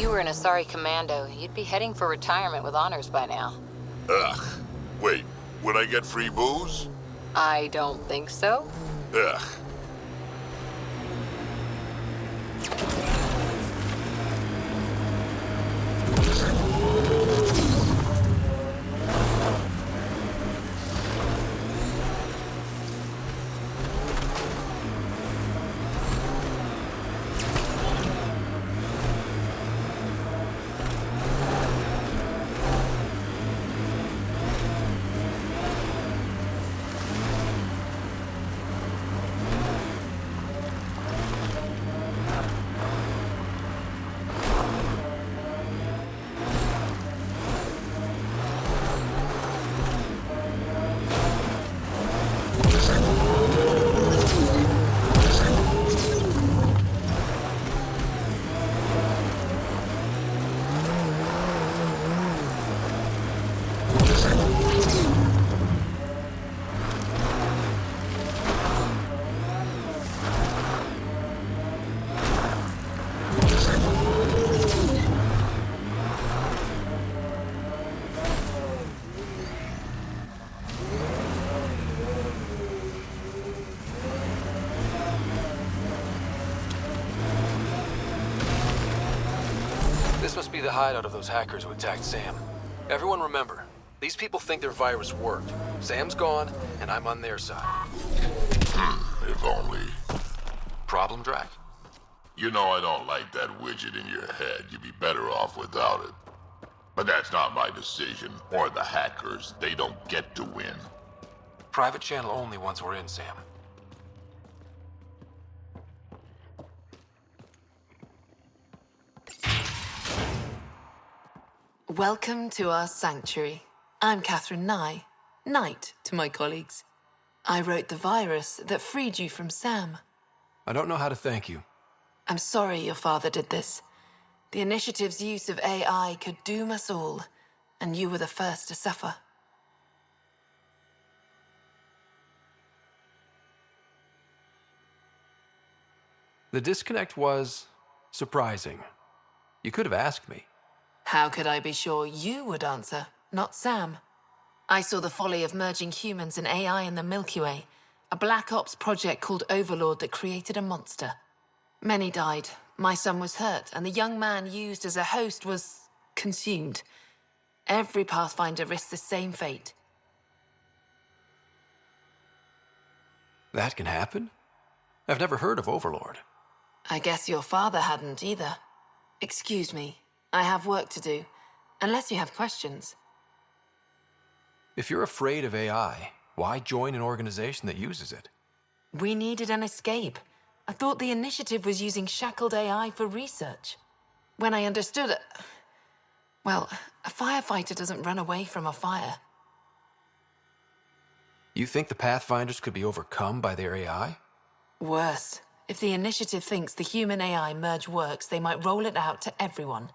you were an Asari commando, you'd be heading for retirement with honors by now. Ugh. Wait, would I get free booze? I don't think so. Ugh. This must be the hideout of those hackers who attacked Sam. Everyone remember, these people think their virus worked. Sam's gone, and I'm on their side. If only. Problem, Drac? You know I don't like that widget in your head. You'd be better off without it. But that's not my decision, or the hackers. They don't get to win. Private channel only once we're in, Sam. Welcome to our sanctuary. I'm Catherine Nye, Knight to my colleagues. I wrote the virus that freed you from Sam. I don't know how to thank you. I'm sorry your father did this. The initiative's use of AI could doom us all, and you were the first to suffer. The disconnect was surprising. You could have asked me. How could I be sure you would answer, not Sam? I saw the folly of merging humans and AI in the Milky Way, a Black Ops project called Overlord that created a monster. Many died, my son was hurt, and the young man used as a host was consumed. Every Pathfinder risks the same fate. That can happen? I've never heard of Overlord. I guess your father hadn't either. Excuse me, I have work to do, unless you have questions. If you're afraid of AI, why join an organization that uses it? We needed an escape. I thought the initiative was using shackled AI for research. When I understood it... Well, a firefighter doesn't run away from a fire. You think the Pathfinders could be overcome by their AI? Worse. If the initiative thinks the human-AI merge works, they might roll it out to everyone.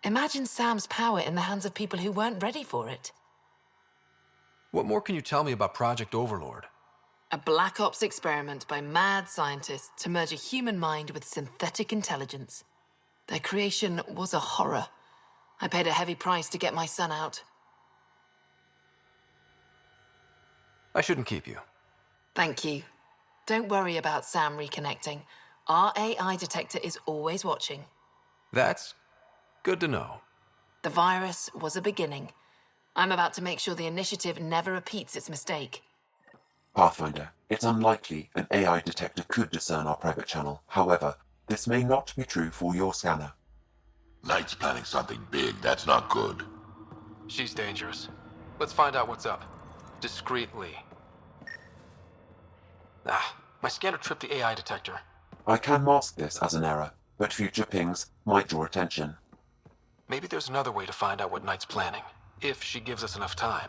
Imagine Sam's power in the hands of people who weren't ready for it. What more can you tell me about Project Overlord? A Black Ops experiment by mad scientists to merge a human mind with synthetic intelligence. Their creation was a horror. I paid a heavy price to get my son out. I shouldn't keep you. Thank you. Don't worry about Sam reconnecting. Our AI detector is always watching. That's good to know. The virus was a beginning. I'm about to make sure the initiative never repeats its mistake. Pathfinder, it's unlikely an AI detector could discern our private channel. However, this may not be true for your scanner. Knight's planning something big. That's not good. She's dangerous. Let's find out what's up. Discreetly. My scanner tripped the AI detector. I can mask this as an error, but future pings might draw attention. Maybe there's another way to find out what Knight's planning, if she gives us enough time.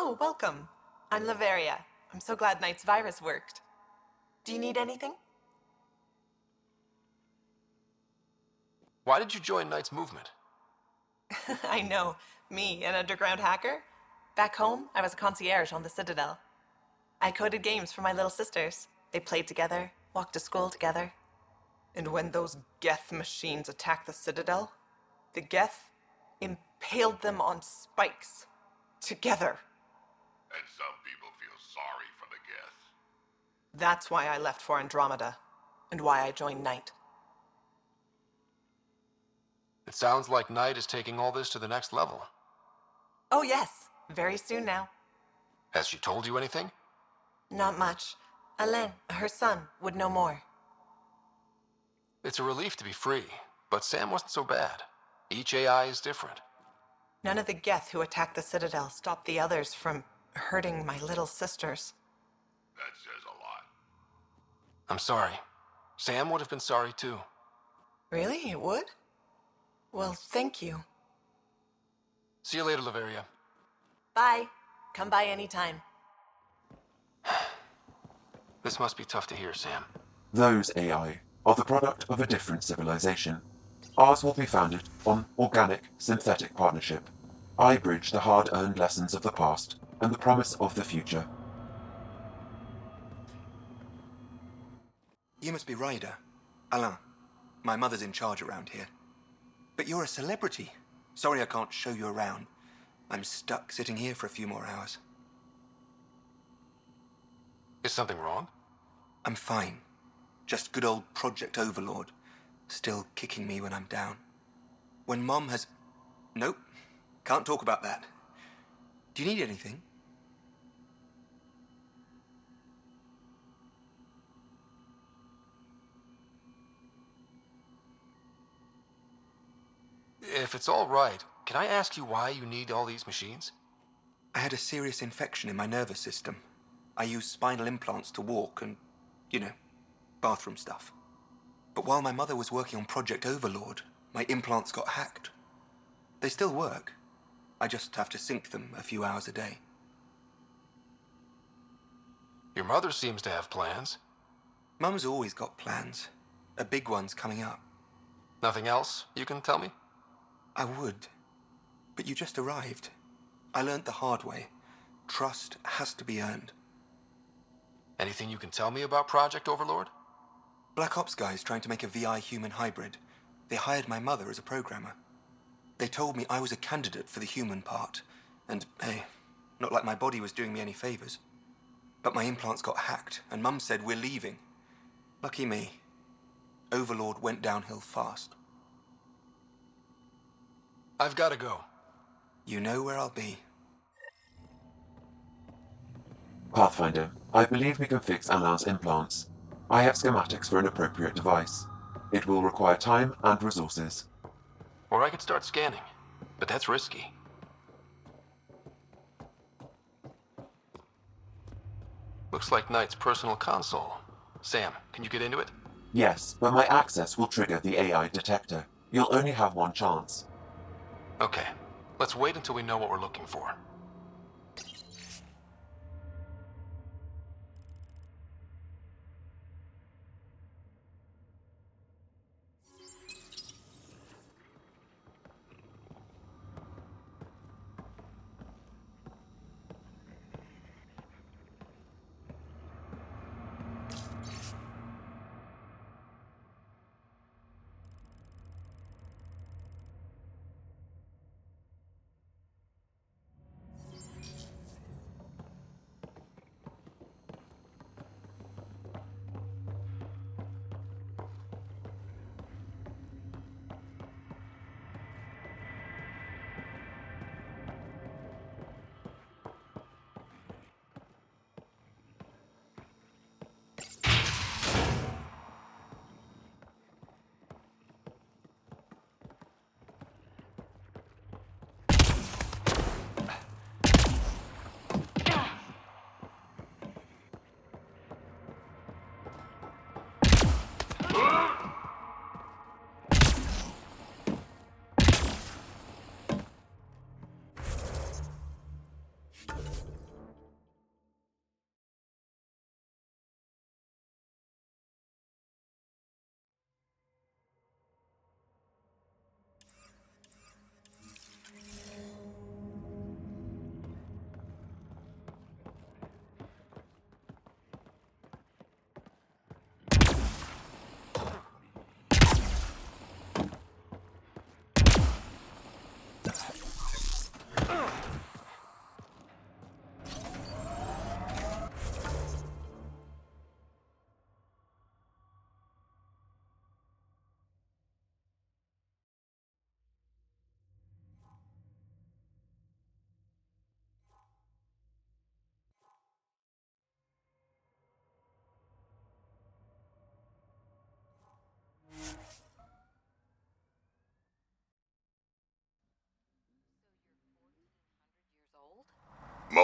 Oh, welcome. I'm Laveria. I'm so glad Knight's virus worked. Do you need anything? Why did you join Knight's movement? I know. Me, an underground hacker? Back home, I was a concierge on the Citadel. I coded games for my little sisters. They played together, walked to school together. And when those Geth machines attacked the Citadel, the Geth impaled them on spikes. Together. And some people feel sorry for the Geth. That's why I left for Andromeda, and why I joined Knight. It sounds like Knight is taking all this to the next level. Oh yes, very soon now. Has she told you anything? Not much. Alain, her son, would know more. It's a relief to be free, but Sam wasn't so bad. Each AI is different. None of the Geth who attacked the Citadel stopped the others from hurting my little sisters. That says a lot. I'm sorry. Sam would have been sorry too. Really? It would? Well, thank you. See you later, Laveria. Bye. Come by anytime. This must be tough to hear, Sam. Those AI are the product of a different civilization. Ours will be founded on organic, synthetic partnership. I bridge the hard-earned lessons of the past and the promise of the future. You must be Ryder. Alain. My mother's in charge around here. But you're a celebrity. Sorry I can't show you around. I'm stuck sitting here for a few more hours. Is something wrong? I'm fine. Just good old Project Overlord. Still kicking me when I'm down. When Mom has... Nope. Can't talk about that. Do you need anything? If it's all right, can I ask you why you need all these machines? I had a serious infection in my nervous system. I use spinal implants to walk and, bathroom stuff. But while my mother was working on Project Overlord, my implants got hacked. They still work. I just have to sync them a few hours a day. Your mother seems to have plans. Mum's always got plans. A big one's coming up. Nothing else you can tell me? I would. But you just arrived. I learned the hard way. Trust has to be earned. Anything you can tell me about Project Overlord? Black Ops guys trying to make a VI-human hybrid. They hired my mother as a programmer. They told me I was a candidate for the human part. And, hey, not like my body was doing me any favors. But my implants got hacked, and Mum said we're leaving. Lucky me. Overlord went downhill fast. I've got to go. You know where I'll be. Pathfinder, I believe we can fix Alain's implants. I have schematics for an appropriate device. It will require time and resources. Or I could start scanning, but that's risky. Looks like Knight's personal console. Sam, can you get into it? Yes, but my access will trigger the AI detector. You'll only have one chance. Okay, let's wait until we know what we're looking for.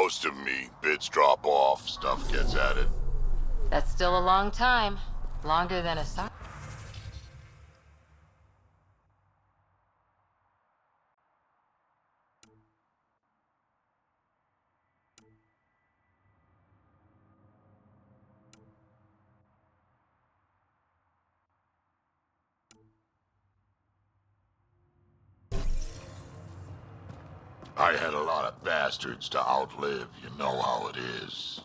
Most of me. Bits drop off, stuff gets added. That's still a long time. Longer than a sock. I had a lot of bastards to outlive, you know how it is.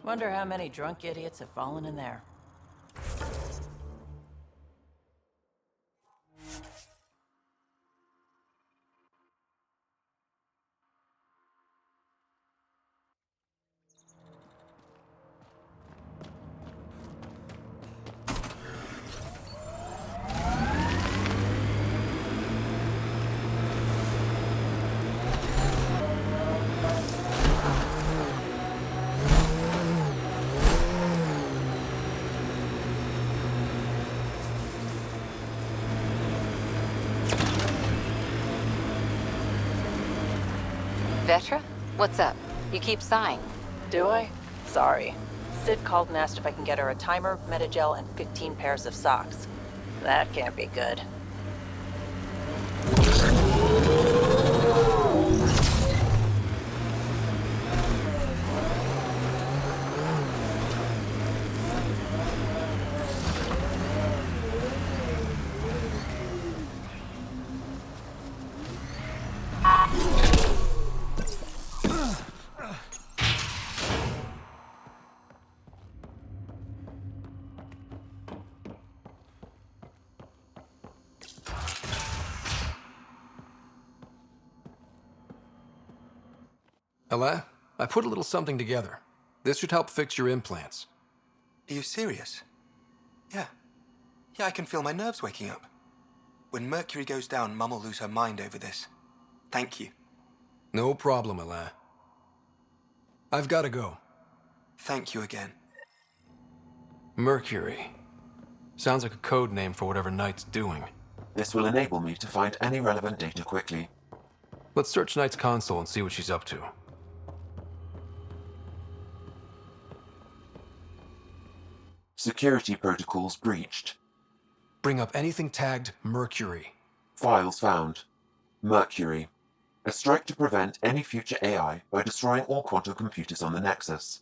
Wonder how many drunk idiots have fallen in there. Vetra? What's up? You keep sighing. Do I? Sorry. Sid called and asked if I can get her a timer, metagel, and 15 pairs of socks. That can't be good. Ella, I put a little something together. This should help fix your implants. Are you serious? Yeah. Yeah, I can feel my nerves waking up. When Mercury goes down, Mum will lose her mind over this. Thank you. No problem, Ella. I've got to go. Thank you again. Mercury. Sounds like a code name for whatever Knight's doing. This will enable me to find any relevant data quickly. Let's search Knight's console and see what she's up to. Security protocols breached. Bring up anything tagged Mercury. Files found. Mercury. A strike to prevent any future AI by destroying all quantum computers on the Nexus.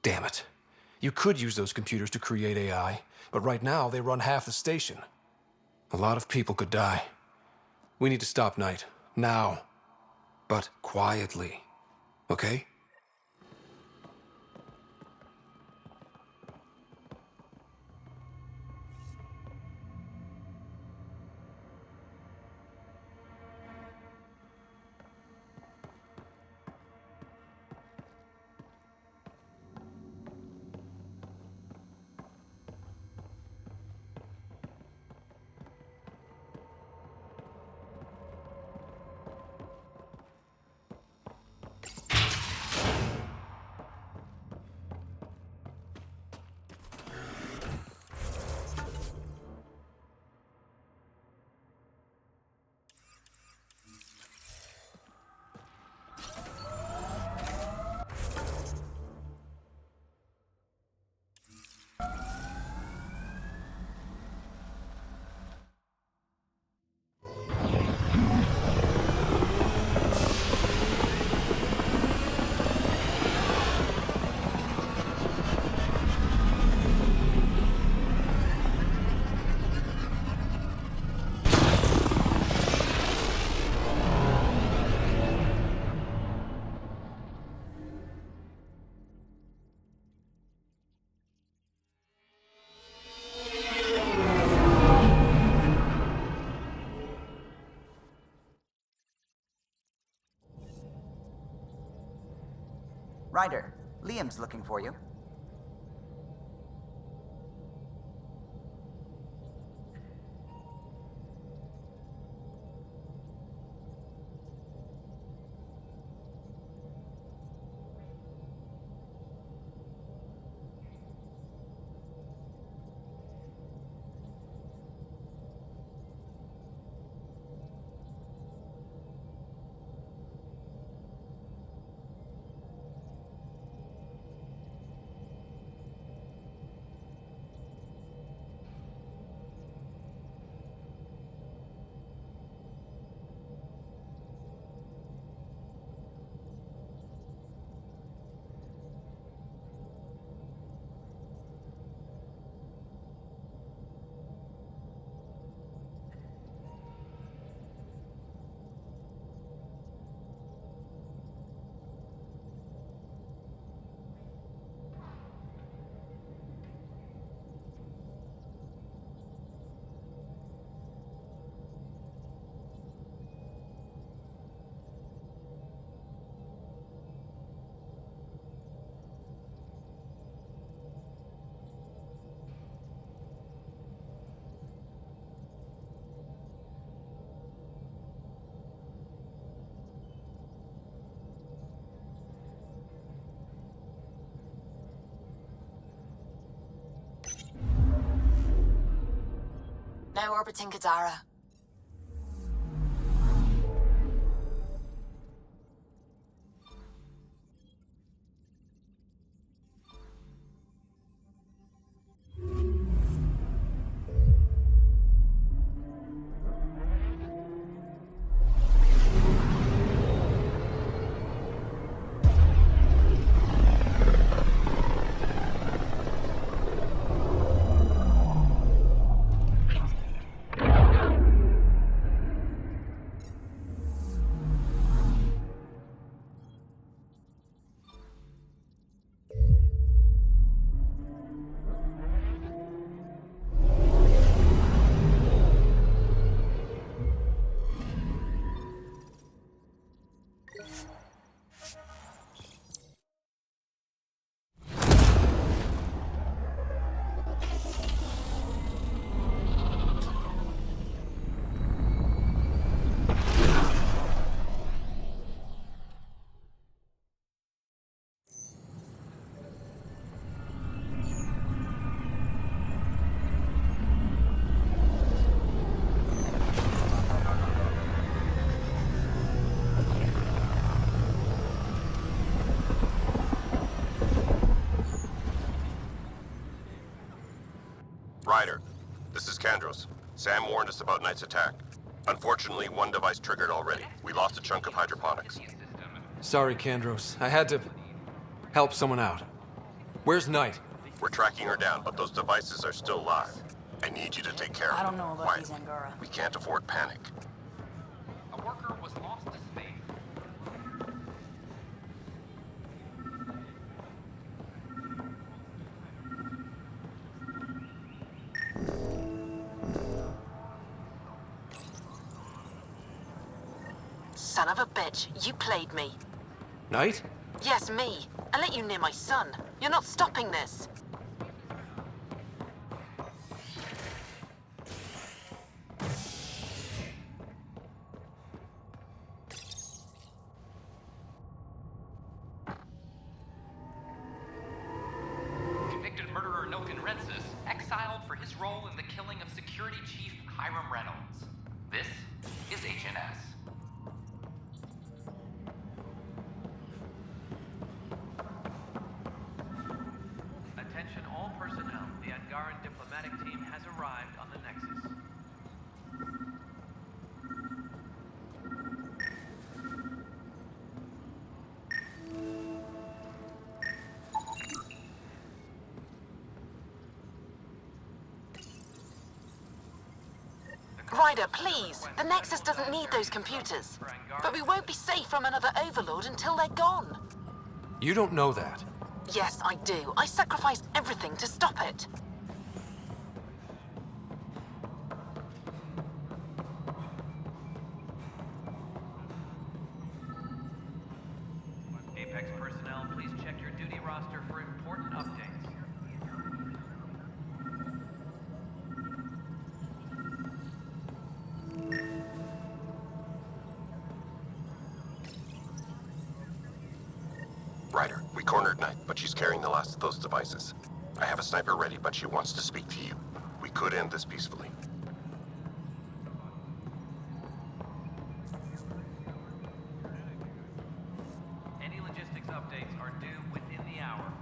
Damn it. You could use those computers to create AI, but right now they run half the station. A lot of people could die. We need to stop Knight. Now. But quietly. Okay? Ryder, Liam's looking for you. Now orbiting Kadara. Ryder, this is Kandros. Sam warned us about Knight's attack. Unfortunately, one device triggered already. We lost a chunk of hydroponics. Sorry, Kandros. I had to help someone out. Where's Knight? We're tracking her down, but those devices are still live. I need you to take care of them. I don't know about quietly. these Angora. We can't afford panic. A worker was lost to space. Son of a bitch, you played me. Knight? Yes, me. I let you near my son. You're not stopping this. Convicted murderer Noken Rensis exiled for his role in the killing of Security Chief Hiram Reynolds. This is HNS. Attention all personnel. The Angaran diplomatic team has arrived on the Nexus. Ryder, please. The Nexus doesn't need those computers. But we won't be safe from another Overlord until they're gone. You don't know that. Yes, I do. I sacrificed everything to stop it. Apex personnel, please check cornered Knight, but she's carrying the last of those devices. I have a sniper ready, but she wants to speak to you. We could end this peacefully. Any logistics updates are due within the hour.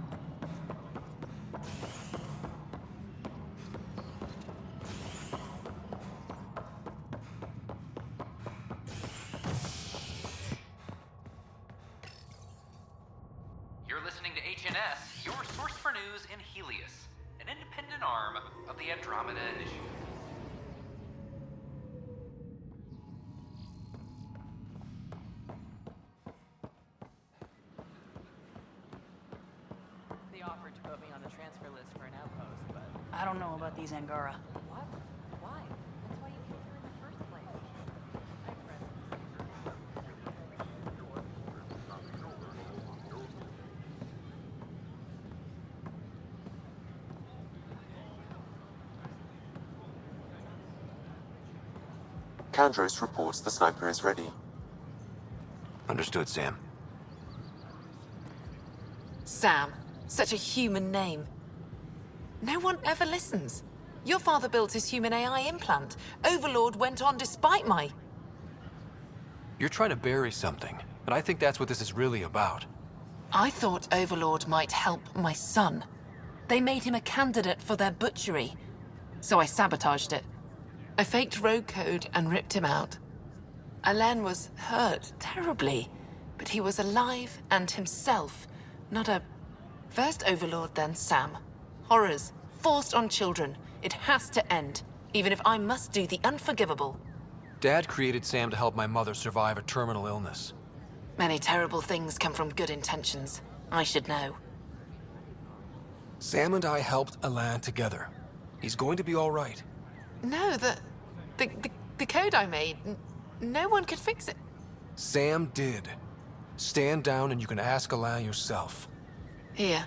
You're listening to HNS, your source for news in Helios, an independent arm of the Andromeda Initiative. They offered to put me on the transfer list for an outpost, but... I don't know about these Angara. What? Why? That's why you came here in the first place. Hi, friend. Kandros reports the sniper is ready. Understood, Sam. Sam. Such a human name. No one ever listens. Your father built his human AI implant. Overlord went on despite my... You're trying to bury something, and I think that's what this is really about. I thought Overlord might help my son. They made him a candidate for their butchery. So I sabotaged it. I faked rogue code and ripped him out. Alain was hurt terribly, but he was alive and himself, not a... First Overlord, then Sam. Horrors, forced on children. It has to end, even if I must do the unforgivable. Dad created Sam to help my mother survive a terminal illness. Many terrible things come from good intentions. I should know. Sam and I helped Alain together. He's going to be all right. No, the code I made, no one could fix it. Sam did. Stand down and you can ask Alain yourself. Here,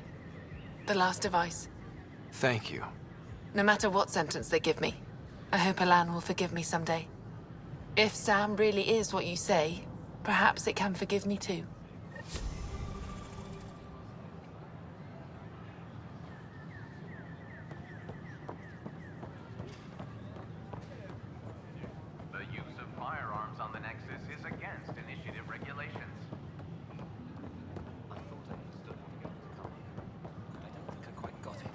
the last device. Thank you. No matter what sentence they give me, I hope Alain will forgive me someday. If Sam really is what you say, perhaps it can forgive me too. The use of firearms on the Nexus is against initiative regulations. I thought I understood how to get this company, but I don't think I quite got it.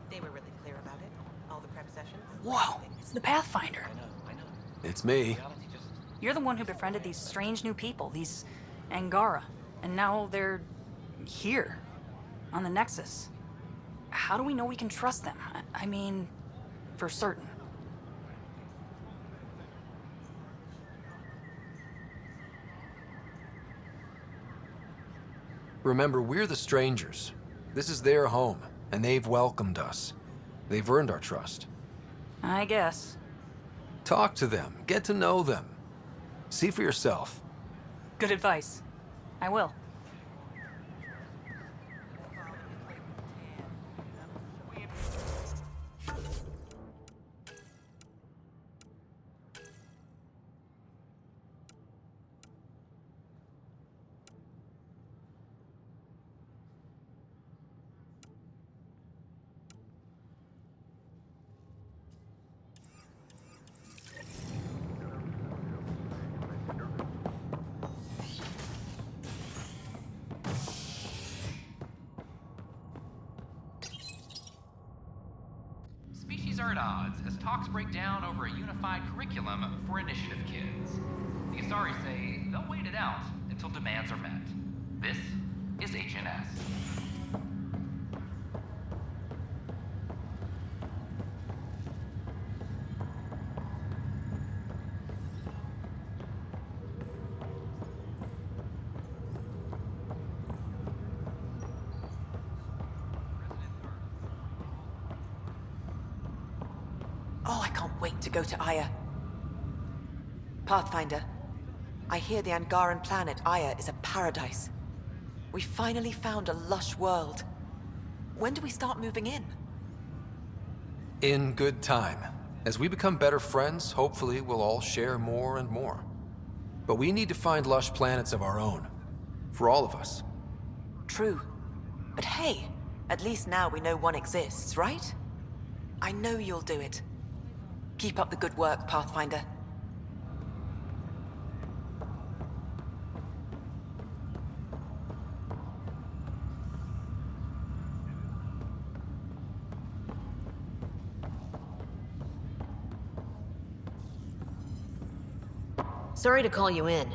They were really clear about it. All the prep sessions. Whoa, it's the Pathfinder. I know. It's me. Reality just... You're the one who befriended these strange new people, these Angara. And now they're... here. On the Nexus. How do we know we can trust them? I mean, for certain. Remember, we're the strangers. This is their home, and they've welcomed us. They've earned our trust. I guess. Talk to them. Get to know them. See for yourself. Good advice. I will. Species are at odds as talks break down over a unified curriculum for initiative kids. The Asari say they'll wait it out until demands are met. This is HNS. Oh, I can't wait to go to Aya. Pathfinder, I hear the Angaran planet Aya is a paradise. We finally found a lush world. When do we start moving in? In good time. As we become better friends, hopefully we'll all share more and more. But we need to find lush planets of our own. For all of us. True. But hey, at least now we know one exists, right? I know you'll do it. Keep up the good work, Pathfinder. Sorry to call you in,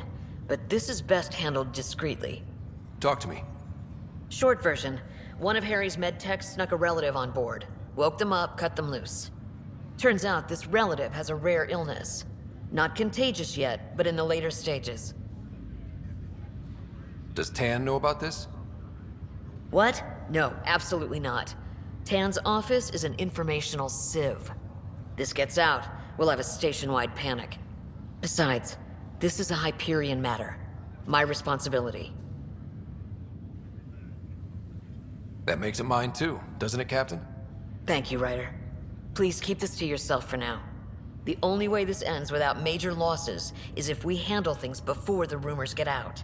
but this is best handled discreetly. Talk to me. Short version, one of Harry's medtechs snuck a relative on board. Woke them up, cut them loose. Turns out this relative has a rare illness. Not contagious yet, but in the later stages. Does Tan know about this? What? No, absolutely not. Tan's office is an informational sieve. This gets out, we'll have a station-wide panic. Besides, this is a Hyperion matter. My responsibility. That makes it mine too, doesn't it, Captain? Thank you, Ryder. Please keep this to yourself for now. The only way this ends without major losses is if we handle things before the rumors get out.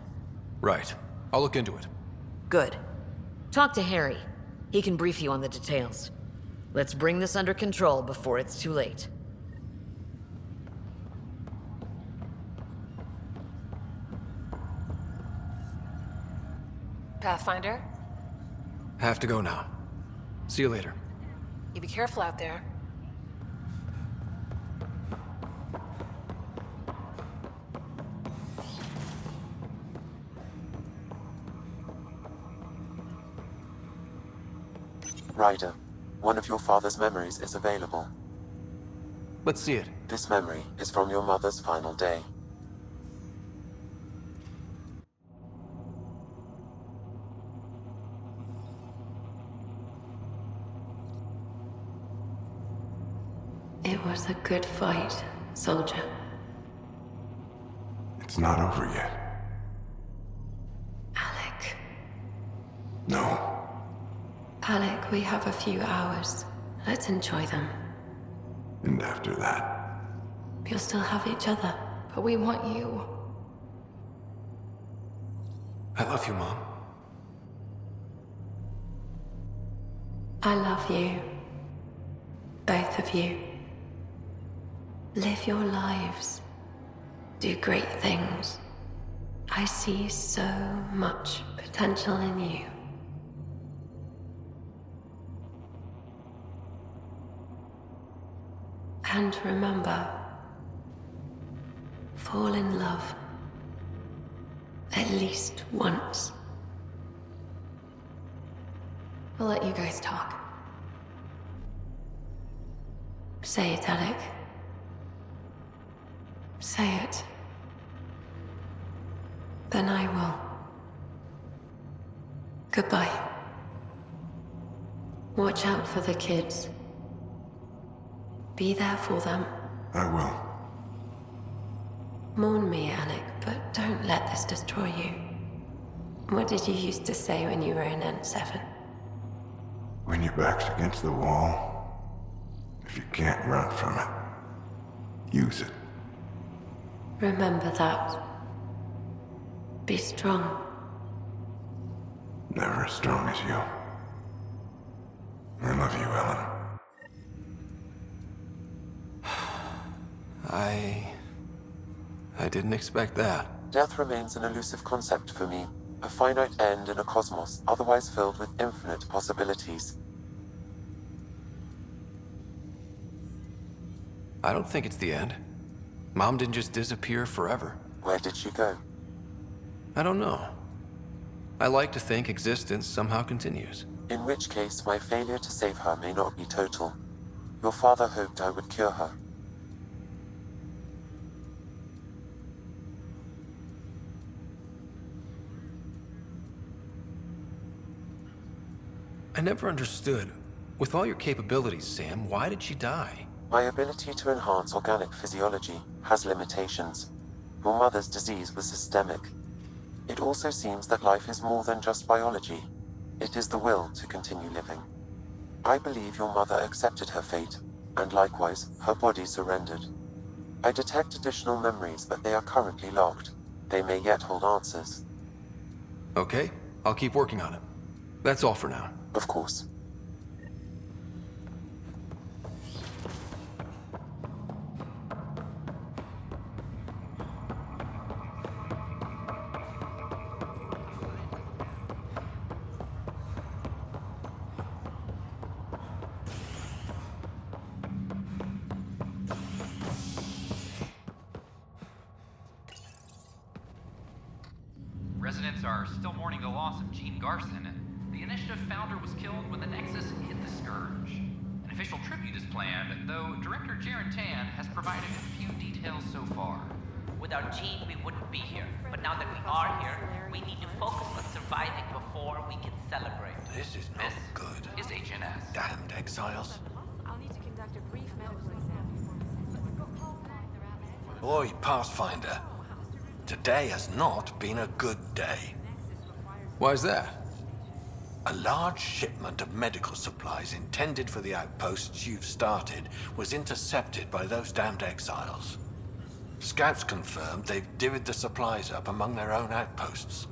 Right. I'll look into it. Good. Talk to Harry. He can brief you on the details. Let's bring this under control before it's too late. Pathfinder? Have to go now. See you later. You be careful out there. Ryder, one of your father's memories is available. Let's see it. This memory is from your mother's final day. It was a good fight, soldier. It's not over yet. Alec. No. Alec, we have a few hours. Let's enjoy them. And after that? We'll still have each other. But we want you. I love you, Mom. I love you. Both of you. Live your lives. Do great things. I see so much potential in you. And remember, fall in love. At least once. We'll let you guys talk. Say it, Alec. Say it. Then I will. Goodbye. Watch out for the kids. Be there for them. I will. Mourn me, Alec, but don't let this destroy you. What did you used to say when you were in N7? When your back's against the wall, if you can't run from it, use it. Remember that. Be strong. Never as strong as you. I love you, Ellen. I didn't expect that. Death remains an elusive concept for me, a finite end in a cosmos otherwise filled with infinite possibilities. I don't think it's the end. Mom didn't just disappear forever. Where did she go? I don't know. I like to think existence somehow continues. In which case, my failure to save her may not be total. Your father hoped I would cure her. I never understood. With all your capabilities, Sam, why did she die? My ability to enhance organic physiology has limitations. Your mother's disease was systemic. It also seems that life is more than just biology. It is the will to continue living. I believe your mother accepted her fate, and likewise, her body surrendered. I detect additional memories, but they are currently locked. They may yet hold answers. Okay, I'll keep working on it. That's all for now. Of course. Residents are still mourning the loss of Gene Garson. The Initiative founder was killed when the Nexus hit the Scourge. An official tribute is planned, though Director Jaren Tan has provided a few details so far. Without Gene, we wouldn't be here. But now that we are here, we need to focus on surviving before we can celebrate. This is not good. Is HNS. Damned exiles. I'll need to conduct a brief medical exam. Boy, Pathfinder. Today has not been a good day. Why's that? A large shipment of medical supplies intended for the outposts you've started was intercepted by those damned exiles. Scouts confirmed they've divvied the supplies up among their own outposts.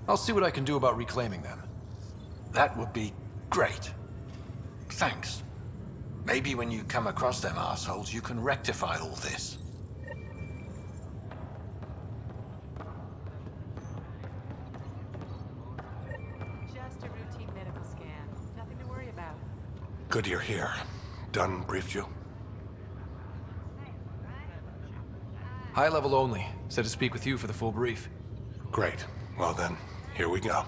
I'll see what I can do about reclaiming them. That would be great. Thanks. Maybe when you come across them assholes, you can rectify all this. Just a routine medical scan. Nothing to worry about. Good you're here. Dunn briefed you? High level only. Said to speak with you for the full brief. Great. Well then, here we go.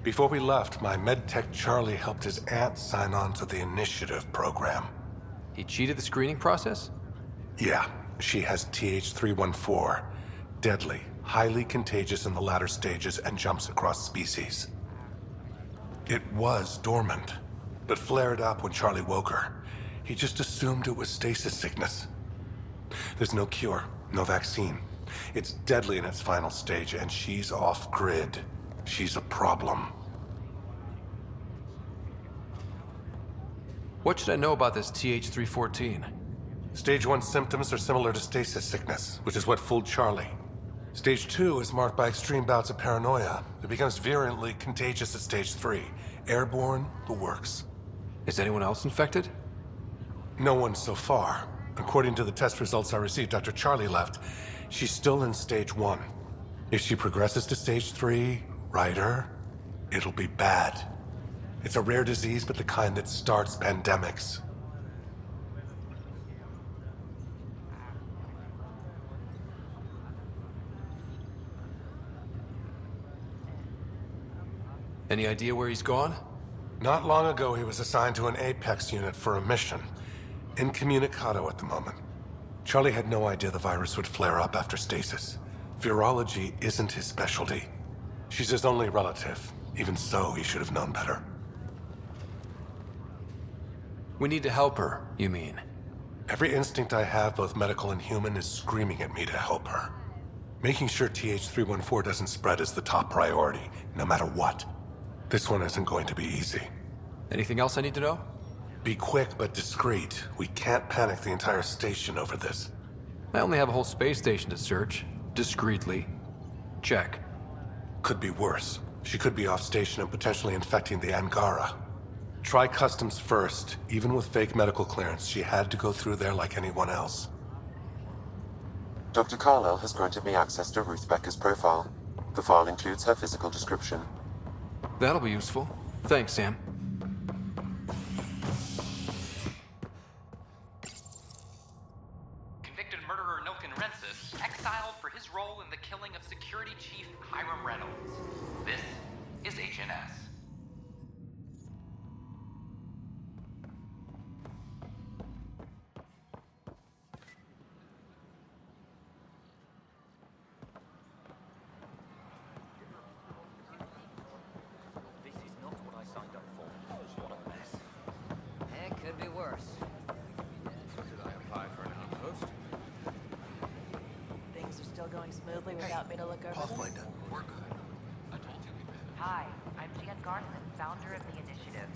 Before we left, my medtech Charlie helped his aunt sign on to the Initiative program. He cheated the screening process? Yeah, she has TH314. Deadly, highly contagious in the latter stages and jumps across species. It was dormant, but flared up when Charlie woke her. He just assumed it was stasis sickness. There's no cure, no vaccine. It's deadly in its final stage, and she's off-grid. She's a problem. What should I know about this TH314? Stage 1 symptoms are similar to stasis sickness, which is what fooled Charlie. Stage 2 is marked by extreme bouts of paranoia. It becomes virulently contagious at Stage 3. Airborne, the works. Is anyone else infected? No one so far. According to the test results I received after Charlie left, she's still in Stage 1. If she progresses to Stage 3, Ryder, it'll be bad. It's a rare disease, but the kind that starts pandemics. Any idea where he's gone? Not long ago, he was assigned to an Apex unit for a mission. Incommunicado at the moment. Charlie had no idea the virus would flare up after stasis. Virology isn't his specialty. She's his only relative. Even so, he should have known better. We need to help her, you mean? Every instinct I have, both medical and human, is screaming at me to help her. Making sure TH314 doesn't spread is the top priority, no matter what. This one isn't going to be easy. Anything else I need to know? Be quick but discreet. We can't panic the entire station over this. I only have a whole space station to search. Discreetly. Check. Could be worse. She could be off station and potentially infecting the Angara. Try customs first. Even with fake medical clearance, she had to go through there like anyone else. Dr. Carlyle has granted me access to Ruth Becker's profile. The file includes her physical description. That'll be useful. Thanks, Sam. Convicted murderer Nilken Rensis exiled for his role in the killing of Security Chief Hiram Reynolds. This is HNS. This is not what I signed up for. What a mess. It could be worse. Did I apply for an outpost? Things are still going smoothly without me to look over them. Pathfinder. We're good. I told you we'd better. Hi, I'm Jan Garson, founder of the initiative.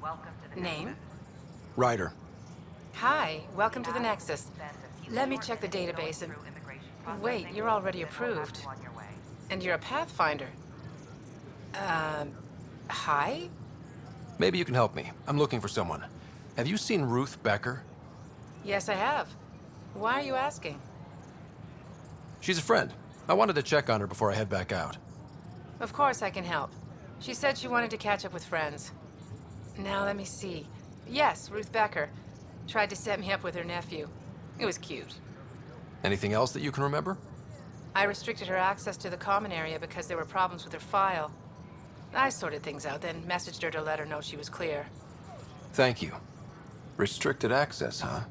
Welcome to the Name? Nexus. Ryder. Hi, welcome to the Nexus. Let me check the database and... Wait, you're already approved. And you're a Pathfinder. Hi? Maybe you can help me. I'm looking for someone. Have you seen Ruth Becker? Yes, I have. Why are you asking? She's a friend. I wanted to check on her before I head back out. Of course I can help. She said she wanted to catch up with friends. Now let me see. Yes, Ruth Becker. Tried to set me up with her nephew. It was cute. Anything else that you can remember? I restricted her access to the common area because there were problems with her file. I sorted things out, then messaged her to let her know she was clear. Thank you. Restricted access, huh?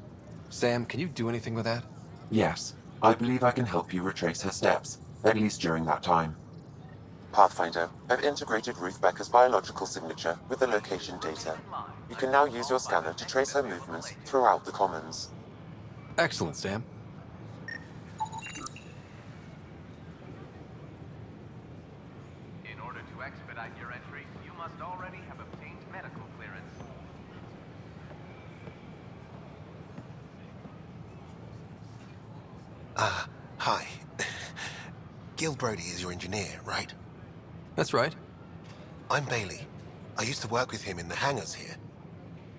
Sam, can you do anything with that? Yes, I believe I can help you retrace her steps, at least during that time. Pathfinder, I've integrated Ruth Becker's biological signature with the location data. You can now use your scanner to trace her movements throughout the Commons. Excellent, Sam. In order to expedite your entry, you must already have obtained medical clearance. Hi. Gil Brody is your engineer, right? That's right. I'm Bailey. I used to work with him in the hangars here.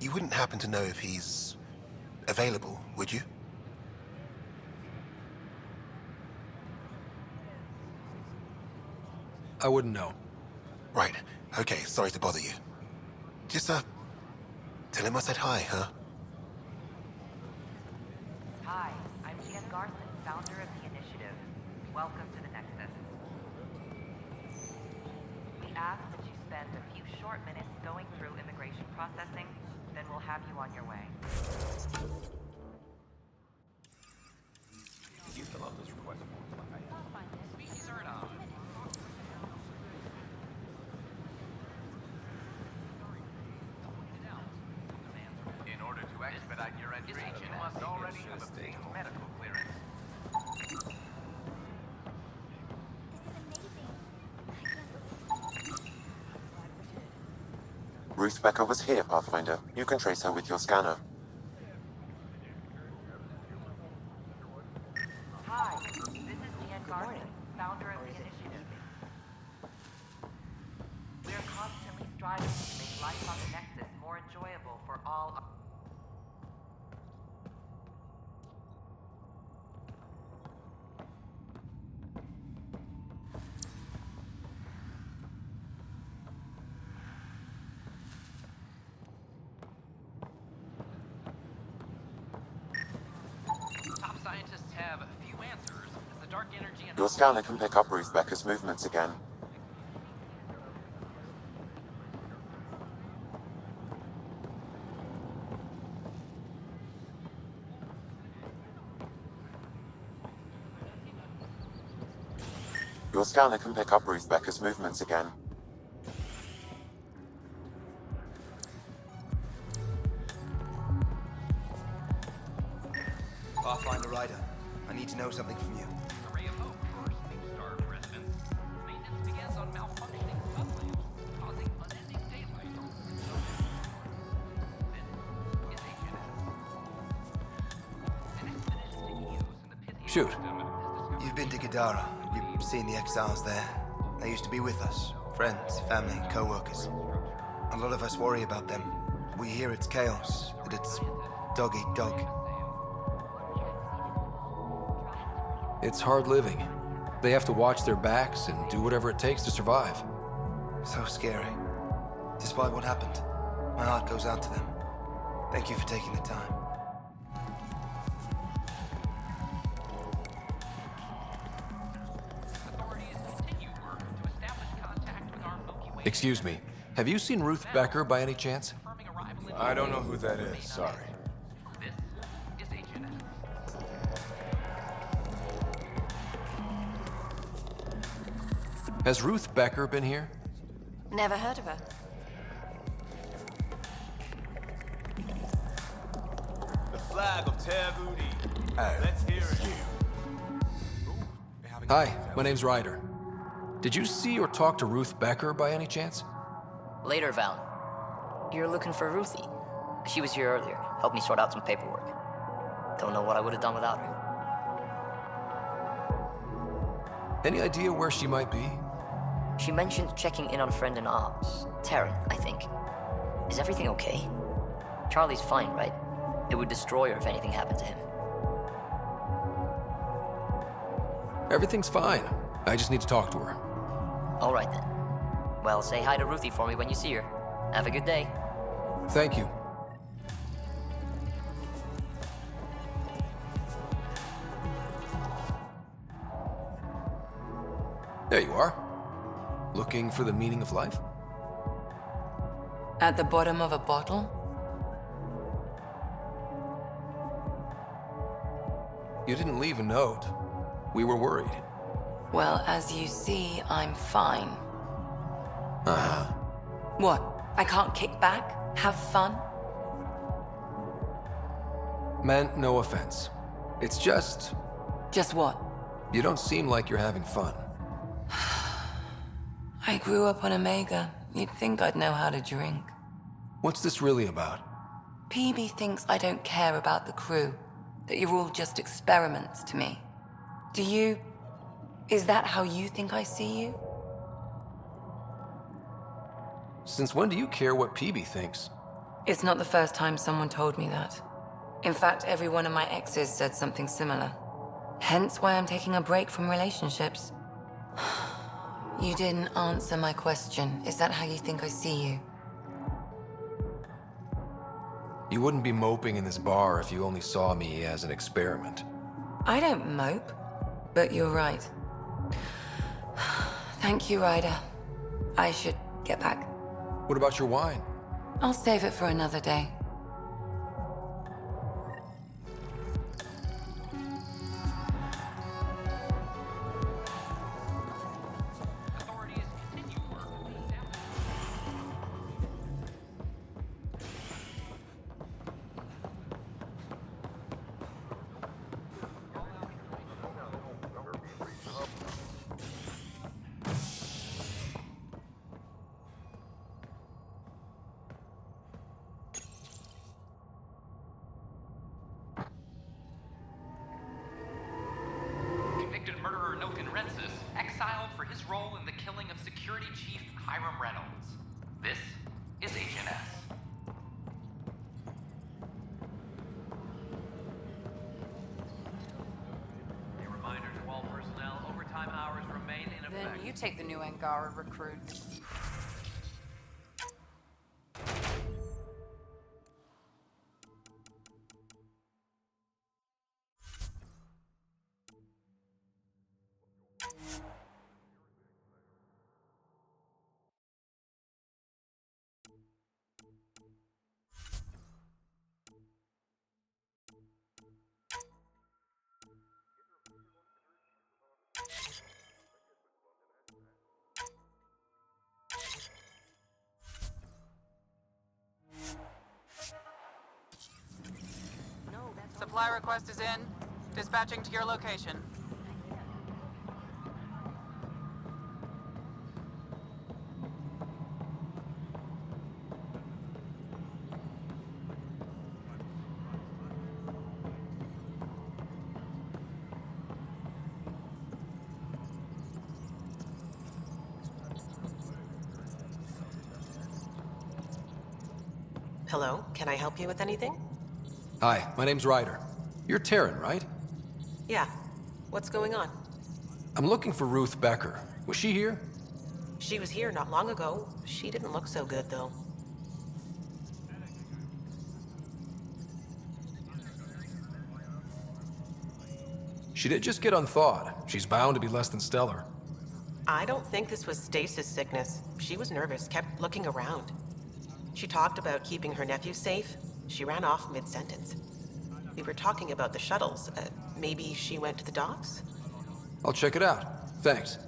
You wouldn't happen to know if he's available, would you? I wouldn't know. Right. Okay, sorry to bother you. Just, tell him I said hi, huh? Hi, I'm Jan Garson, founder of the initiative. Welcome to the Nexus. We ask that you spend a few short minutes going through immigration processing, then we'll have you on your way. Did you fill out this request form like I have? Species are not. In order to expedite your entry, you must already have obtained medical clearance. Ruth Becker was here, Pathfinder. You can trace her with your scanner. Hi, this is Jan Garson, founder of the initiative. We're constantly striving to make life on the Nexus more enjoyable for all. Top scientists have few answers, as the dark energy and Your scanner can pick up Ruth Becker's movements again. Your scanner can pick up Ruth Becker's movements again. Pathfinder Ryder, I need to know something from you. a ray of hope for Star residents. Maintenance begins on malfunctioning flood lamps, causing unending daylight. This is HNS. An expedition to use in the Pythian Shoot. system. You've been to Gadara. You've seen the exiles there. They used to be with us. Friends, family, co-workers. A lot of us worry about them. We hear it's chaos, that it's dog eat dog. It's hard living. They have to watch their backs and do whatever it takes to survive. So scary. Despite what happened, my heart goes out to them. Thank you for taking the time. Excuse me. Have you seen Ruth Becker by any chance? I don't know who that is, sorry. This is HNS. Has Ruth Becker been here? Never heard of her. The flag of Tavudi. Let's hear it. Hi, my name's Ryder. Did you see or talk to Ruth Becker by any chance? Later, Val. You're looking for Ruthie. She was here earlier, helped me sort out some paperwork. Don't know what I would have done without her. Any idea where she might be? She mentioned checking in on a friend in ours. Taryn, I think. Is everything okay? Charlie's fine, right? It would destroy her if anything happened to him. Everything's fine. I just need to talk to her. All right then. Well, say hi to Ruthie for me when you see her. Have a good day. Thank you. There you are. Looking for the meaning of life? At the bottom of a bottle? You didn't leave a note. We were worried. Well, as you see, I'm fine. Uh-huh. What? I can't kick back? Have fun? Meant no offense. It's just... Just what? You don't seem like you're having fun. I grew up on Omega. You'd think I'd know how to drink. What's this really about? PB thinks I don't care about the crew. That you're all just experiments to me. Do you... Is that how you think I see you? Since when do you care what PB thinks? It's not the first time someone told me that. In fact, every one of my exes said something similar. Hence why I'm taking a break from relationships. You didn't answer my question. Is that how you think I see you? You wouldn't be moping in this bar if you only saw me as an experiment. I don't mope, but you're right. Thank you, Ryder. I should get back. What about your wine? I'll save it for another day. Convicted murderer Noken Rensis exiled for his role in the killing of Security Chief Hiram Reynolds. This is Agent S. A reminder to all personnel, overtime hours remain in effect. Then you take the new Angara recruit. Supply request is in. Dispatching to your location. Hello, can I help you with anything? Hi, my name's Ryder. You're Taryn, right? Yeah. What's going on? I'm looking for Ruth Becker. Was she here? She was here not long ago. She didn't look so good, though. She did just get unthawed. She's bound to be less than stellar. I don't think this was stasis sickness. She was nervous, kept looking around. She talked about keeping her nephew safe. She ran off mid-sentence. We were talking about the shuttles. Maybe she went to the docks? I'll check it out. Thanks.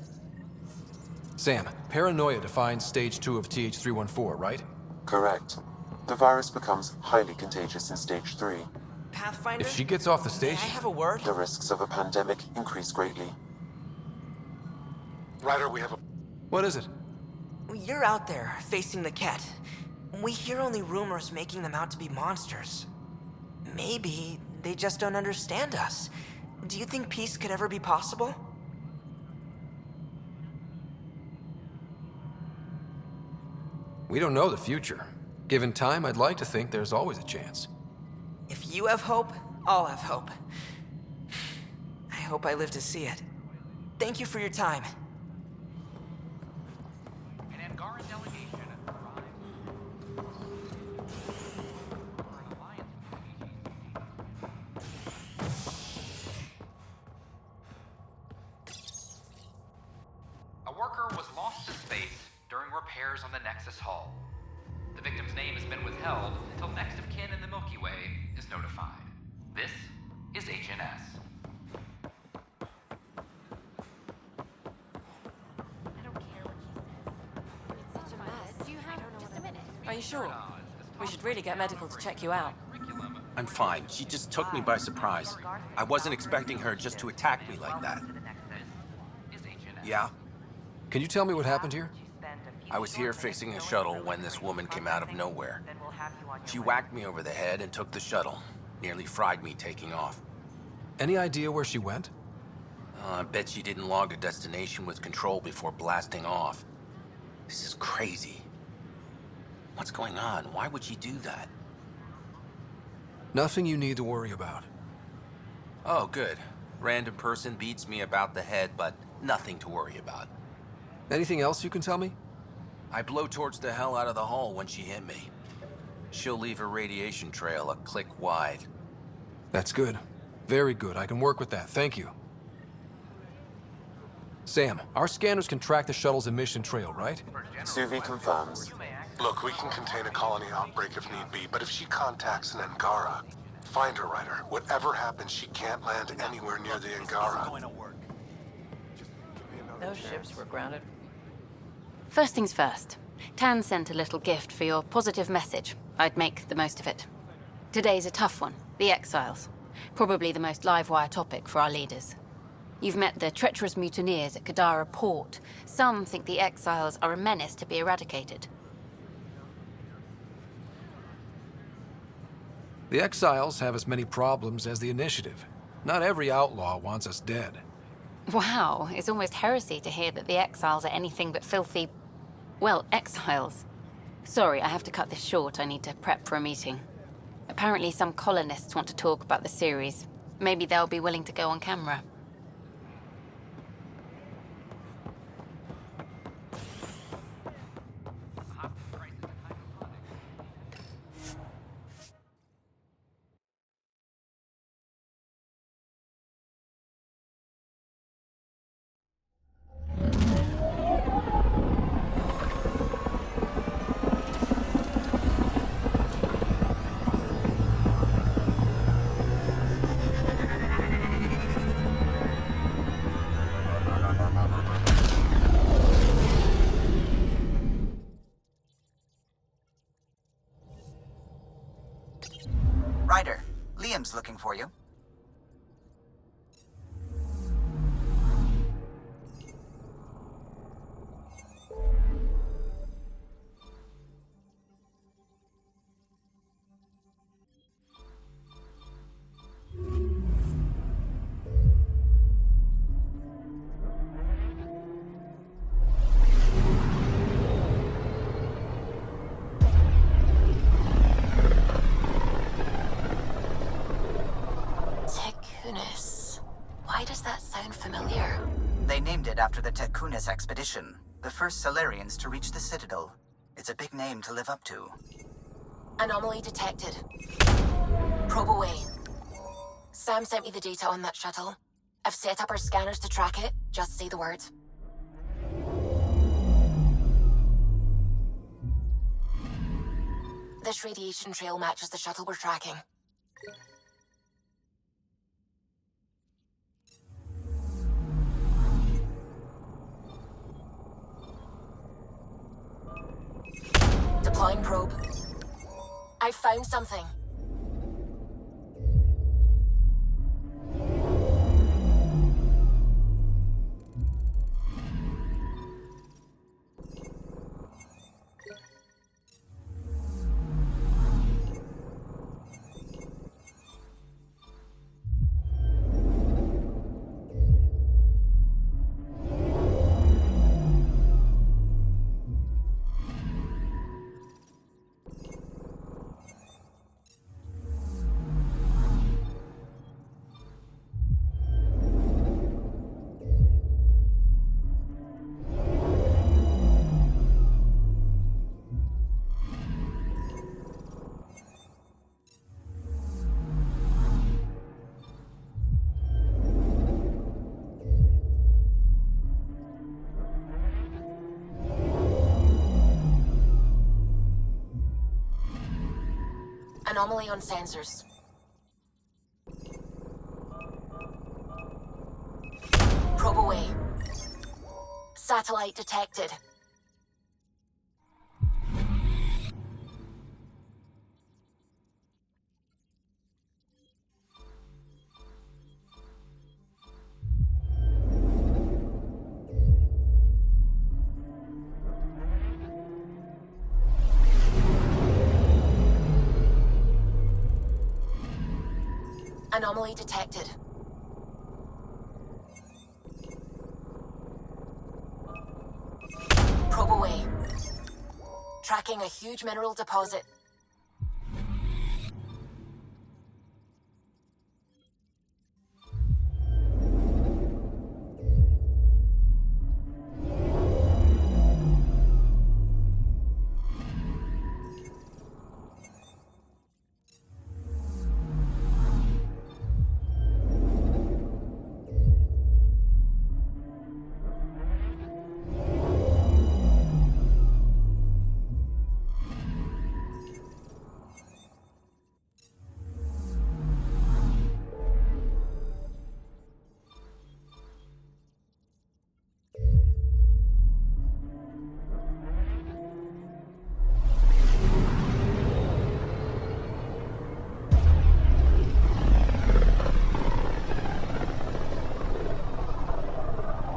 Sam, paranoia defines stage 2 of TH314, right? Correct. The virus becomes highly contagious in stage 3. Pathfinder? If she gets off the station... May I have a word? The risks of a pandemic increase greatly. Ryder, we have a... What is it? You're out there, facing the Ket. We hear only rumors making them out to be monsters. Maybe they just don't understand us. Do you think peace could ever be possible? We don't know the future. Given time, I'd like to think there's always a chance. If you have hope, I'll have hope. I hope I live to see it. Thank you for your time. An Angaran delegation arrived for an alliance A worker was lost to space during repairs on the Nexus hull. The victim's name has been withheld until next of kin in the Milky Way is notified. This is HNS. Are you sure? We should really get medical to check you out. I'm fine. She just took me by surprise. I wasn't expecting her just to attack me like that. Yeah? Can you tell me what happened here? I was here fixing a shuttle when this woman came out of nowhere. She whacked me over the head and took the shuttle. Nearly fried me taking off. Any idea where she went? I bet she didn't log a destination with control before blasting off. This is crazy. What's going on? Why would she do that? Nothing you need to worry about. Oh, good. Random person beats me about the head, but nothing to worry about. Anything else you can tell me? I blow towards the hell out of the hull when she hit me. She'll leave a radiation trail a click wide. That's good. Very good. I can work with that. Thank you. Sam, our scanners can track the shuttle's emission trail, right? Suvi confirms. Look, we can contain a colony outbreak if need be, but if she contacts an Angara, find her, Ryder. Whatever happens, she can't land anywhere near the Angara. Those ships were grounded. First things first. Tan sent a little gift for your positive message. I'd make the most of it. Today's a tough one. The Exiles. Probably the most live-wire topic for our leaders. You've met the treacherous mutineers at Kadara Port. Some think the Exiles are a menace to be eradicated. The Exiles have as many problems as the Initiative. Not every outlaw wants us dead. Wow, it's almost heresy to hear that the Exiles are anything but filthy... well, exiles. Sorry, I have to cut this short. I need to prep for a meeting. Apparently some colonists want to talk about the series. Maybe they'll be willing to go on camera. Ryder, Liam's looking for you. Why does that sound familiar? They named it after the Tekunis expedition, the first Solarians to reach the Citadel. It's a big name to live up to. Anomaly detected. Probe away. Sam sent me the data on that shuttle. I've set up our scanners to track it. Just say the word. This radiation trail matches the shuttle we're tracking. Deploying probe. I found something. Anomaly on sensors. Probe away. Satellite detected. Anomaly detected. Probe away. Tracking a huge mineral deposit.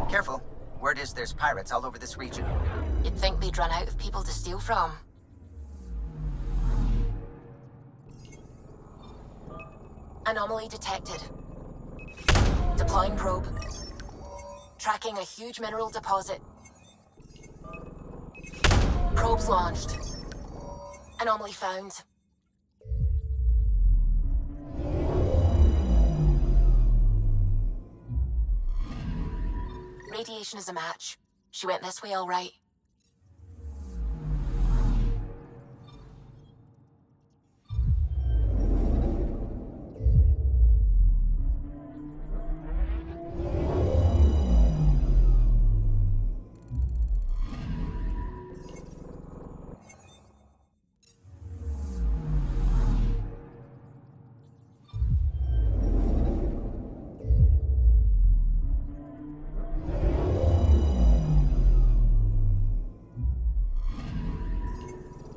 Careful. Word is there's pirates all over this region. You'd think they'd run out of people to steal from. Anomaly detected. Deploying probe. Tracking a huge mineral deposit. Probes launched. Anomaly found. Radiation is a match. She went this way all right.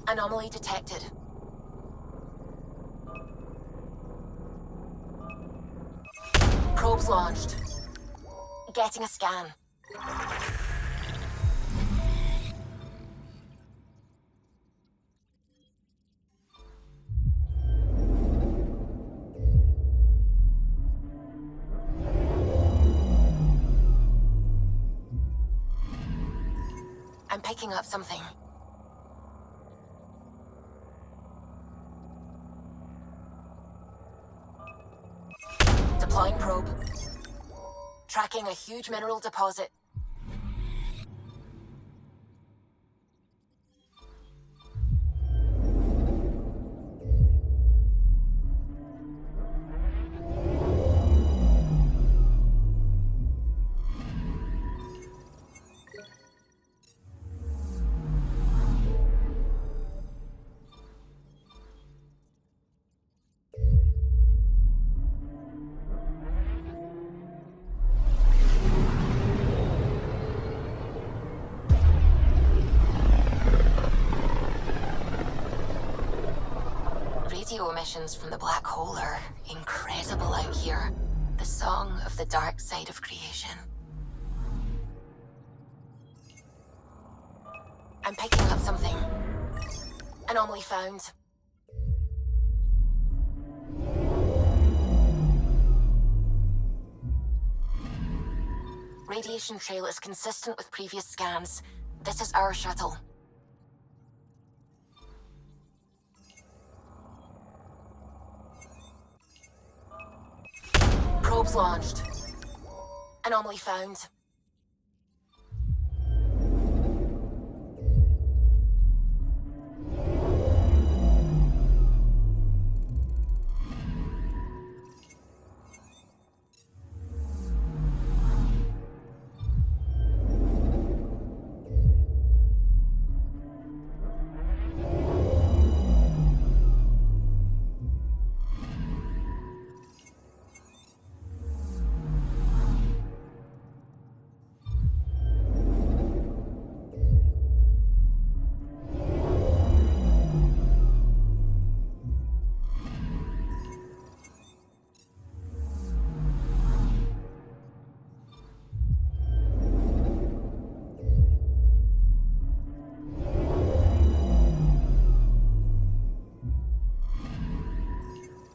Anomaly detected. Probes launched. Getting a scan. I'm picking up something. Deploying probe. Tracking a huge mineral deposit. Radio emissions from the black hole are incredible out here. The song of the dark side of creation. I'm picking up something. Anomaly found. Radiation trail is consistent with previous scans. This is our shuttle. Probes launched. Anomaly found.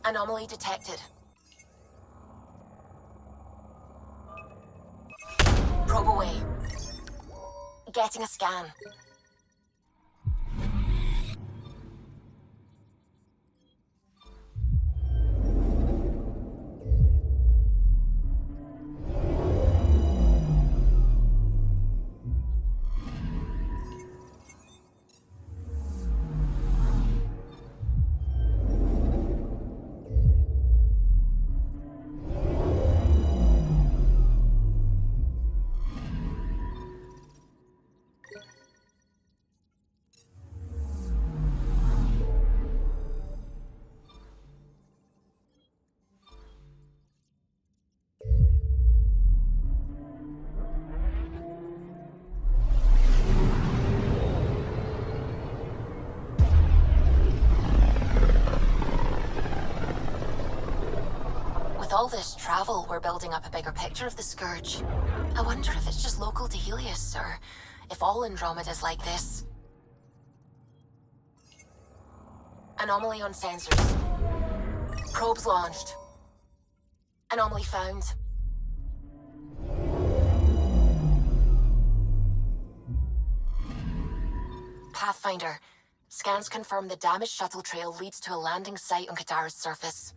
Anomaly detected. Probe away. Getting a scan. With all this travel, we're building up a bigger picture of the Scourge. I wonder if it's just local to Helios, or if all Andromeda's like this. Anomaly on sensors. Probes launched. Anomaly found. Pathfinder. Scans confirm the damaged shuttle trail leads to a landing site on Kadara's surface.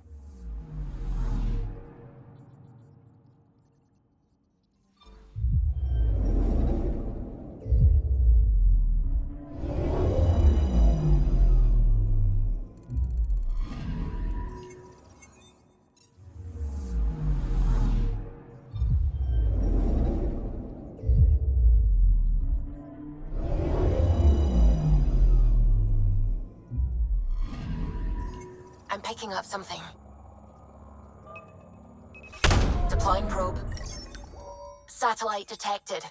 I'm picking up something. Deploying probe. Satellite detected.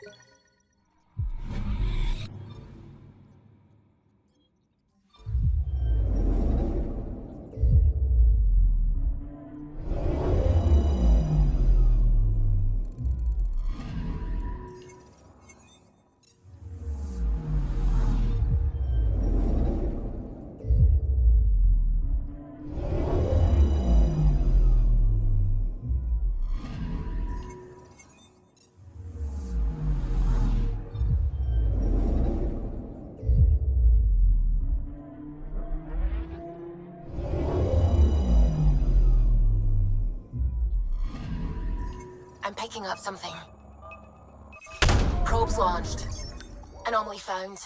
I'm picking up something. Probes launched. Anomaly found.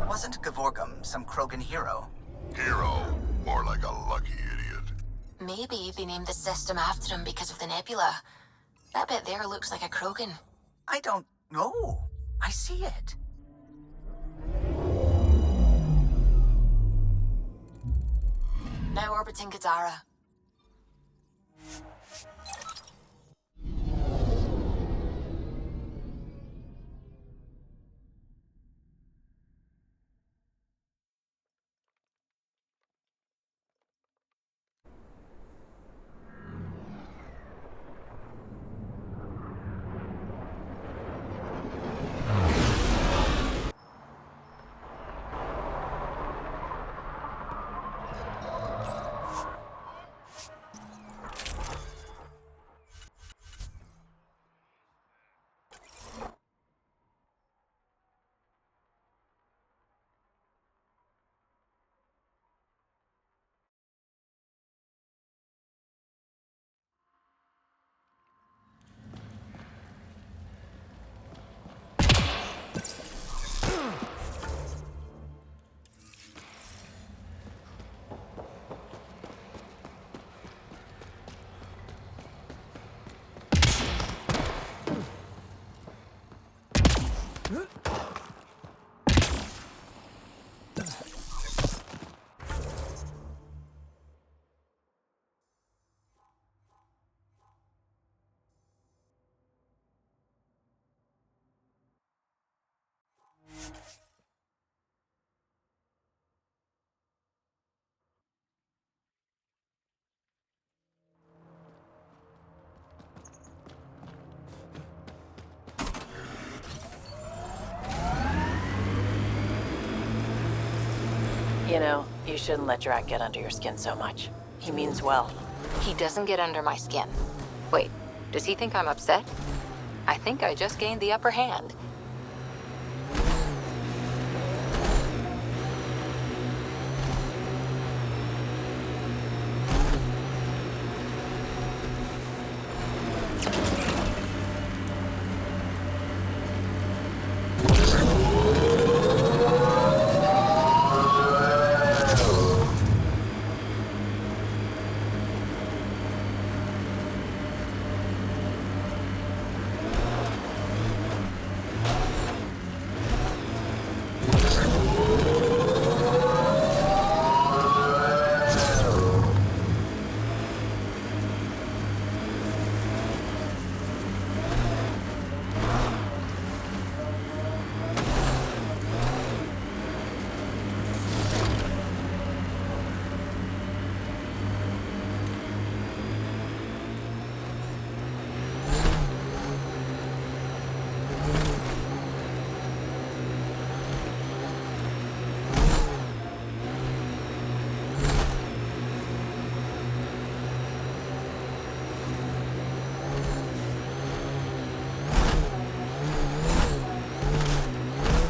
Wasn't Gavorgum some Krogan hero? Hero? More like a lucky idiot. Maybe they named the system after him because of the nebula. That bit there looks like a Krogan. I don't know. I see it. Now orbiting Kadara. You know, you shouldn't let Drac get under your skin so much. He means well. He doesn't get under my skin. Wait, does he think I'm upset? I think I just gained the upper hand.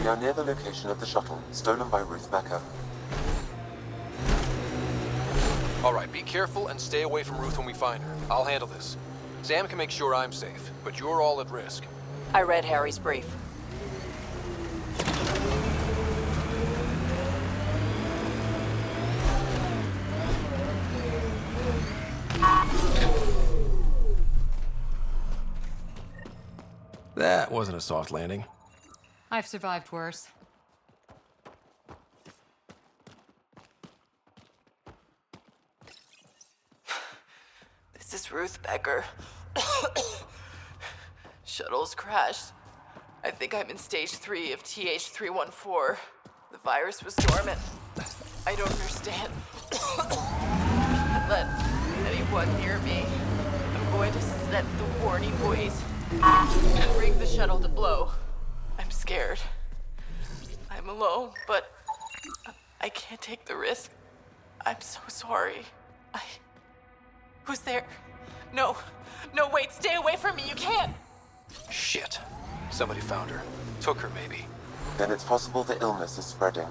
We are near the location of the shuttle, stolen by Ruth Becker. All right, be careful and stay away from Ruth when we find her. I'll handle this. Sam can make sure I'm safe, but you're all at risk. I read Harry's brief. That wasn't a soft landing. I've survived worse. This is Ruth Becker. Shuttle's crashed. I think I'm in stage 3 of TH314. The virus was dormant. I don't understand. Can't let anyone near me. I'm going to set the warning buoys and bring the shuttle to blow. I'm scared. I'm alone, but I can't take the risk. I'm so sorry. Who's there? No, wait, stay away from me, you can't! Shit. Somebody found her. Took her, maybe. Then it's possible the illness is spreading.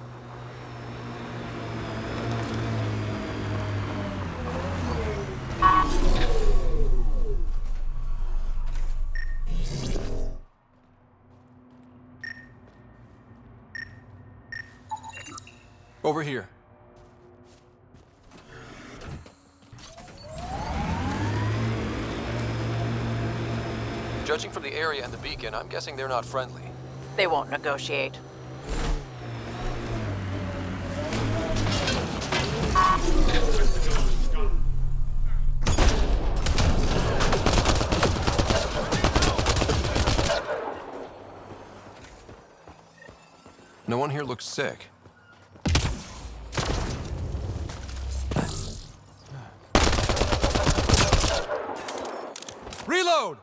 Over here. Judging from the area and the beacon, I'm guessing they're not friendly. They won't negotiate. No one here looks sick. Reload!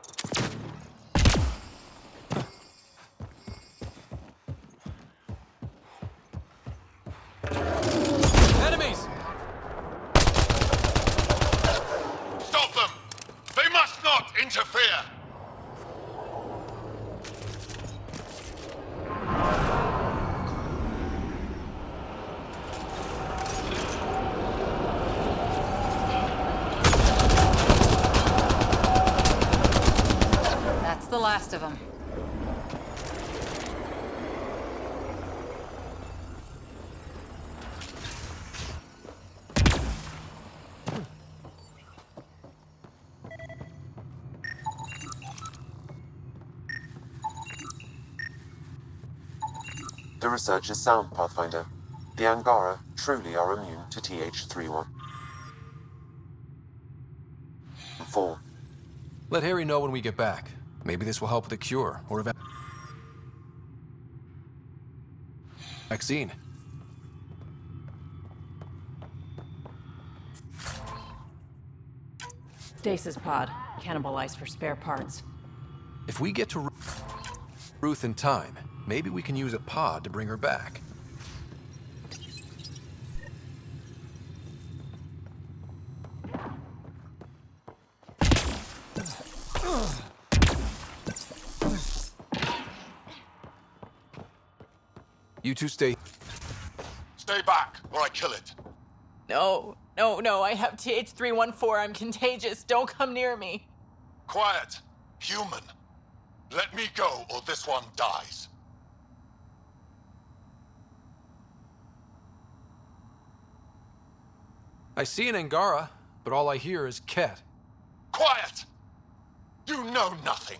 Enemies! Stop them! They must not interfere! That's the last of them. The research is sound, Pathfinder. The Angara truly are immune to TH314. Let Harry know when we get back. Maybe this will help with the cure, or Vaccine. Stasis pod. Cannibalized for spare parts. If we get to Ruth in time, maybe we can use a pod to bring her back. You two stay. Stay back, or I kill it. No, I have TH314. I'm contagious. Don't come near me. Quiet. Human. Let me go, or this one dies. I see an Angara, but all I hear is Ket. Quiet! You know nothing.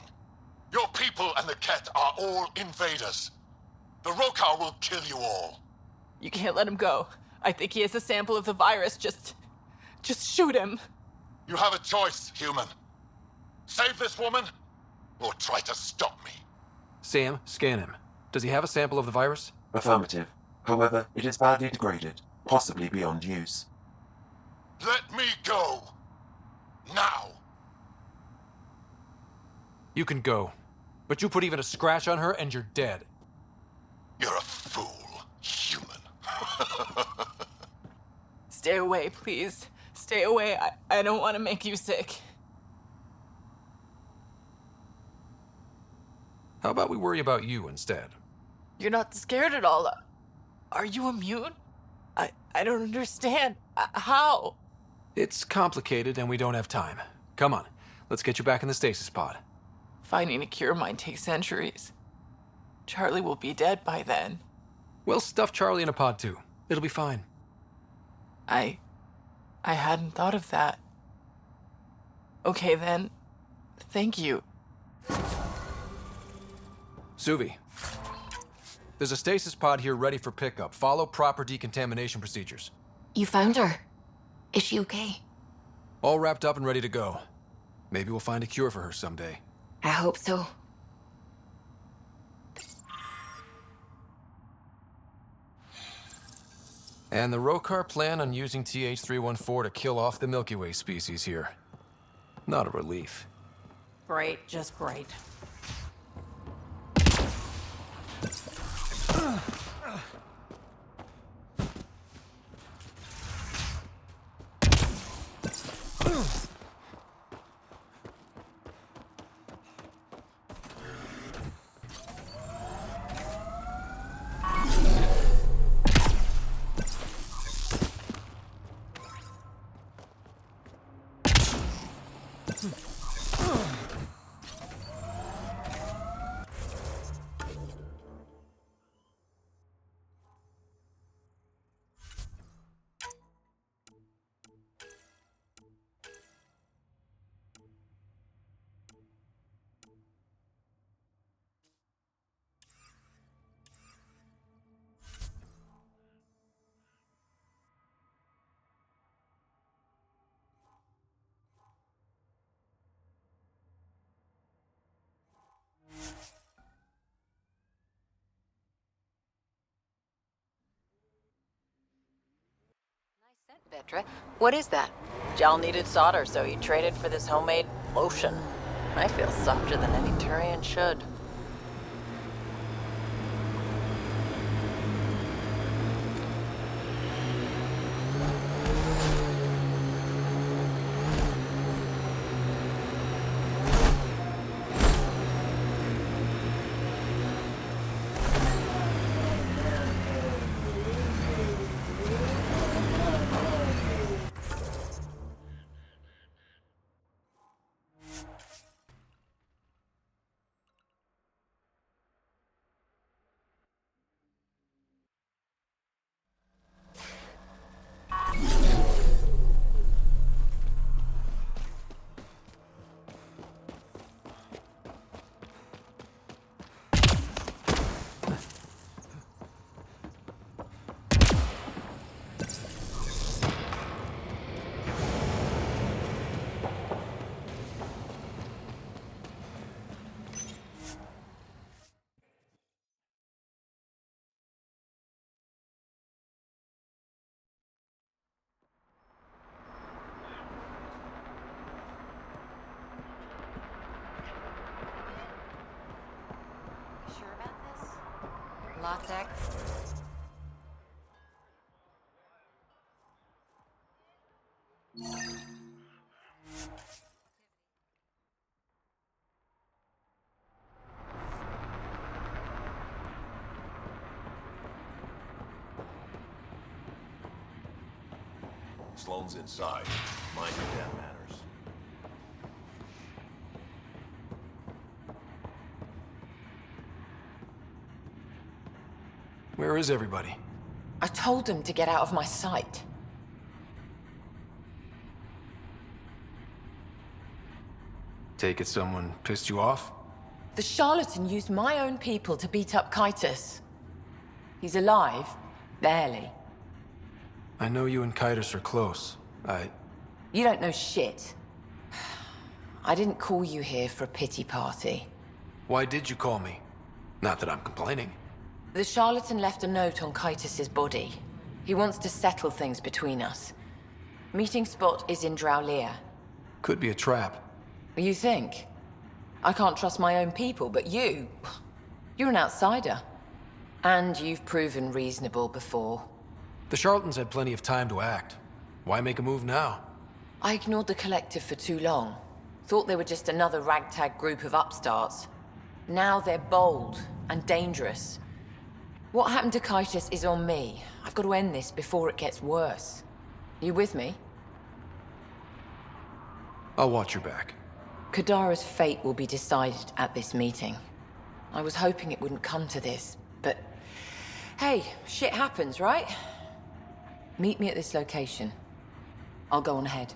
Your people and the Ket are all invaders. The Rokar will kill you all. You can't let him go. I think he has a sample of the virus. Just shoot him. You have a choice, human. Save this woman, or try to stop me. Sam, scan him. Does he have a sample of the virus? Affirmative. However, it is badly degraded, possibly beyond use. Let me go. Now. You can go. But you put even a scratch on her and you're dead. You're a fool, human. Stay away, please. Stay away. I don't want to make you sick. How about we worry about you instead? You're not scared at all. Are you immune? I don't understand. How? It's complicated and we don't have time. Come on, let's get you back in the stasis pod. Finding a cure might take centuries. Charlie will be dead by then. We'll stuff Charlie in a pod too. It'll be fine. I hadn't thought of that. Okay then. Thank you. Suvi. There's a stasis pod here ready for pickup. Follow proper decontamination procedures. You found her. Is she okay? All wrapped up and ready to go. Maybe we'll find a cure for her someday. I hope so. And the Rokar plan on using TH314 to kill off the Milky Way species here. Not a relief. Great, just great. Petra, what is that? Jal needed solder, so he traded for this homemade lotion. I feel softer than any Turian should. Latex. Sloane's inside. Mind your damn manners. Where is everybody? I told them to get out of my sight. Take it someone pissed you off? The charlatan used my own people to beat up Kitus. He's alive, barely. I know you and Kitus are close. You don't know shit. I didn't call you here for a pity party. Why did you call me? Not that I'm complaining. The charlatan left a note on Kitus's body. He wants to settle things between us. Meeting spot is in Drowlear. Could be a trap. You think? I can't trust my own people, but you're an outsider. And you've proven reasonable before. The charlatans had plenty of time to act. Why make a move now? I ignored the collective for too long. Thought they were just another ragtag group of upstarts. Now they're bold and dangerous. What happened to Kitus is on me. I've got to end this before it gets worse. You with me? I'll watch your back. Kadara's fate will be decided at this meeting. I was hoping it wouldn't come to this, but hey, shit happens, right? Meet me at this location. I'll go on ahead.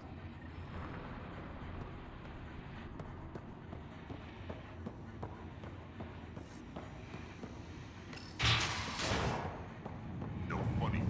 No funny.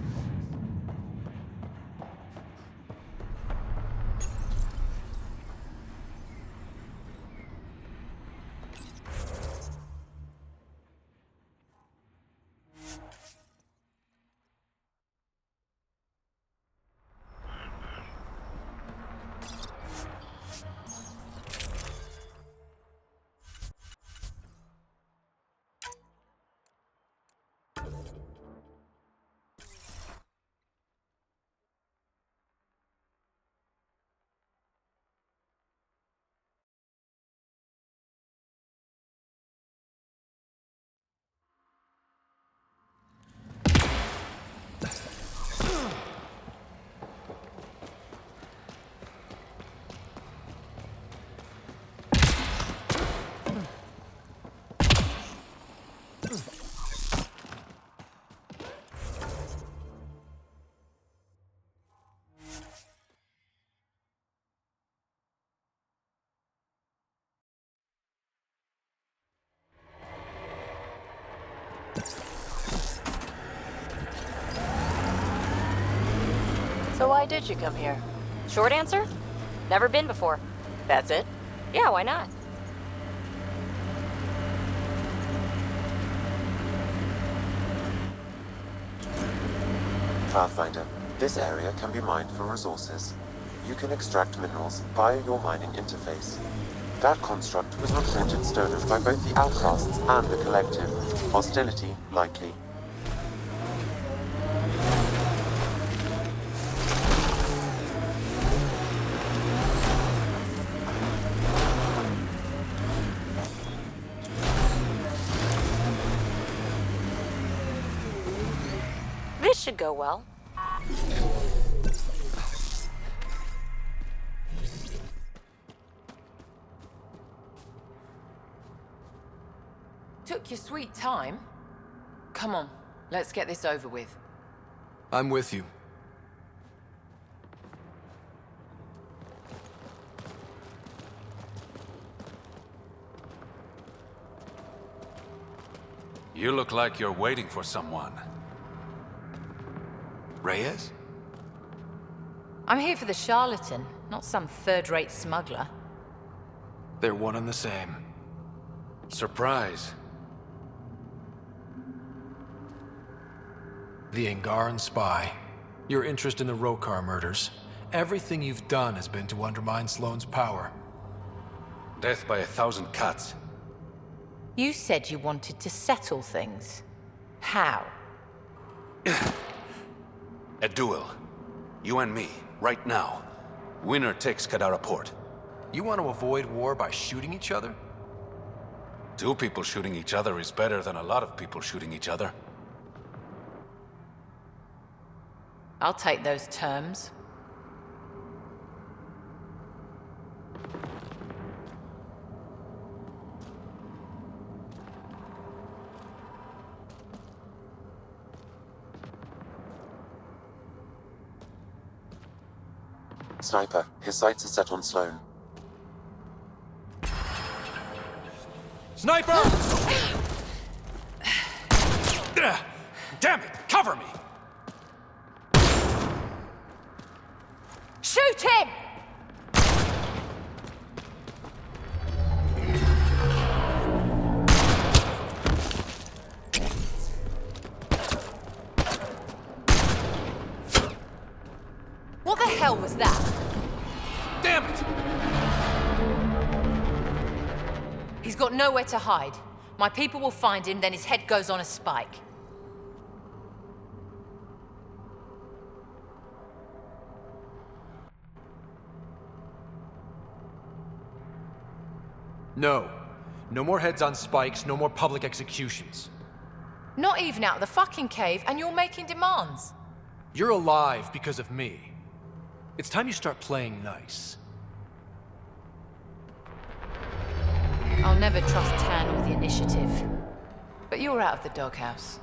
So why did you come here? Short answer? Never been before. That's it? Yeah, why not? Pathfinder, this area can be mined for resources. You can extract minerals via your mining interface. That construct was reported stolen by both the Outcasts and the Collective. Hostility likely. This should go well. Took your sweet time. Come on, let's get this over with. I'm with you. You look like you're waiting for someone. Reyes? I'm here for the charlatan, not some third-rate smuggler. They're one and the same. Surprise. The Angaran spy. Your interest in the Rokar murders. Everything you've done has been to undermine Sloane's power. Death by 1,000 cuts. You said you wanted to settle things. How? A duel. You and me, right now. Winner takes Kadara Port. You want to avoid war by shooting each other? Two people shooting each other is better than a lot of people shooting each other. I'll take those terms. Sniper, his sights are set on Sloan. Sniper! Damn it! Cover me! Shoot him! What the hell was that? Damn it! He's got nowhere to hide. My people will find him, then his head goes on a spike. No. No more heads on spikes, no more public executions. Not even out of the fucking cave, and you're making demands. You're alive because of me. It's time you start playing nice. I'll never trust Tan or the Initiative. But you're out of the doghouse.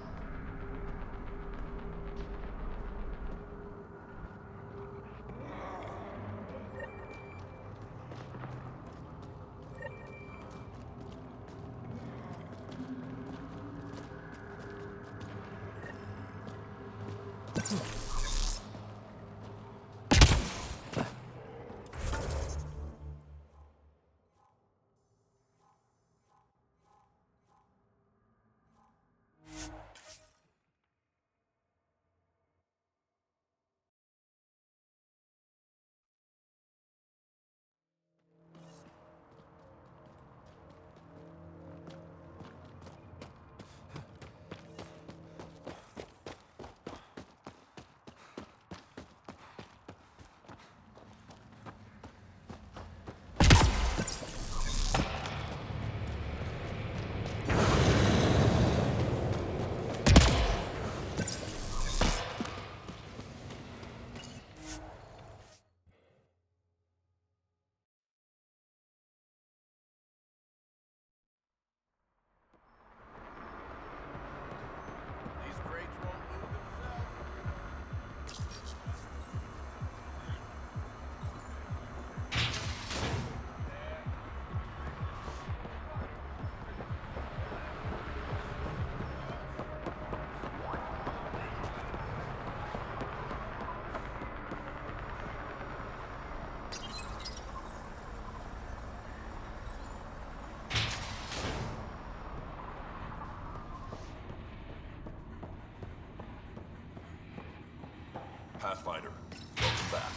Pathfinder, welcome back.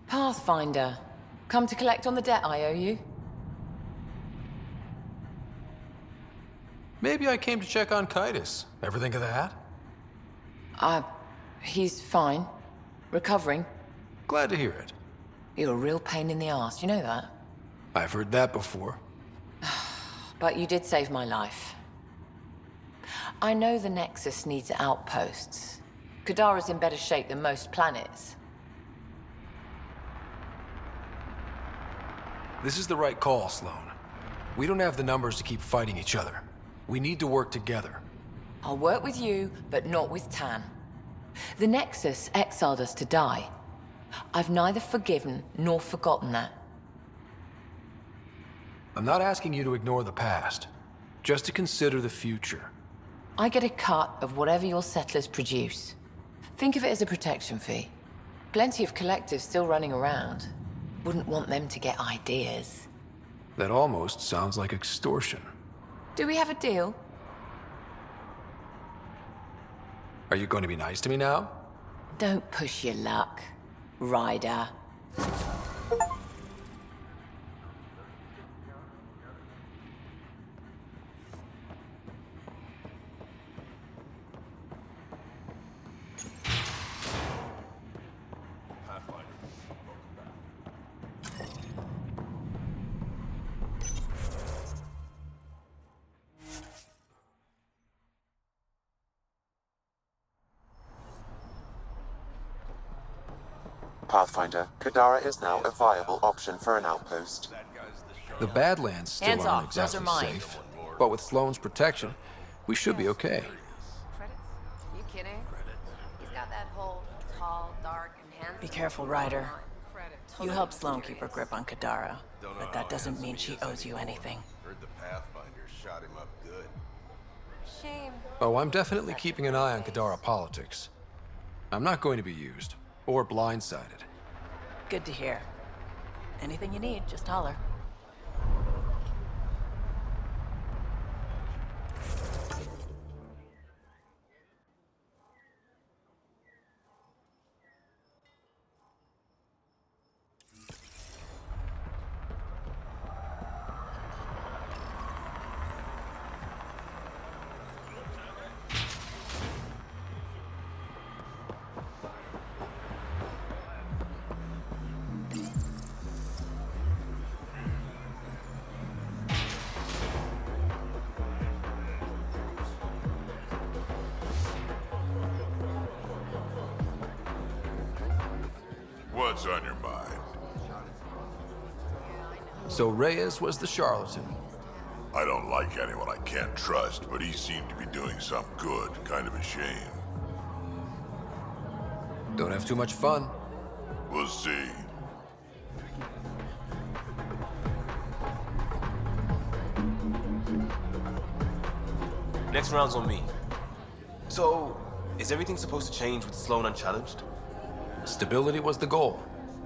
Pathfinder. Come to collect on the debt I owe you? Maybe I came to check on Kitus. Ever think of that? He's fine. Recovering. Glad to hear it. You're a real pain in the arse, you know that? I've heard that before. But you did save my life. I know the Nexus needs outposts. Kadara's in better shape than most planets. This is the right call, Sloan. We don't have the numbers to keep fighting each other. We need to work together. I'll work with you, but not with Tan. The Nexus exiled us to die. I've neither forgiven nor forgotten that. I'm not asking you to ignore the past, just to consider the future. I get a cut of whatever your settlers produce. Think of it as a protection fee. Plenty of collectives still running around. Wouldn't want them to get ideas. That almost sounds like extortion. Do we have a deal? Are you going to be nice to me now? Don't push your luck, Ryder. Pathfinder, Kadara is now a viable option for an outpost. The Badlands still Hands aren't off, those exactly are mine. safe, but with Sloane's protection, we should be okay. You kidding? He's got that whole tall, dark, and handsome. Be careful, Ryder. You helped Sloane keep her grip on Kadara, but that doesn't mean she owes you anything. Heard the Pathfinder shot him up good. Shame. Oh, I'm definitely keeping an eye on Kadara politics. I'm not going to be used, or blindsided. Good to hear. Anything you need, just holler. What's on your mind? So Reyes was the charlatan. I don't like anyone I can't trust, but he seemed to be doing some good. Kind of a shame. Don't have too much fun. We'll see. Next round's on me. So, is everything supposed to change with Sloane unchallenged? Stability was the goal,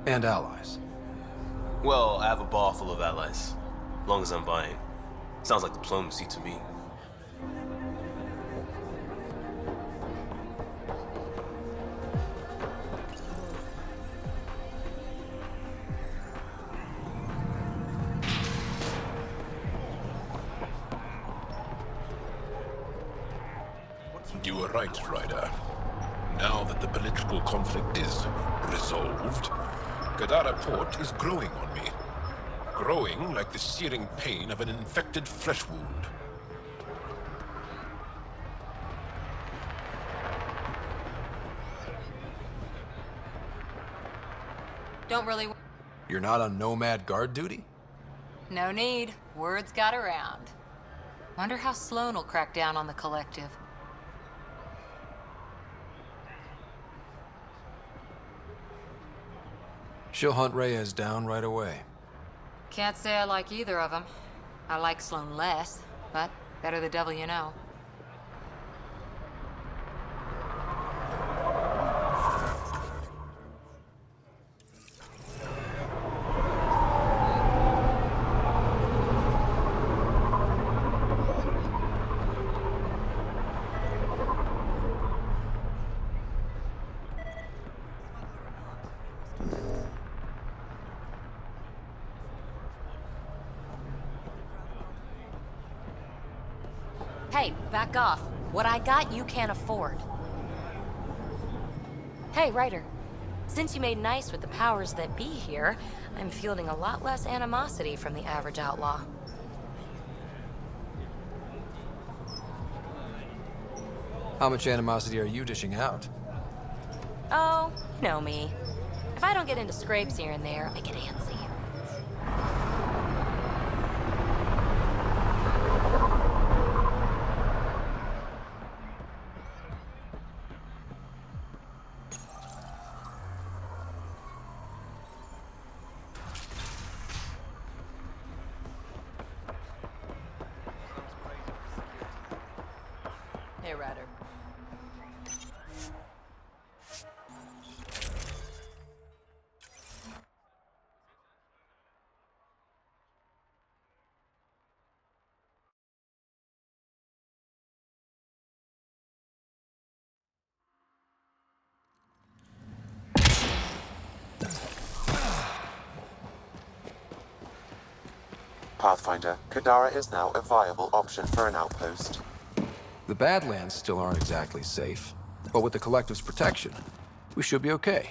and allies. Well, I have a bar full of allies. As long as I'm buying. Sounds like diplomacy to me. You were right, Ryder. Now that the political conflict is resolved, Kadara Port is growing on me. Growing like the searing pain of an infected flesh wound. Don't really... You're not on Nomad guard duty? No need. Words got around. Wonder how Sloane will crack down on the collective. She'll hunt Reyes down right away. Can't say I like either of them. I like Sloane less, but better the devil you know. Hey, back off. What I got, you can't afford. Hey, Ryder. Since you made nice with the powers that be here, I'm fielding a lot less animosity from the average outlaw. How much animosity are you dishing out? Oh, you know me. If I don't get into scrapes here and there, I get antsy. Hey, Ryder. Pathfinder, Kadara is now a viable option for an outpost. The Badlands still aren't exactly safe, but with the Collective's protection, we should be okay.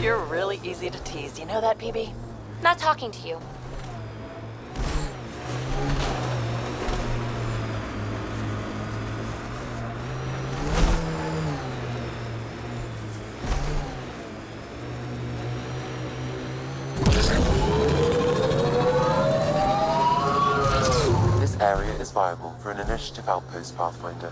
You're really easy to tease. You know that, PB? Not talking to you. This area is viable for an initiative outpost, Pathfinder.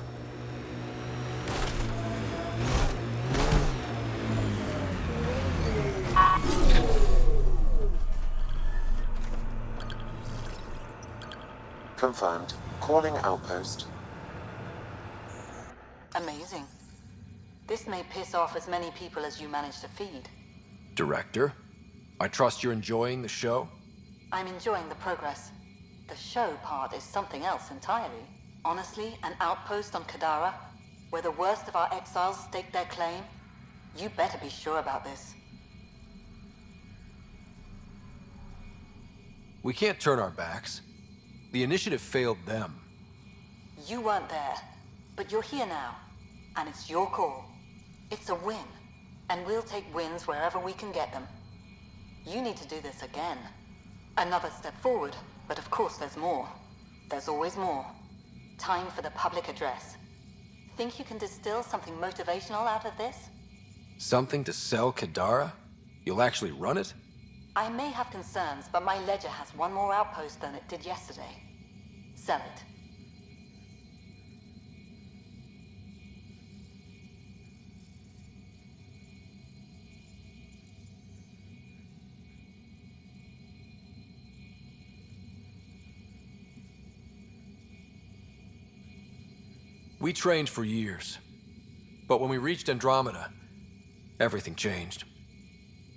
Confirmed. Calling outpost. Amazing. This may piss off as many people as you manage to feed. Director, I trust you're enjoying the show? I'm enjoying the progress. The show part is something else entirely. Honestly, an outpost on Kadara, where the worst of our exiles stake their claim, you better be sure about this. We can't turn our backs. The initiative failed them. You weren't there, but you're here now, and it's your call. It's a win, and we'll take wins wherever we can get them. You need to do this again. Another step forward, but of course there's more. There's always more. Time for the public address. Think you can distill something motivational out of this? Something to sell Kadara? You'll actually run it? I may have concerns, but my ledger has one more outpost than it did yesterday. Sell it. We trained for years. But when we reached Andromeda, everything changed.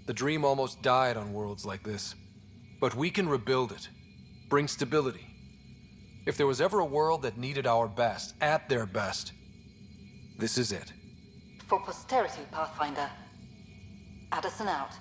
The dream almost died on worlds like this. But we can rebuild it, bring stability. If there was ever a world that needed our best, at their best, this is it. For posterity, Pathfinder. Addison out.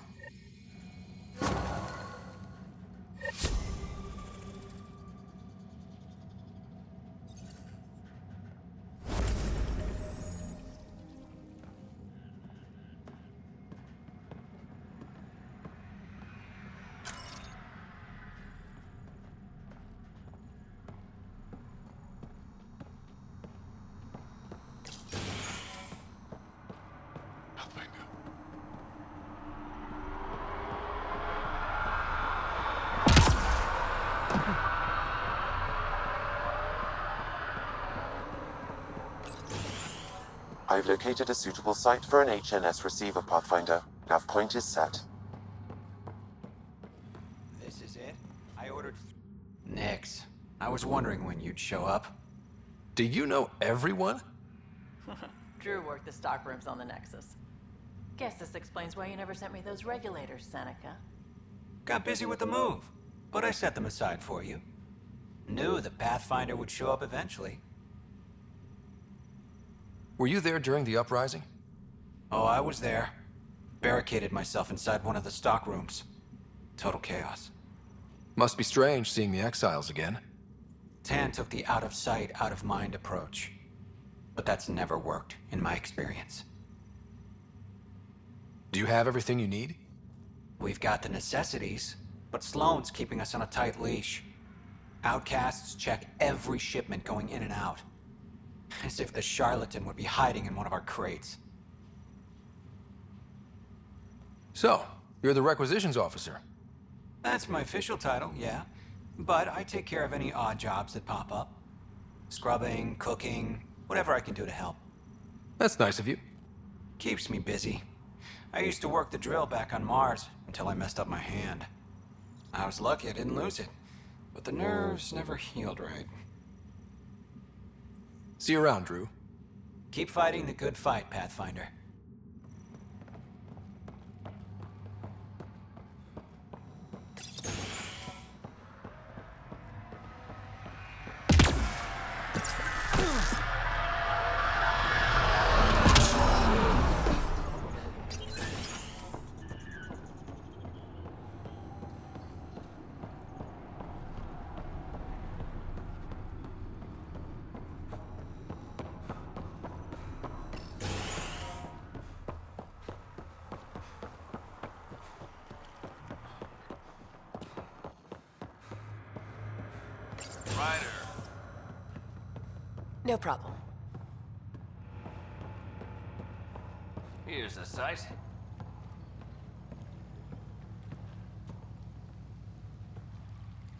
I've located a suitable site for an HNS receiver, Pathfinder. Nav point is set. This is it? I ordered... Nix. I was wondering when you'd show up. Do you know everyone? Drew worked the stockrooms on the Nexus. Guess this explains why you never sent me those regulators, Seneca. Got busy with the move, but I set them aside for you. Knew the Pathfinder would show up eventually. Were you there during the uprising? Oh, I was there. Barricaded myself inside one of the stockrooms. Total chaos. Must be strange seeing the exiles again. Tan took the out-of-sight, out-of-mind approach. But that's never worked, in my experience. Do you have everything you need? We've got the necessities, but Sloane's keeping us on a tight leash. Outcasts check every shipment going in and out. As if the charlatan would be hiding in one of our crates. So, you're the requisitions officer. That's my official title, yeah. But I take care of any odd jobs that pop up. Scrubbing, cooking, whatever I can do to help. That's nice of you. Keeps me busy. I used to work the drill back on Mars until I messed up my hand. I was lucky I didn't lose it, but the nerves never healed right. See you around, Drew. Keep fighting the good fight, Pathfinder. No problem. Here's the site.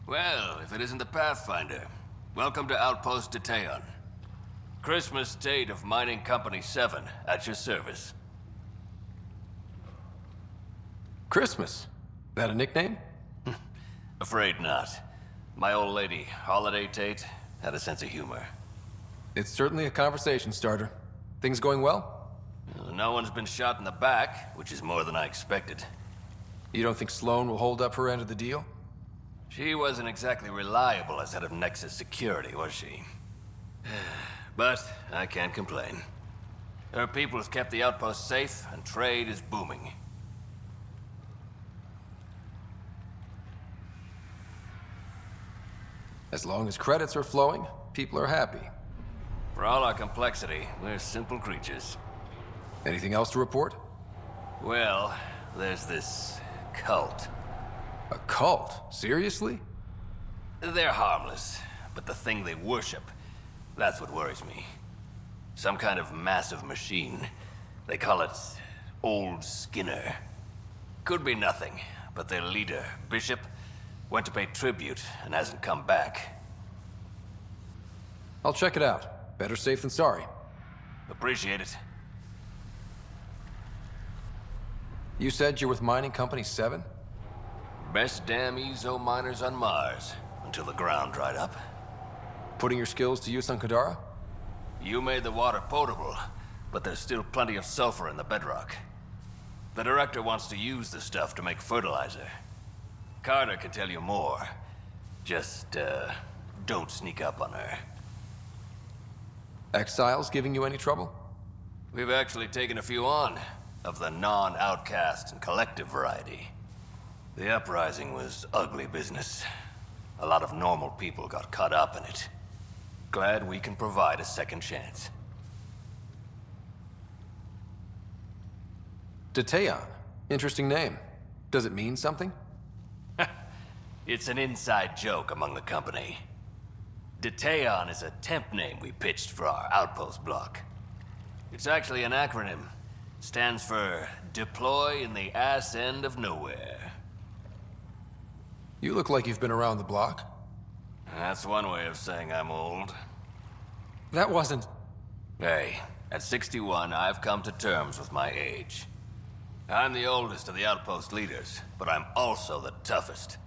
Well, if it isn't the Pathfinder, welcome to Outpost Detaeon. Christmas State of Mining Company 7, at your service. Christmas? That a nickname? Afraid not. My old lady, Holiday Tate, had a sense of humor. It's certainly a conversation starter. Things going well? No one's been shot in the back, which is more than I expected. You don't think Sloan will hold up her end of the deal? She wasn't exactly reliable as head of Nexus security, was she? But I can't complain. Her people have kept the outpost safe, and trade is booming. As long as credits are flowing, people are happy. For all our complexity, we're simple creatures. Anything else to report? Well, there's this cult. A cult? Seriously? They're harmless, but the thing they worship, that's what worries me. Some kind of massive machine. They call it Old Skinner. Could be nothing, but their leader, Bishop, went to pay tribute and hasn't come back. I'll check it out. Better safe than sorry. Appreciate it. You said you're with Mining Company 7? Best damn ezo miners on Mars, until the ground dried up. Putting your skills to use on Kadara? You made the water potable, but there's still plenty of sulfur in the bedrock. The director wants to use the stuff to make fertilizer. Carter can tell you more. Just, don't sneak up on her. Exiles giving you any trouble? We've actually taken a few on, of the non-outcast and collective variety. The uprising was ugly business. A lot of normal people got caught up in it. Glad we can provide a second chance. Detaeon. Interesting name. Does it mean something? It's an inside joke among the company. Detaeon is a temp name we pitched for our outpost block. It's actually an acronym. Stands for Deploy in the Ass End of Nowhere. You look like you've been around the block. That's one way of saying I'm old. That wasn't... Hey, at 61, I've come to terms with my age. I'm the oldest of the outpost leaders, but I'm also the toughest.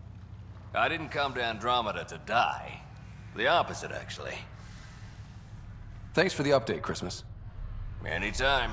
I didn't come to Andromeda to die. The opposite, actually. Thanks for the update, Christmas. Anytime.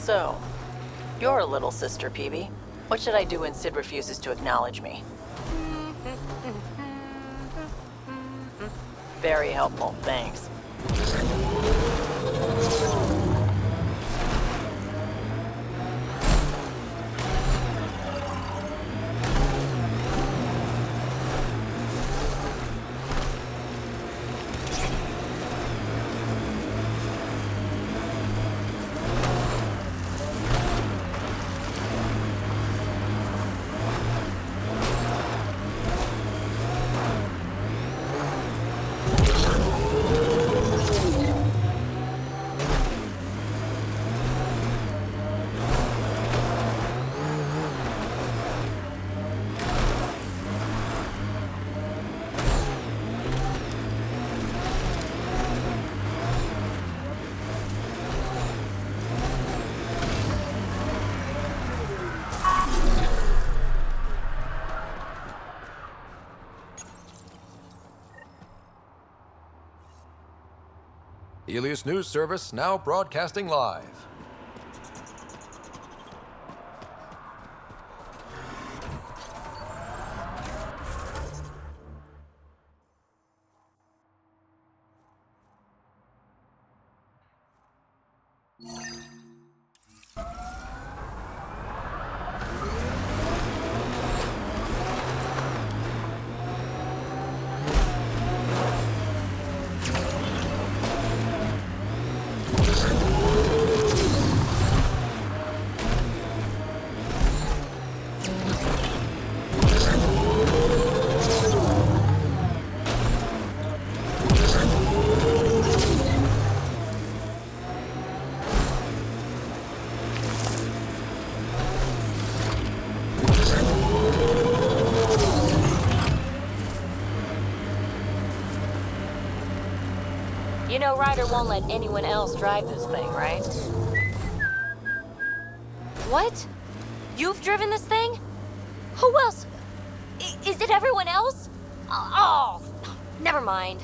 So, you're a little sister, Peavy. What should I do when Sid refuses to acknowledge me? Very helpful, thanks. Elias News Service now broadcasting live. You know Ryder won't let anyone else drive this thing, right? What? You've driven this thing? Who else? Is it everyone else? Oh, never mind.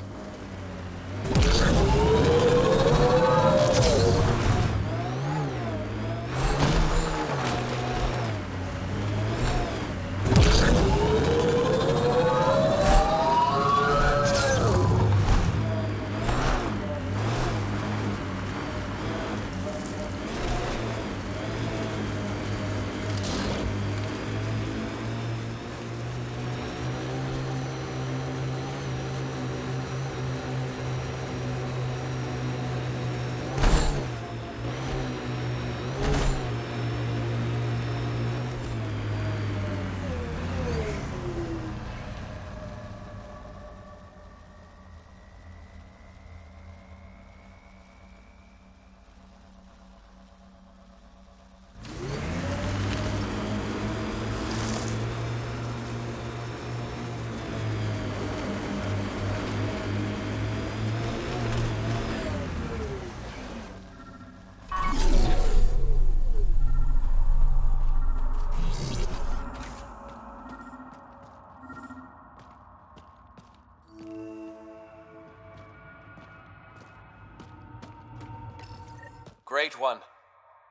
Great One,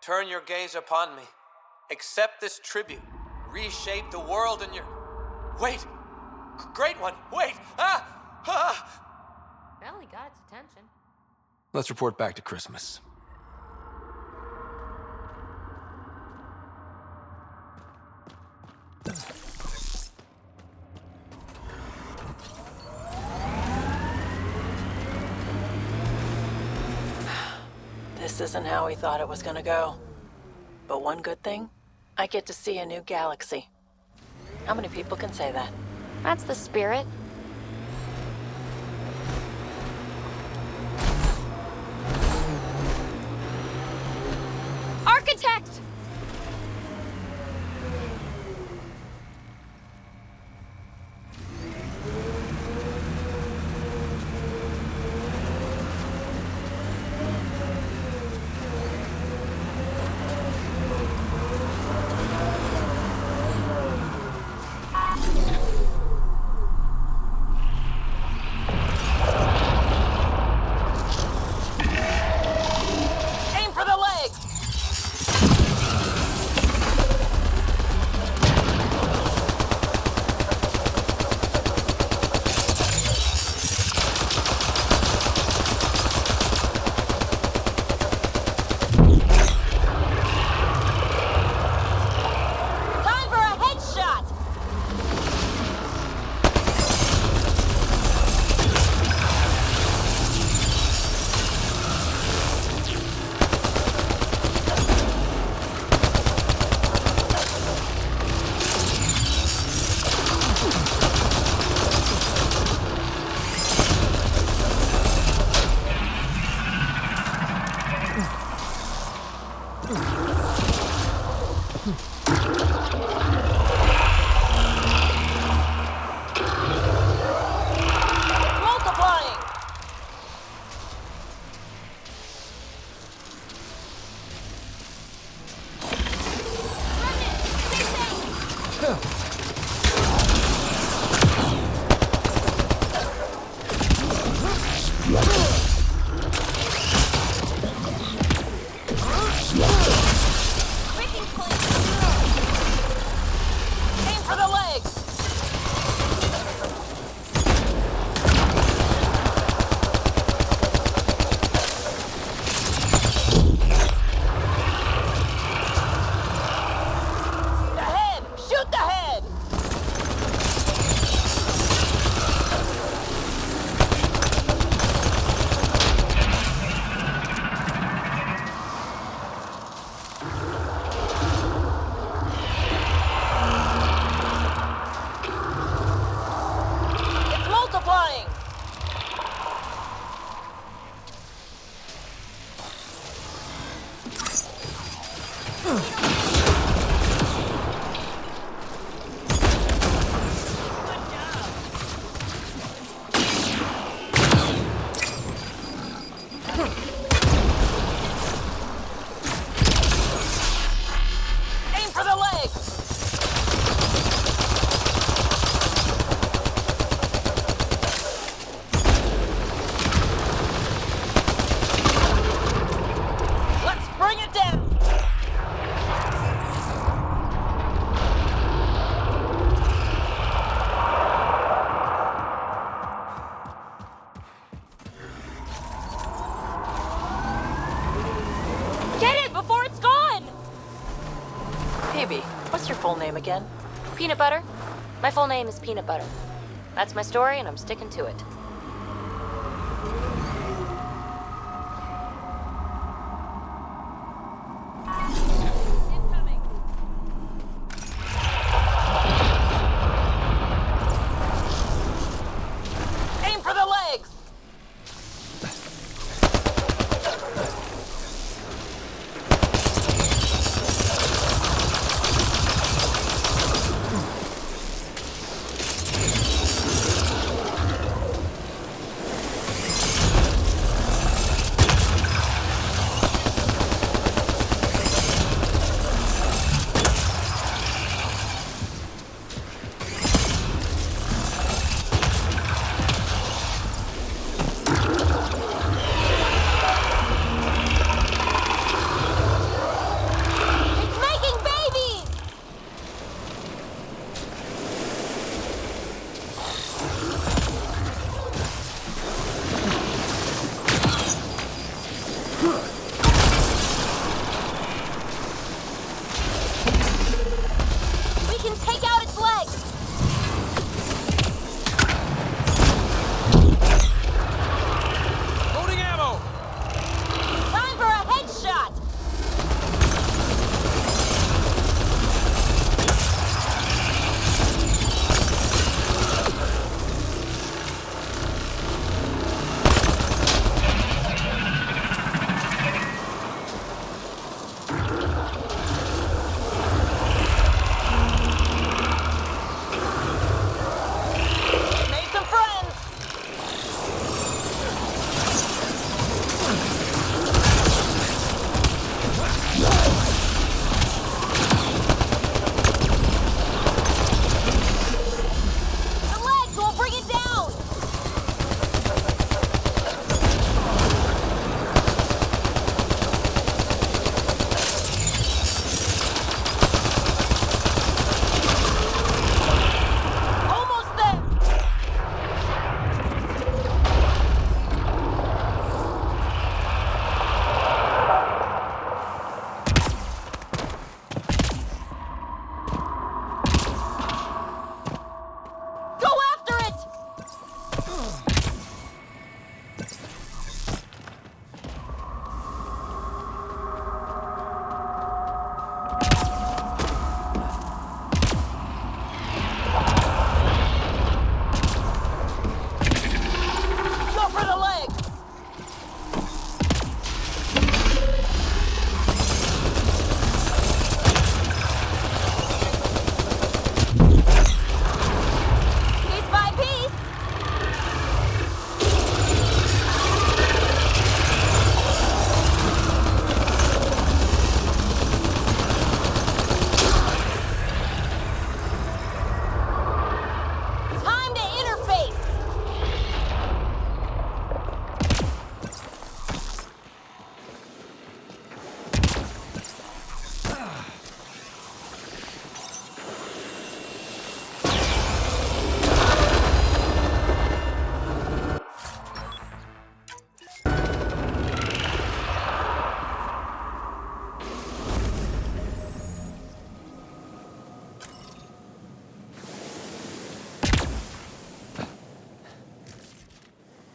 turn your gaze upon me. Accept this tribute. Reshape the world in your... Wait! Great One, wait! Barely got its attention. Let's report back to Christmas. This isn't how we thought it was gonna go. But one good thing, I get to see a new galaxy. How many people can say that? That's the spirit. Architect! Phoebe, what's your full name again? Peanut butter? My full name is Peanut Butter. That's my story, and I'm sticking to it. Aim for the legs!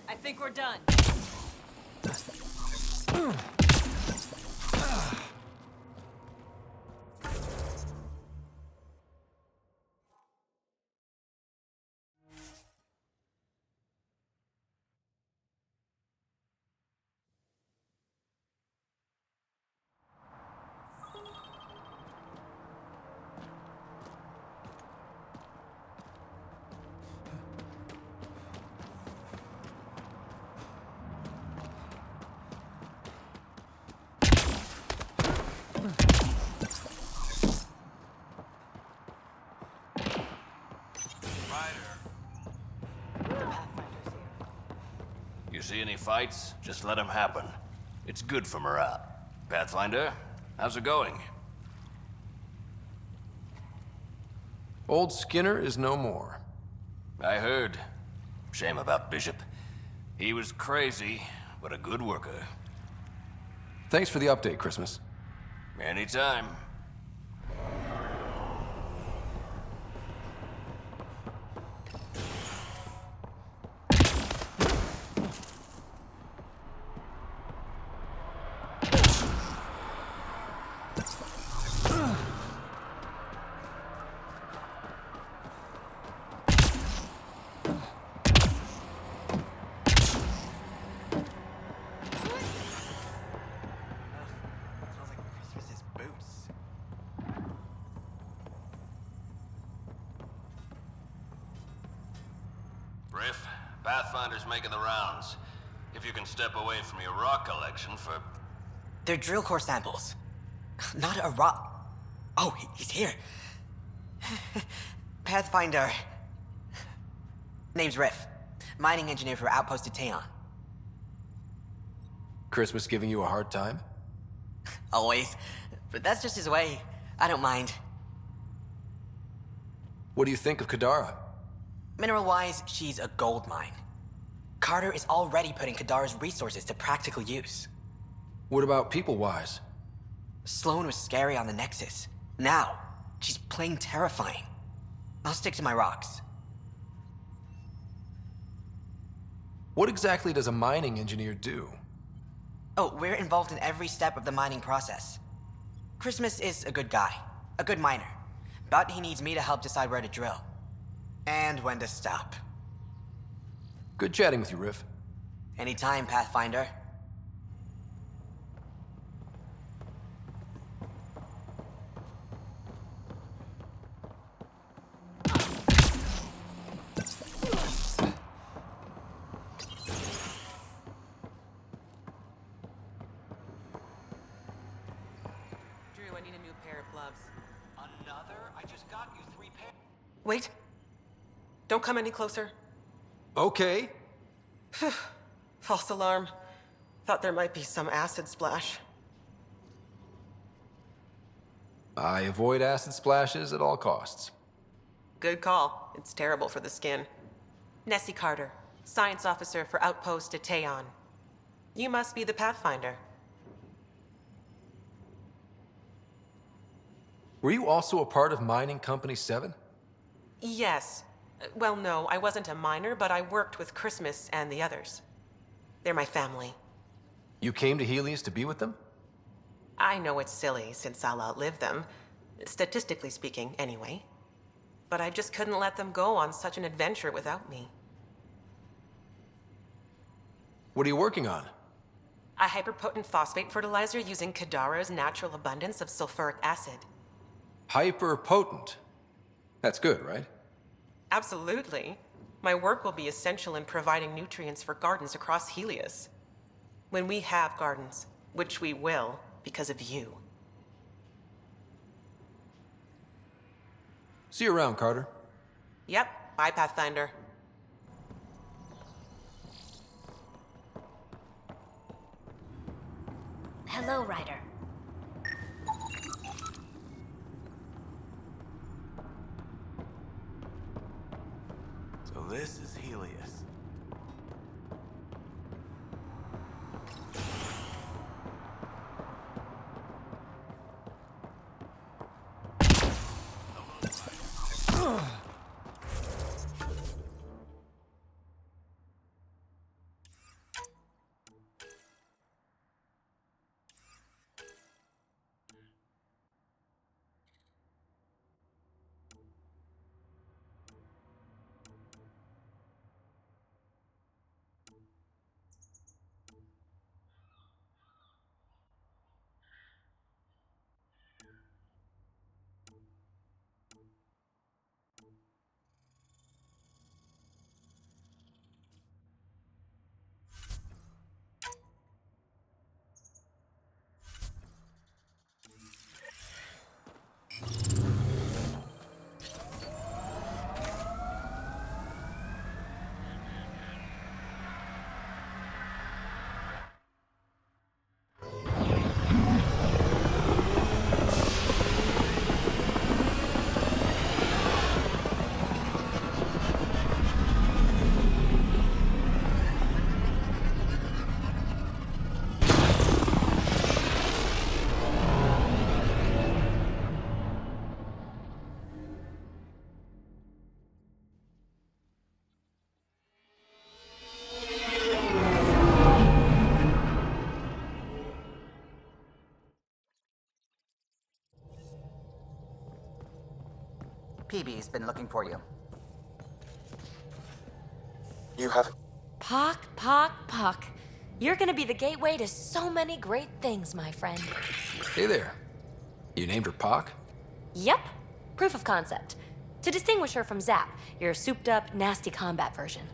I think we're done. You see any fights? Just let them happen. It's good for morale. Pathfinder, how's it going? Old Skinner is no more. I heard. Shame about Bishop. He was crazy, but a good worker. Thanks for the update, Christmas. Anytime. Pathfinder's making the rounds. If you can step away from your rock collection for... They're drill core samples. Not a rock. Oh, he's here. Pathfinder. Name's Riff. Mining engineer for Outpost Teon. Christmas giving you a hard time? Always. But that's just his way. I don't mind. What do you think of Kadara? Mineral-wise, she's a gold mine. Carter is already putting Kadara's resources to practical use. What about people-wise? Sloan was scary on the Nexus. Now, she's plain terrifying. I'll stick to my rocks. What exactly does a mining engineer do? Oh, we're involved in every step of the mining process. Christmas is a good guy, a good miner, but he needs me to help decide where to drill. And when to stop. Good chatting with you, Riff. Anytime, Pathfinder. Drew, I need a new pair of gloves. Another? I just got you 3 pairs. Wait. Don't come any closer. Okay. False alarm. Thought there might be some acid splash. I avoid acid splashes at all costs. Good call. It's terrible for the skin. Nessie Carter, science officer for Outpost Teon. You must be the Pathfinder. Were you also a part of Mining Company 7? Yes. Well, no, I wasn't a miner, but I worked with Christmas and the others. They're my family. You came to Helios to be with them? I know it's silly, since I'll outlive them. Statistically speaking, anyway. But I just couldn't let them go on such an adventure without me. What are you working on? A hyperpotent phosphate fertilizer using Kadara's natural abundance of sulfuric acid. Hyper-potent. That's good, right? Absolutely. My work will be essential in providing nutrients for gardens across Helios. When we have gardens, which we will, because of you. See you around, Carter. Yep, bye, Pathfinder. Hello, Ryder. So this is Helios. PB's been looking for you. You have... Pock. You're gonna be the gateway to so many great things, my friend. Hey there. You named her Pock? Yep. Proof of concept. To distinguish her from Zap, your souped-up, nasty combat version.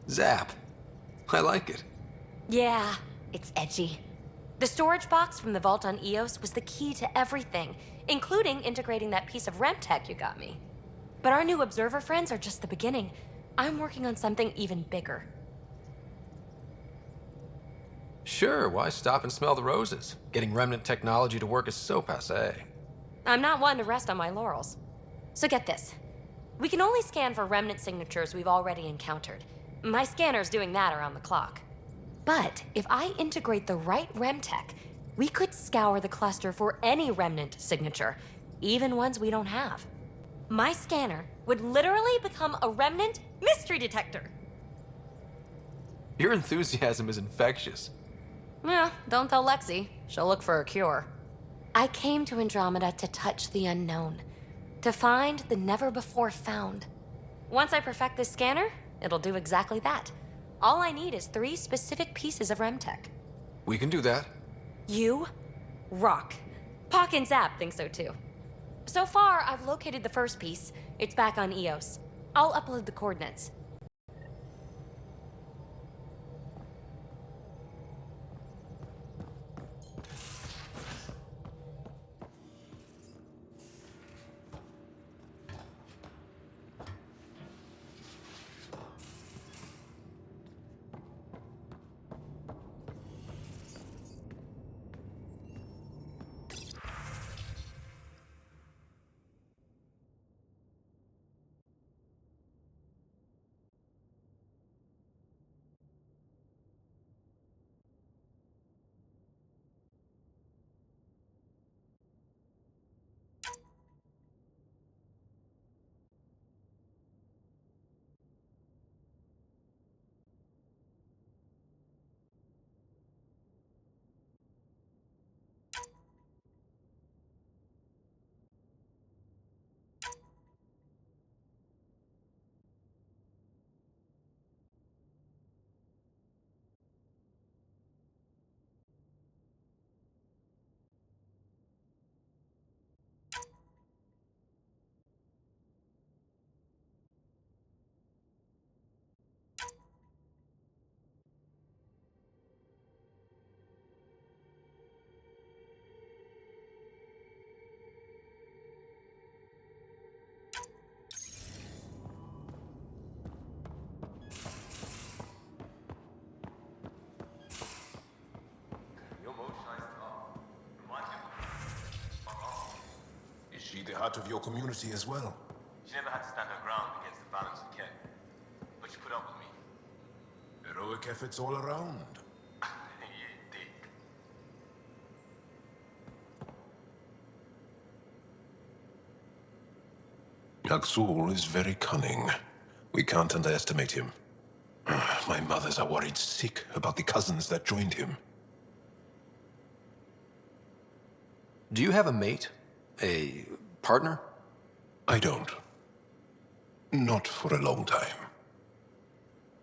Zap. I like it. Yeah, it's edgy. The storage box from the vault on Eos was the key to everything, including integrating that piece of REM tech you got me. But our new observer friends are just the beginning. I'm working on something even bigger. Sure, why stop and smell the roses? Getting remnant technology to work is so passé. I'm not one to rest on my laurels. So get this. We can only scan for remnant signatures we've already encountered. My scanner's doing that around the clock. But if I integrate the right REM tech, we could scour the cluster for any remnant signature, even ones we don't have. My scanner would literally become a remnant mystery detector. Your enthusiasm is infectious. Yeah, don't tell Lexi. She'll look for a cure. I came to Andromeda to touch the unknown, to find the never-before-found. Once I perfect this scanner, it'll do exactly that. All I need is 3 specific pieces of REM tech. We can do that. You rock. Pock and Zap think so too. So far, I've located the first piece. It's back on Eos. I'll upload the coordinates. Is she the heart of your community as well? She never had to stand her ground against the balance of Kent. But she put up with me. Heroic efforts all around. You dick. Aksul is very cunning. We can't underestimate him. My mothers are worried sick about the cousins that joined him. Do you have a mate? A partner? I don't. Not for a long time.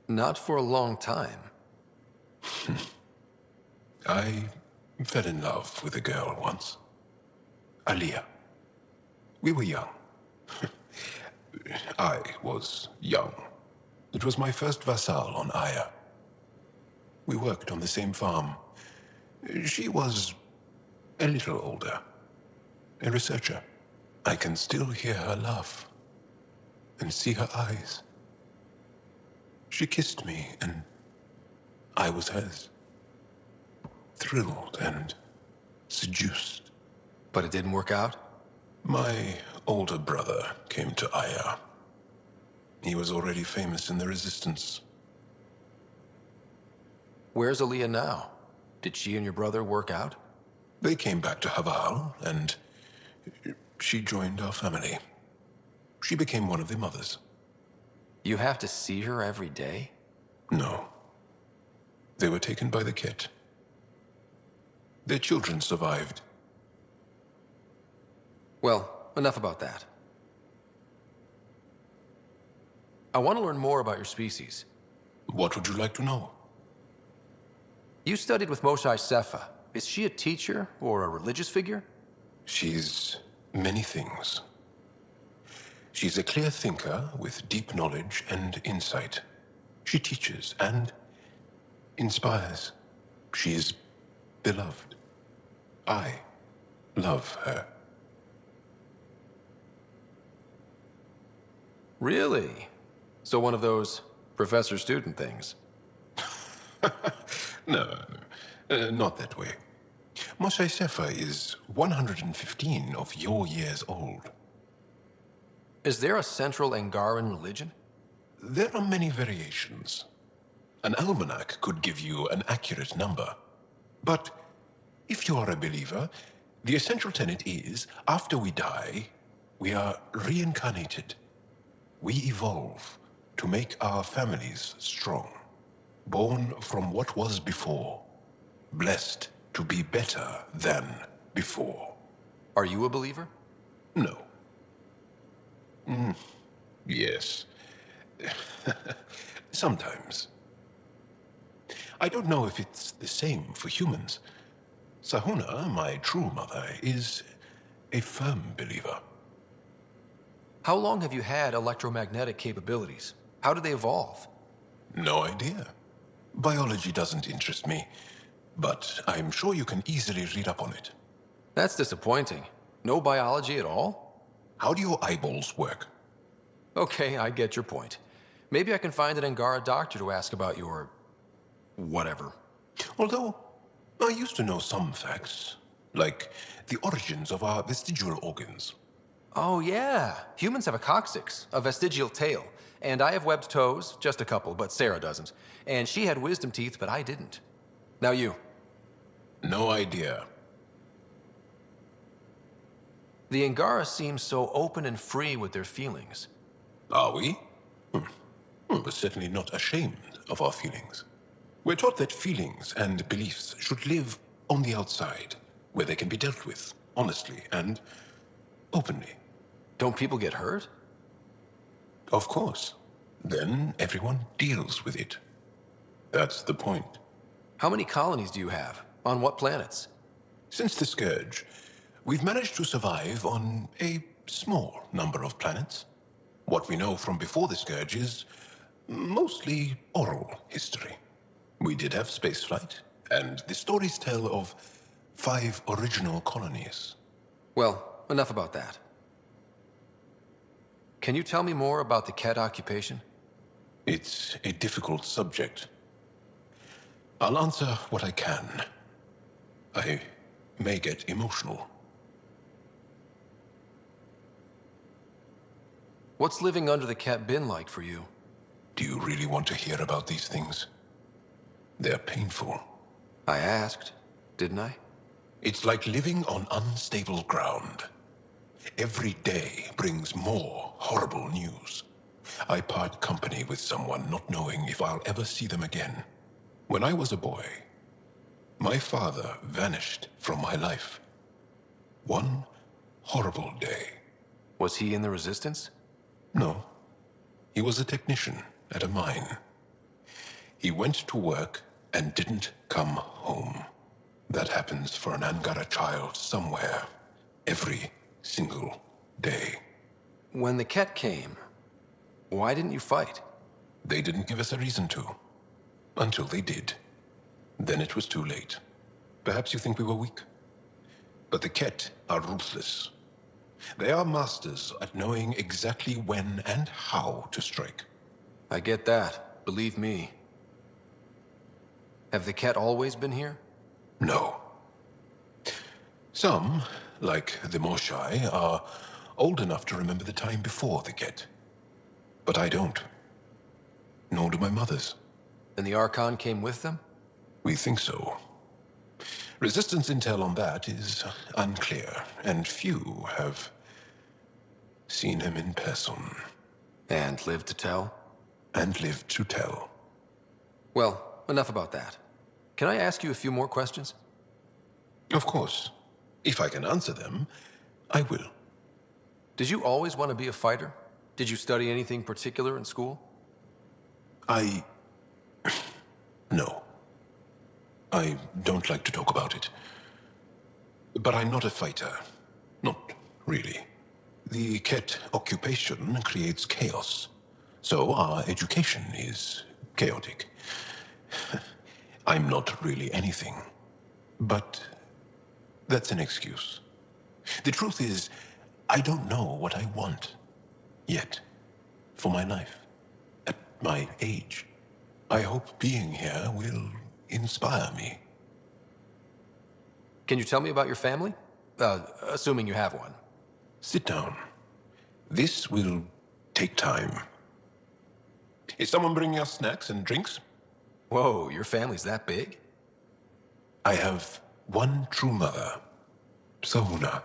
Not for a long time? I fell in love with a girl once. Aliyah. We were young. I was young. It was my first vassal on Aya. We worked on the same farm. She was a little older. A researcher. I can still hear her laugh and see her eyes. She kissed me and I was hers. Thrilled and seduced. But it didn't work out? My older brother came to Aya. He was already famous in the Resistance. Where's Aliyah now? Did she and your brother work out? They came back to Haval, and she joined our family. She became one of the mothers. You have to see her every day? No. They were taken by the Ket. Their children survived. Well, enough about that. I want to learn more about your species. What would you like to know? You studied with Moshae Sefa. Is she a teacher or a religious figure? She's many things. She's a clear thinker with deep knowledge and insight. She teaches and inspires. She is beloved. I love her. Really? So one of those professor-student things? No, not that way. Moshe Sefer is 115 of your years old. Is there a central Angaran religion? There are many variations. An almanac could give you an accurate number. But if you are a believer, the essential tenet is, after we die, we are reincarnated. We evolve to make our families strong. Born from what was before. Blessed to be better than before. Are you a believer? No. Yes. Sometimes. I don't know if it's the same for humans. Sahuna, my true mother, is a firm believer. How long have you had electromagnetic capabilities? How did they evolve? No idea. Biology doesn't interest me, but I'm sure you can easily read up on it. That's disappointing. No biology at all? How do your eyeballs work? Okay, I get your point. Maybe I can find an Angara doctor to ask about your... whatever. Although, I used to know some facts, like the origins of our vestigial organs. Oh yeah, humans have a coccyx, a vestigial tail, and I have webbed toes, just a couple, but Sarah doesn't. And she had wisdom teeth, but I didn't. Now you. No idea. The Angara seem so open and free with their feelings. Are we? We're certainly not ashamed of our feelings. We're taught that feelings and beliefs should live on the outside, where they can be dealt with, honestly and openly. Don't people get hurt? Of course. Then everyone deals with it. That's the point. How many colonies do you have? On what planets? Since the Scourge, we've managed to survive on a small number of planets. What we know from before the Scourge is mostly oral history. We did have spaceflight, and the stories tell of 5 original colonies. Well, enough about that. Can you tell me more about the Ket occupation? It's a difficult subject. I'll answer what I can. I may get emotional. What's living under the Ket been like for you? Do you really want to hear about these things? They're painful. I asked, didn't I? It's like living on unstable ground. Every day brings more horrible news. I part company with someone not knowing if I'll ever see them again. When I was a boy, my father vanished from my life. One horrible day. Was he in the Resistance? No. He was a technician at a mine. He went to work and didn't come home. That happens for an Angara child somewhere, every single day. When the Ket came, why didn't you fight? They didn't give us a reason to. Until they did. Then it was too late. Perhaps you think we were weak. But the Ket are ruthless. They are masters at knowing exactly when and how to strike. I get that, believe me. Have the Ket always been here? No. Some, like the Moshai, are old enough to remember the time before the Ket. But I don't. Nor do my mothers. And the Archon came with them? We think so. Resistance intel on that is unclear, and few have seen him in person. And lived to tell? And lived to tell. Well, enough about that. Can I ask you a few more questions? Of course. If I can answer them, I will. Did you always want to be a fighter? Did you study anything particular in school? No. I don't like to talk about it. But I'm not a fighter. Not really. The Ket occupation creates chaos. So our education is chaotic. I'm not really anything. But that's an excuse. The truth is, I don't know what I want yet for my life. At my age, I hope being here will inspire me. Can you tell me about your family? Assuming you have one. Sit down. This will take time. Is someone bringing us snacks and drinks? Whoa, your family's that big? I have one true mother, Sahuna,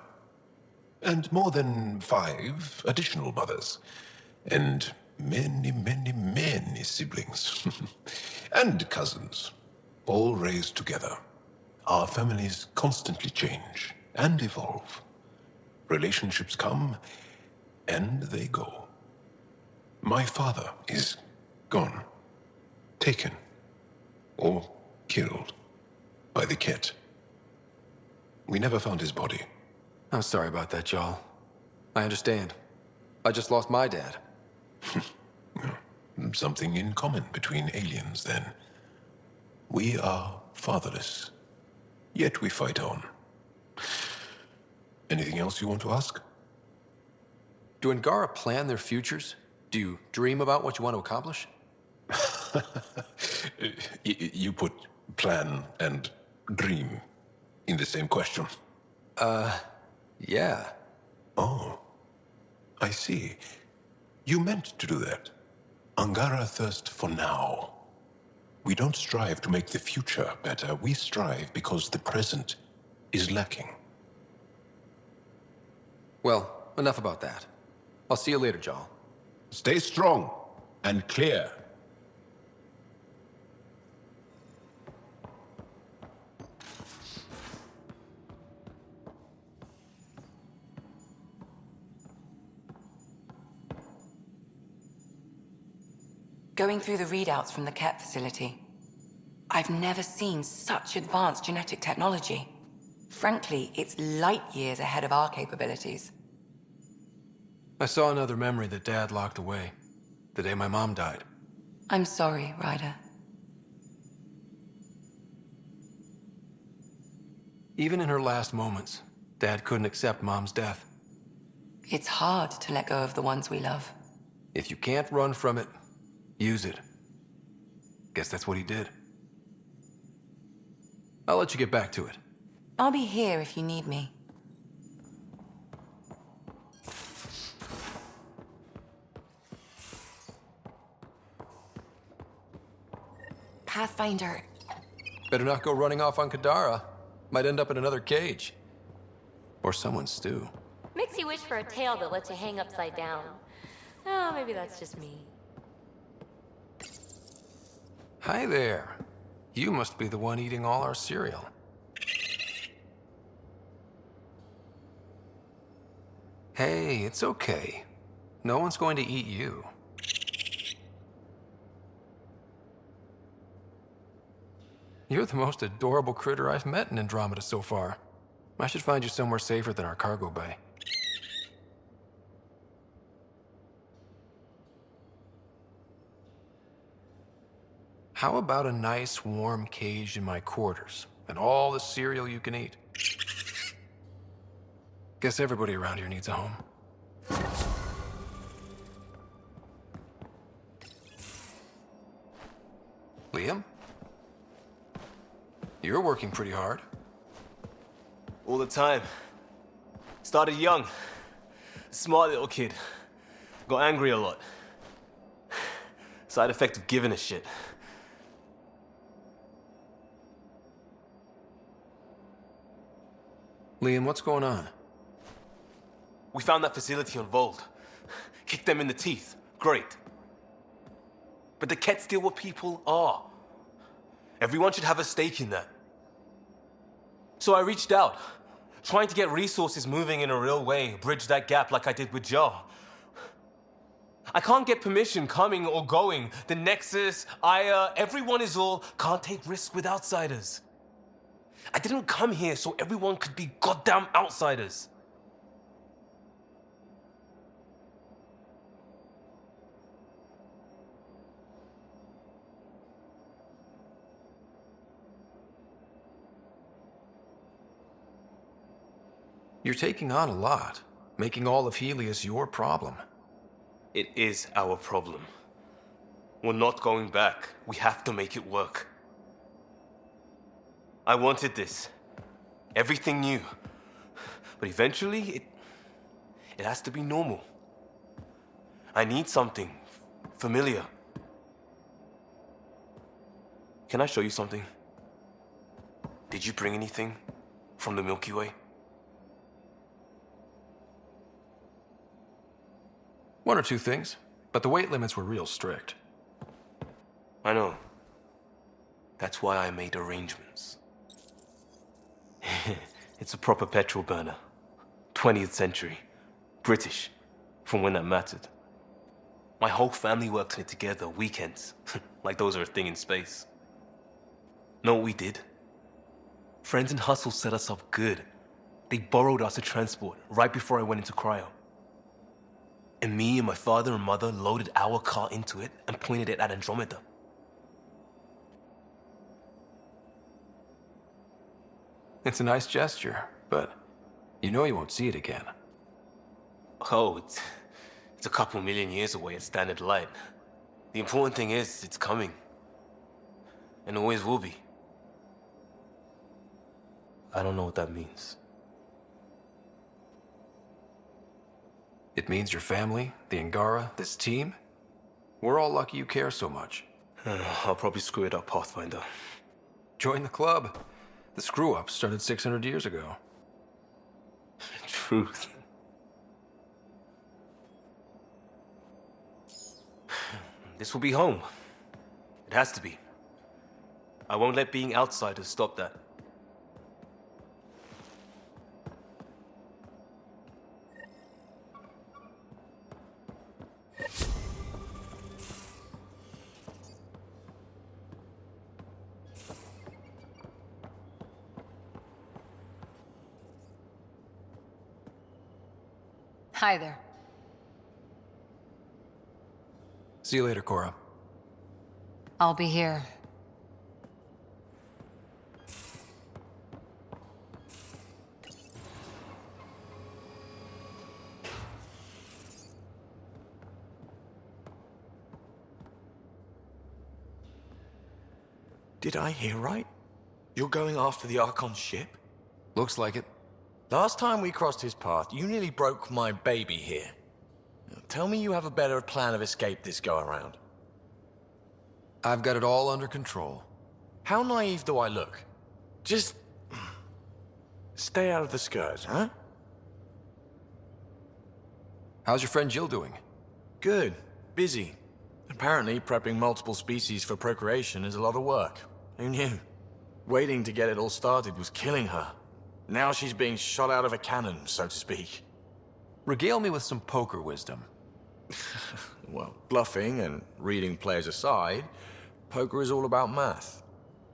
and more than 5 additional mothers, and many, many, many siblings, and cousins, all raised together. Our families constantly change and evolve. Relationships come and they go. My father is gone, taken, or killed by the Ket. We never found his body. I'm sorry about that, Jarl. I understand. I just lost my dad. Something in common between aliens, then. We are fatherless, yet we fight on. Anything else you want to ask? Do Angara plan their futures? Do you dream about what you want to accomplish? You put plan and dream in the same question. Yeah. Oh, I see. You meant to do that. Angara thirst for now. We don't strive to make the future better. We strive because the present is lacking. Well, enough about that. I'll see you later, Jarl. Stay strong and clear. Going through the readouts from the Ket facility, I've never seen such advanced genetic technology. Frankly, it's light years ahead of our capabilities. I saw another memory that Dad locked away, the day my mom died. I'm sorry, Ryder. Even in her last moments, Dad couldn't accept Mom's death. It's hard to let go of the ones we love. If you can't run from it, use it. Guess that's what he did. I'll let you get back to it. I'll be here if you need me. Pathfinder. Better not go running off on Kadara. Might end up in another cage. Or someone's stew. Makes you wish for a tail that lets you hang upside down. Oh, maybe that's just me. Hi there. You must be the one eating all our cereal. Hey, it's okay. No one's going to eat you. You're the most adorable critter I've met in Andromeda so far. I should find you somewhere safer than our cargo bay. How about a nice warm cage in my quarters and all the cereal you can eat? Guess everybody around here needs a home. Liam? You're working pretty hard. All the time. Started young. Smart little kid. Got angry a lot. Side effect of giving a shit. Liam, what's going on? We found that facility on Vold. Kicked them in the teeth. Great. But the Ket steal what people are. Everyone should have a stake in that. So I reached out, trying to get resources moving in a real way, bridge that gap like I did with Jar. I can't get permission coming or going. The Nexus, Aya, everyone is all can't take risks with outsiders. I didn't come here so everyone could be goddamn outsiders. You're taking on a lot, making all of Helios your problem. It is our problem. We're not going back. We have to make it work. I wanted this. Everything new. But eventually, it has to be normal. I need something familiar. Can I show you something? Did you bring anything from the Milky Way? One or two things, but the weight limits were real strict. I know. That's why I made arrangements. It's a proper petrol burner. 20th century. British. From when that mattered. My whole family works on it together, weekends. Like those are a thing in space. Know what we did? Friends in Hustle set us up good. They borrowed us to transport right before I went into cryo. And me and my father and mother loaded our car into it and pointed it at Andromeda. It's a nice gesture, but you know you won't see it again. Oh, it's a couple million years away at standard light. The important thing is, it's coming. And always will be. I don't know what that means. It means your family, the Angara, this team. We're all lucky you care so much. I'll probably screw it up, Pathfinder. Join the club. The screw-up started 600 years ago. Truth. This will be home. It has to be. I won't let being outsiders stop that. Hi there. See you later, Cora. I'll be here. Did I hear right? You're going after the Archon's ship? Looks like it. Last time we crossed his path, you nearly broke my baby here. Now, tell me you have a better plan of escape this go-around. I've got it all under control. How naive do I look? Just stay out of the skirts, huh? How's your friend Jill doing? Good. Busy. Apparently, prepping multiple species for procreation is a lot of work. Who knew? Waiting to get it all started was killing her. Now she's being shot out of a cannon, so to speak. Regale me with some poker wisdom. Well, bluffing and reading players aside, poker is all about math.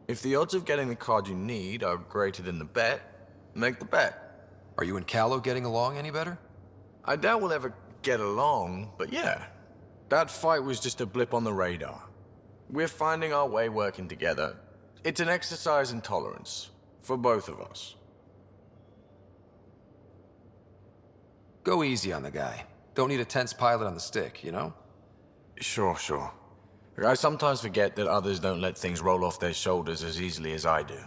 If the odds of getting the card you need are greater than the bet, make the bet. Are you and Callow getting along any better? I doubt we'll ever get along, but yeah. That fight was just a blip on the radar. We're finding our way working together. It's an exercise in tolerance, for both of us. Go easy on the guy. Don't need a tense pilot on the stick, you know? Sure. I sometimes forget that others don't let things roll off their shoulders as easily as I do.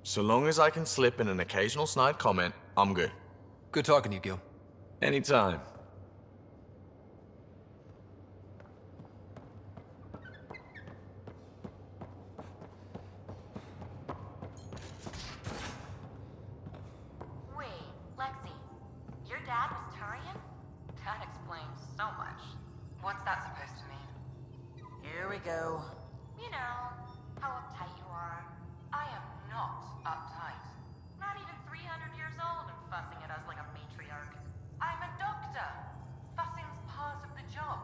So long as I can slip in an occasional snide comment, I'm good. Good talking to you, Gil. Anytime. Wait, Lexi, your dad was Turian? That explains so much. What's that supposed to mean? Here we go. You know, how uptight you are. I am not uptight. Not even 300 years old and fussing at us like a matriarch. I'm a doctor. Fussing's part of the job.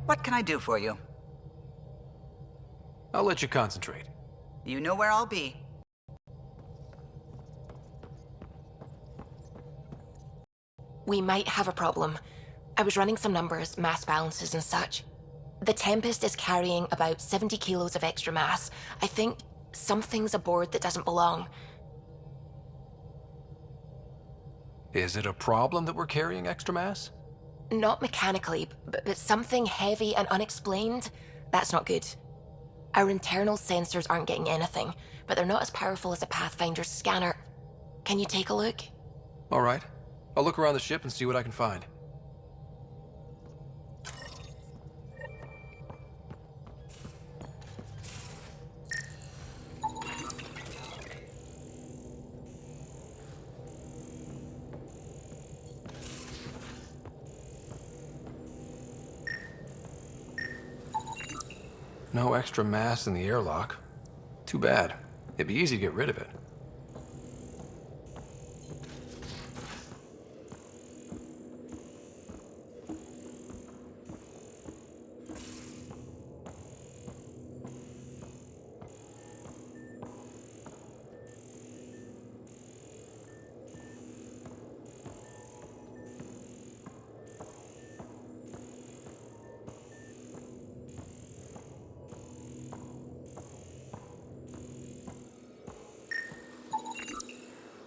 What can I do for you? I'll let you concentrate. You know where I'll be. We might have a problem. I was running some numbers, mass balances and such. The Tempest is carrying about 70 kilos of extra mass. I think something's aboard that doesn't belong. Is it a problem that we're carrying extra mass? Not mechanically, but something heavy and unexplained. That's not good. Our internal sensors aren't getting anything, but they're not as powerful as a Pathfinder's scanner. Can you take a look? All right. I'll look around the ship and see what I can find. No extra mass in the airlock. Too bad. It'd be easy to get rid of it.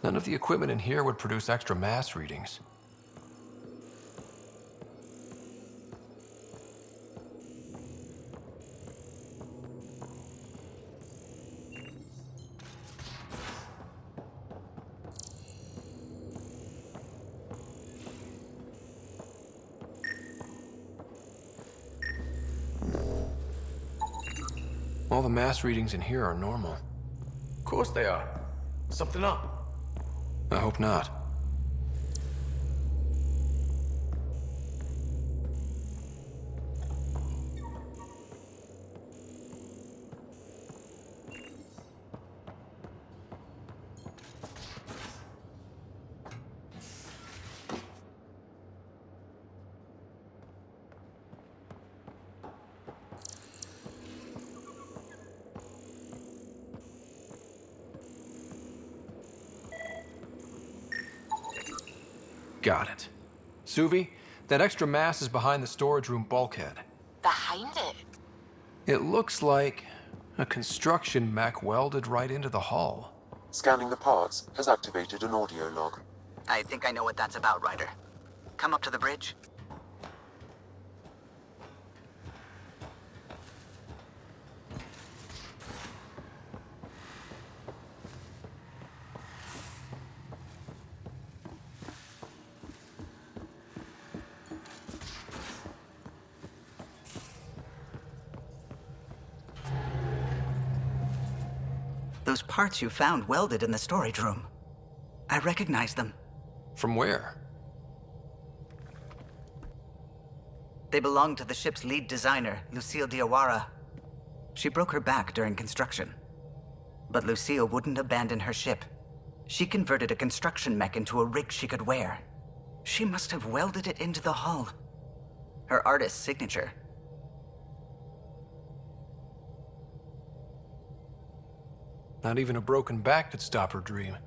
None of the equipment in here would produce extra mass readings. All the mass readings in here are normal. Of course they are. Something up. I hope not. Got it. Suvi, that extra mass is behind the storage room bulkhead. Behind it? It looks like a construction mech welded right into the hull. Scanning the parts has activated an audio log. I think I know what that's about, Ryder. Come up to the bridge. Those parts you found welded in the storage room. I recognize them. From where? They belong to the ship's lead designer, Lucille Diawara. She broke her back during construction. But Lucille wouldn't abandon her ship. She converted a construction mech into a rig she could wear. She must have welded it into the hull. Her artist's signature. Not even a broken back could stop her dream.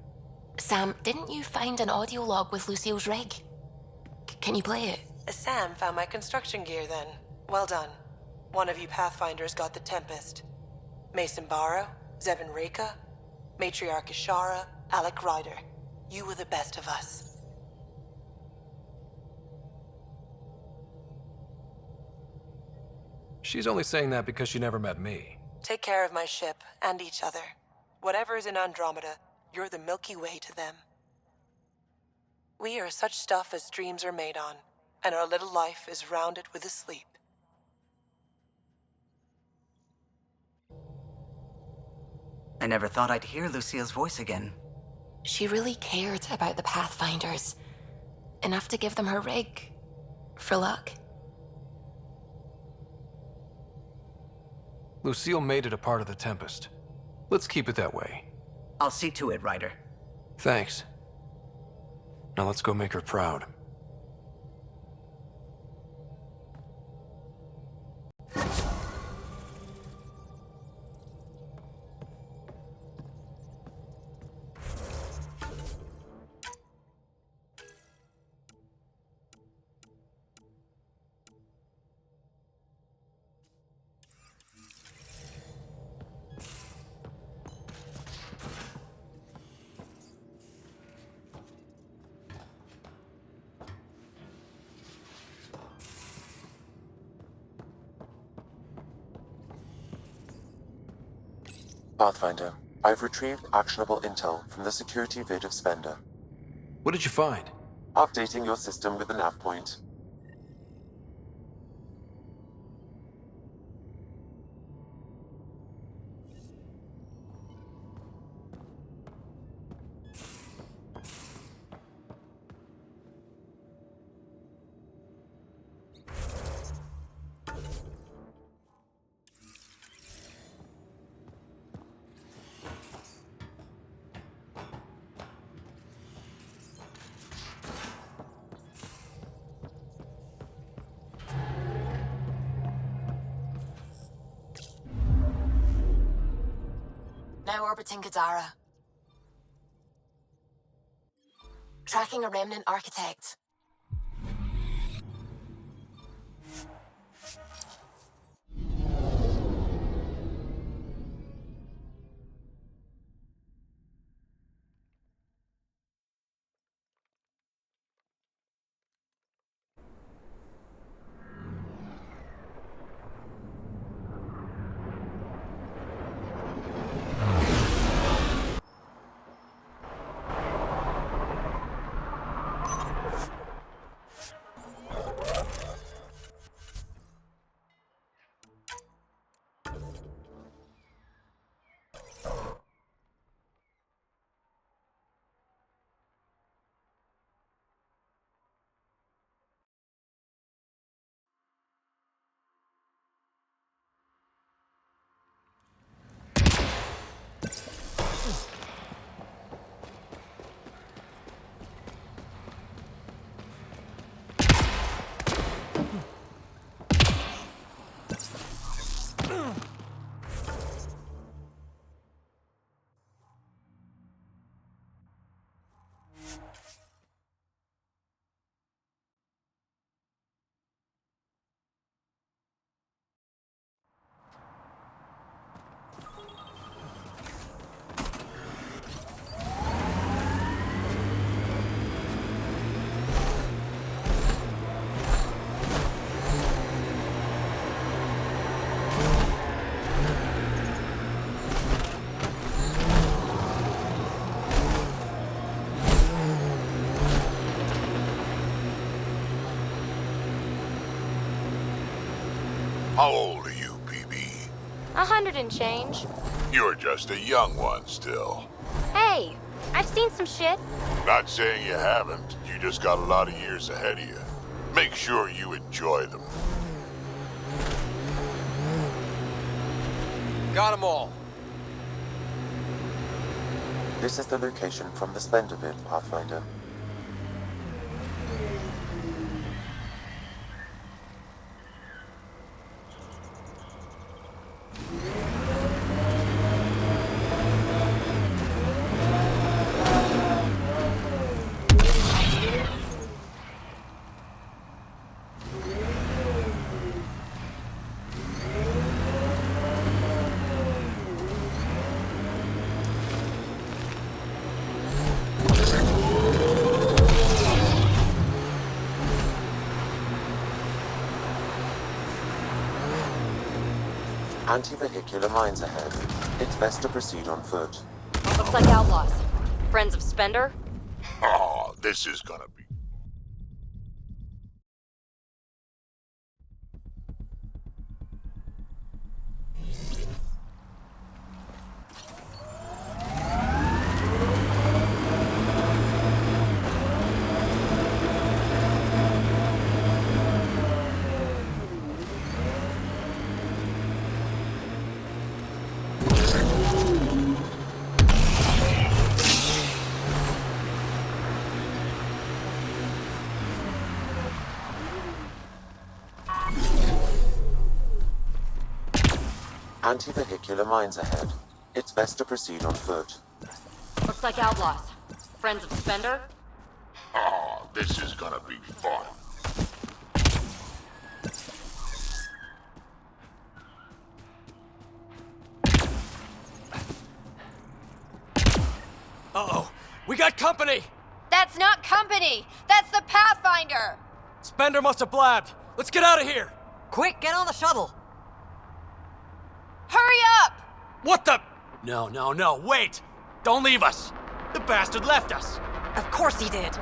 Sam, didn't you find an audio log with Lucille's rig? Can you play it? Sam found my construction gear then. Well done. One of you Pathfinders got the Tempest. Mason Barrow, Zevin Reka, Matriarch Ishara, Alec Ryder. You were the best of us. She's only saying that because she never met me. Take care of my ship and each other. Whatever is in Andromeda, you're the Milky Way to them. We are such stuff as dreams are made on, and our little life is rounded with a sleep. I never thought I'd hear Lucille's voice again. She really cared about the Pathfinders. Enough to give them her rig. For luck. Lucille made it a part of the Tempest. Let's keep it that way. I'll see to it, Ryder. Thanks. Now let's go make her proud. Pathfinder, I've retrieved actionable intel from the security vid of Spender. What did you find? Updating your system with the nav point. Now orbiting Gadara. Tracking a remnant architect. How old are you, PB? 100 and change. You're just a young one still. Hey, I've seen some shit. Not saying you haven't, you just got a lot of years ahead of you. Make sure you enjoy them. Got them all. This is the location from the Spender vid, Pathfinder. Anti-vehicular mines ahead. It's best to proceed on foot. Looks like outlaws. Friends of Spender? Oh, this is gonna be... Anti-vehicular mines ahead. It's best to proceed on foot. Looks like outlaws. Friends of Spender? Oh, this is gonna be fun. Uh-oh! We got company! That's not company! That's the Pathfinder! Spender must have blabbed. Let's get out of here! Quick, get on the shuttle! Hurry up! What the... No, wait! Don't leave us! The bastard left us! Of course he did.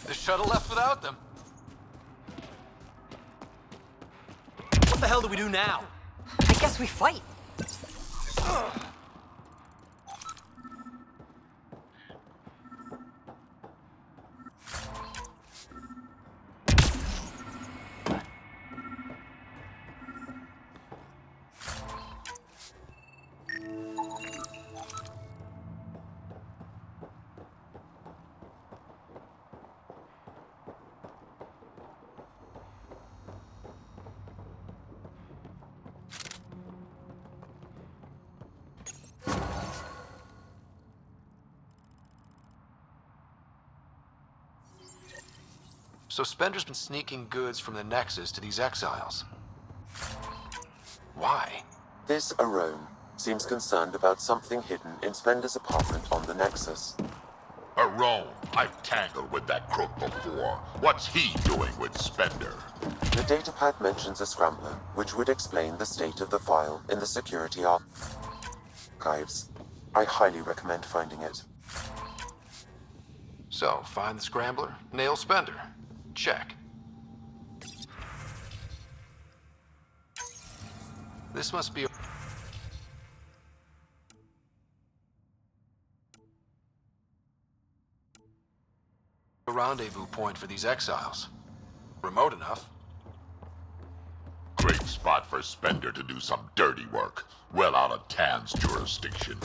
The shuttle left without them. What the hell do we do now? I guess we fight. So Spender's been sneaking goods from the Nexus to these exiles. Why? This Arome seems concerned about something hidden in Spender's apartment on the Nexus. Arome, I've tangled with that crook before. What's he doing with Spender? The datapad mentions a scrambler, which would explain the state of the file in the security archives. I highly recommend finding it. So, find the scrambler, nail Spender. Check. This must be a rendezvous point for these exiles. Remote enough. Great spot for Spender to do some dirty work, well out of Tan's jurisdiction.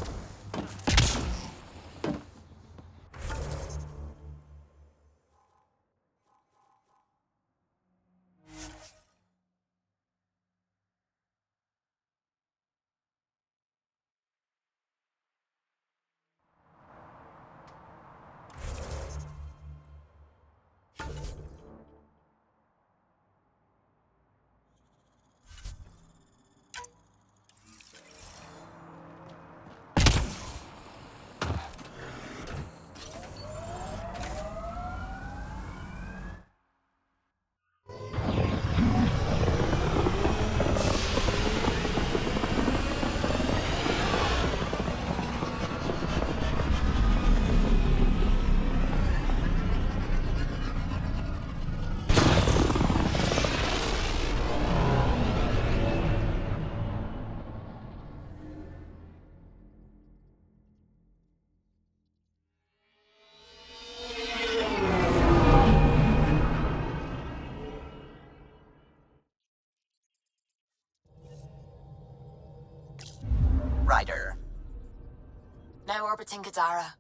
orbiting Gadara.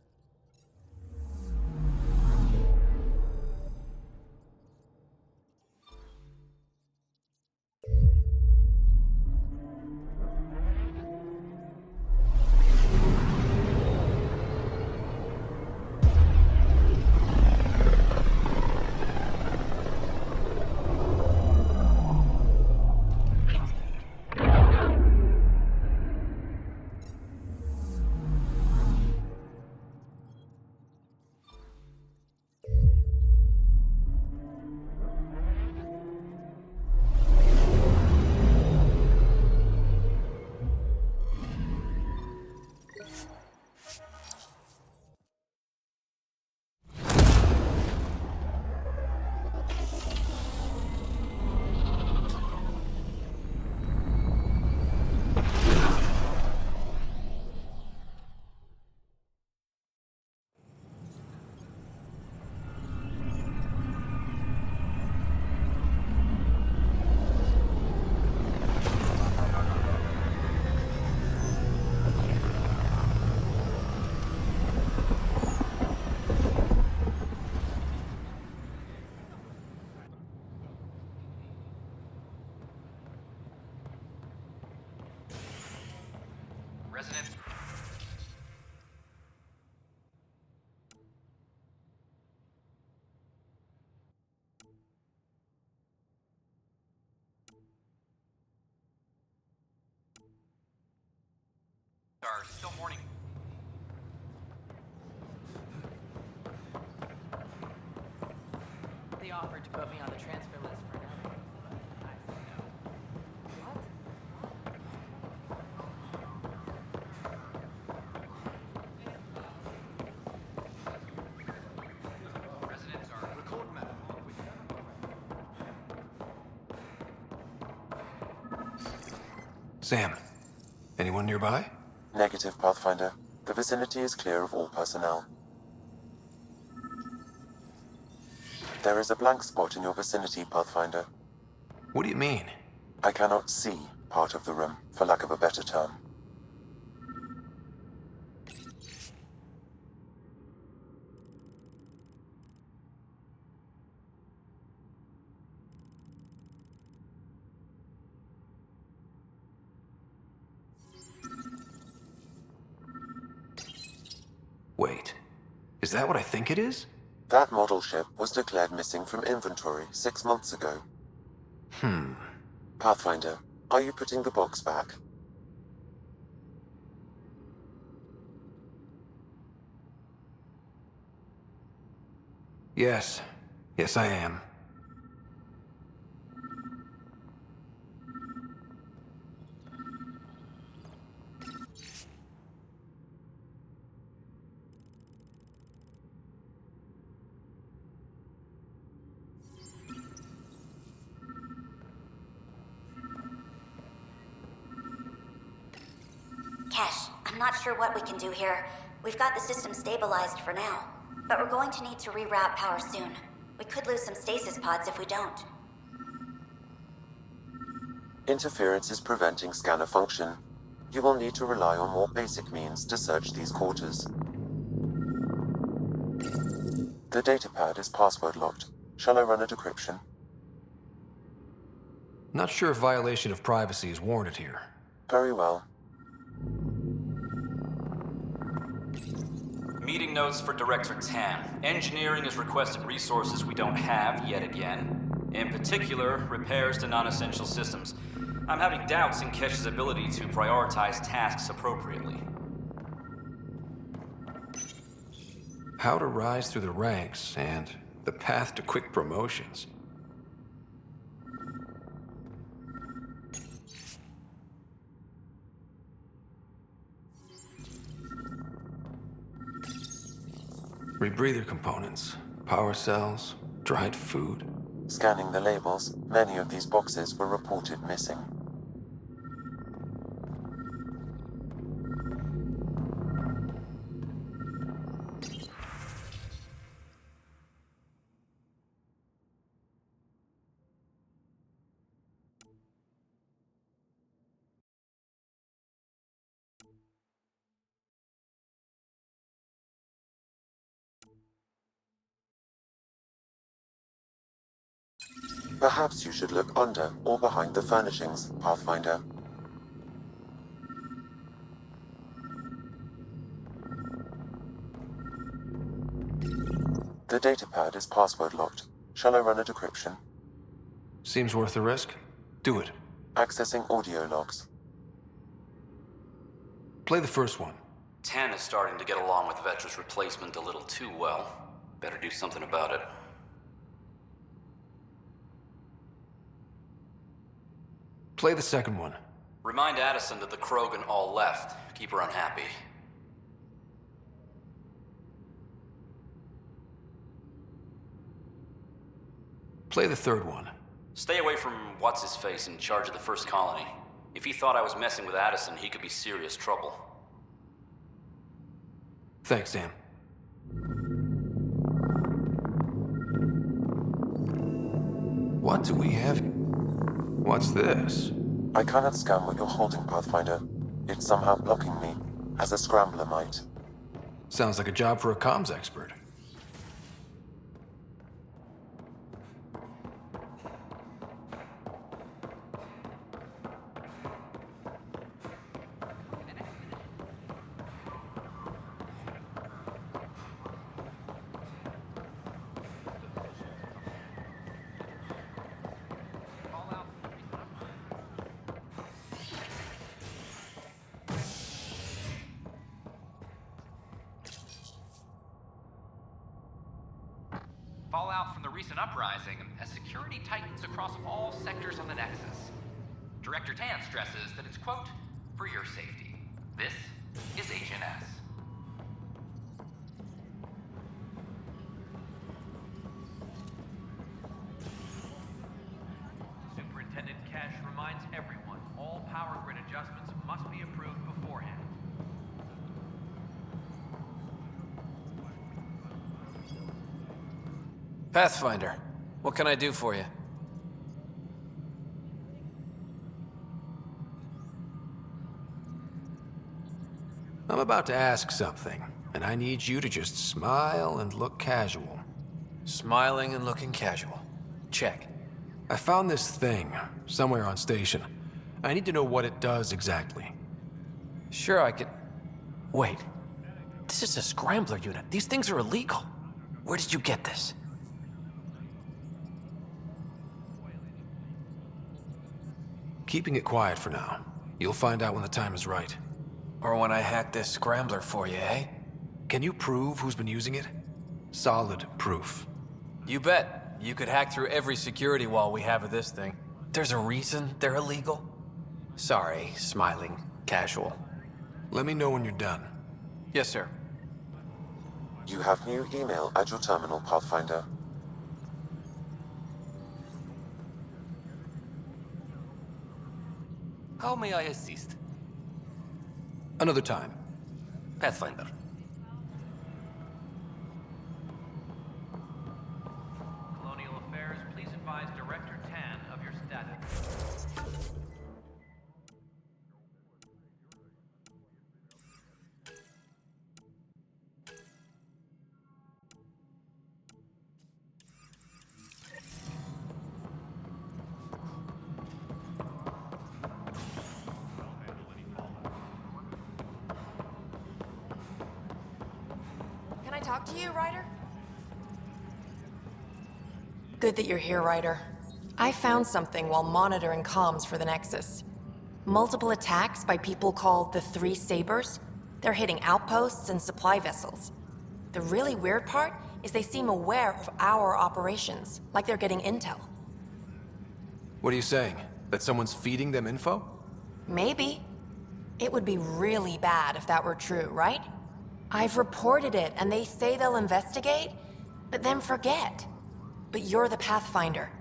Resident. Are still morning. They offered to put me on the transfer list for now. I said no. What? Residents are record map. Sam, anyone nearby? Negative, Pathfinder. The vicinity is clear of all personnel. There is a blank spot in your vicinity, Pathfinder. What do you mean? I cannot see part of the room, for lack of a better term. Wait, is that what I think it is? That model ship was declared missing from inventory 6 months ago. Pathfinder, are you putting the box back? Yes. Yes, I am. Kesh, I'm not sure what we can do here. We've got the system stabilized for now, but we're going to need to reroute power soon. We could lose some stasis pods if we don't. Interference is preventing scanner function. You will need to rely on more basic means to search these quarters. The datapad is password locked. Shall I run a decryption? Not sure if violation of privacy is warranted here. Very well. Meeting notes for Director Tan. Engineering has requested resources we don't have yet again. In particular, repairs to non-essential systems. I'm having doubts in Kesh's ability to prioritize tasks appropriately. How to rise through the ranks and the path to quick promotions. Rebreather components, power cells, dried food. Scanning the labels, many of these boxes were reported missing. Perhaps you should look under or behind the furnishings, Pathfinder. The datapad is password locked. Shall I run a decryption? Seems worth the risk. Do it. Accessing audio logs. Play the first one. 10 is starting to get along with Vetra's replacement a little too well. Better do something about it. Play the second one. Remind Addison that the Krogan all left. Keep her unhappy. Play the third one. Stay away from what's-his-face in charge of the first colony. If he thought I was messing with Addison, he could be serious trouble. Thanks, Sam. What do we have? What's this? I cannot scan what you're holding, Pathfinder. It's somehow blocking me, as a scrambler might. Sounds like a job for a comms expert. Fallout from the recent uprising as security tightens across all sectors on the Nexus. Director Tan stresses that it's, quote, for your safety. This is HNS. Superintendent Kesh reminds everyone all power grid adjustments must be approved beforehand. Pathfinder, what can I do for you? I'm about to ask something, and I need you to just smile and look casual. Smiling and looking casual. Check. I found this thing somewhere on station. I need to know what it does exactly. Sure, I could... Wait. This is a scrambler unit. These things are illegal. Where did you get this? Keeping it quiet for now. You'll find out when the time is right. Or when I hack this scrambler for you, eh? Can you prove who's been using it? Solid proof. You bet. You could hack through every security wall we have of this thing. There's a reason they're illegal? Sorry, smiling, casual. Let me know when you're done. Yes, sir. You have new email at your terminal, Pathfinder. How may I assist? Another time. Pathfinder. Colonial Affairs, please advise Director Tan of your status. Can I talk to you, Ryder? Good that you're here, Ryder. I found something while monitoring comms for the Nexus. Multiple attacks by people called the Three Sabers. They're hitting outposts and supply vessels. The really weird part is they seem aware of our operations, like they're getting intel. What are you saying? That someone's feeding them info? Maybe. It would be really bad if that were true, right? I've reported it, and they say they'll investigate, but then forget. But you're the Pathfinder.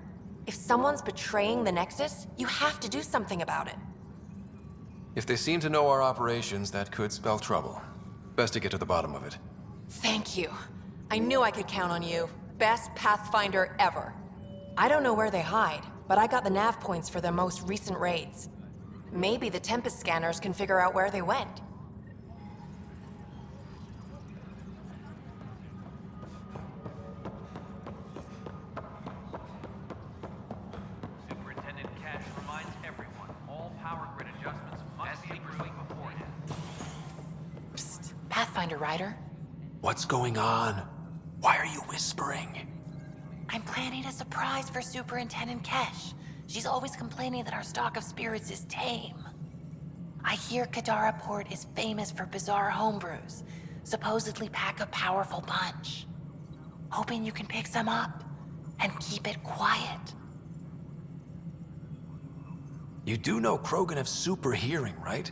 If someone's betraying the Nexus, you have to do something about it. If they seem to know our operations, that could spell trouble. Best to get to the bottom of it. Thank you. I knew I could count on you. Best Pathfinder ever. I don't know where they hide, but I got the nav points for their most recent raids. Maybe the Tempest scanners can figure out where they went. Pathfinder Ryder. What's going on? Why are you whispering? I'm planning a surprise for Superintendent Kesh. She's always complaining that our stock of spirits is tame. I hear Kadara Port is famous for bizarre homebrews, supposedly pack a powerful punch. Hoping you can pick some up and keep it quiet. You do know Krogan have super hearing, right?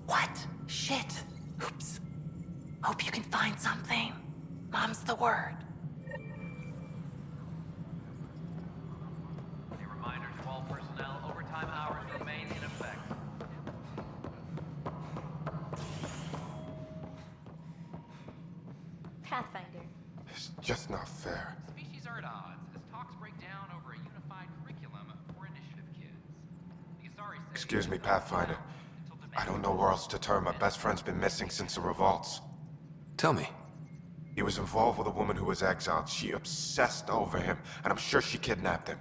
What? Shit. Oops. Hope you can find something. Mom's the word. A reminder to all personnel, overtime hours remain in effect. Pathfinder. It's just not fair. Species are at odds as talks break down over a unified curriculum for initiative kids. The Asari say Excuse me, Pathfinder. I don't know where else to turn. My best friend's been missing since the revolts. Tell me. He was involved with a woman who was exiled. She obsessed over him, and I'm sure she kidnapped him.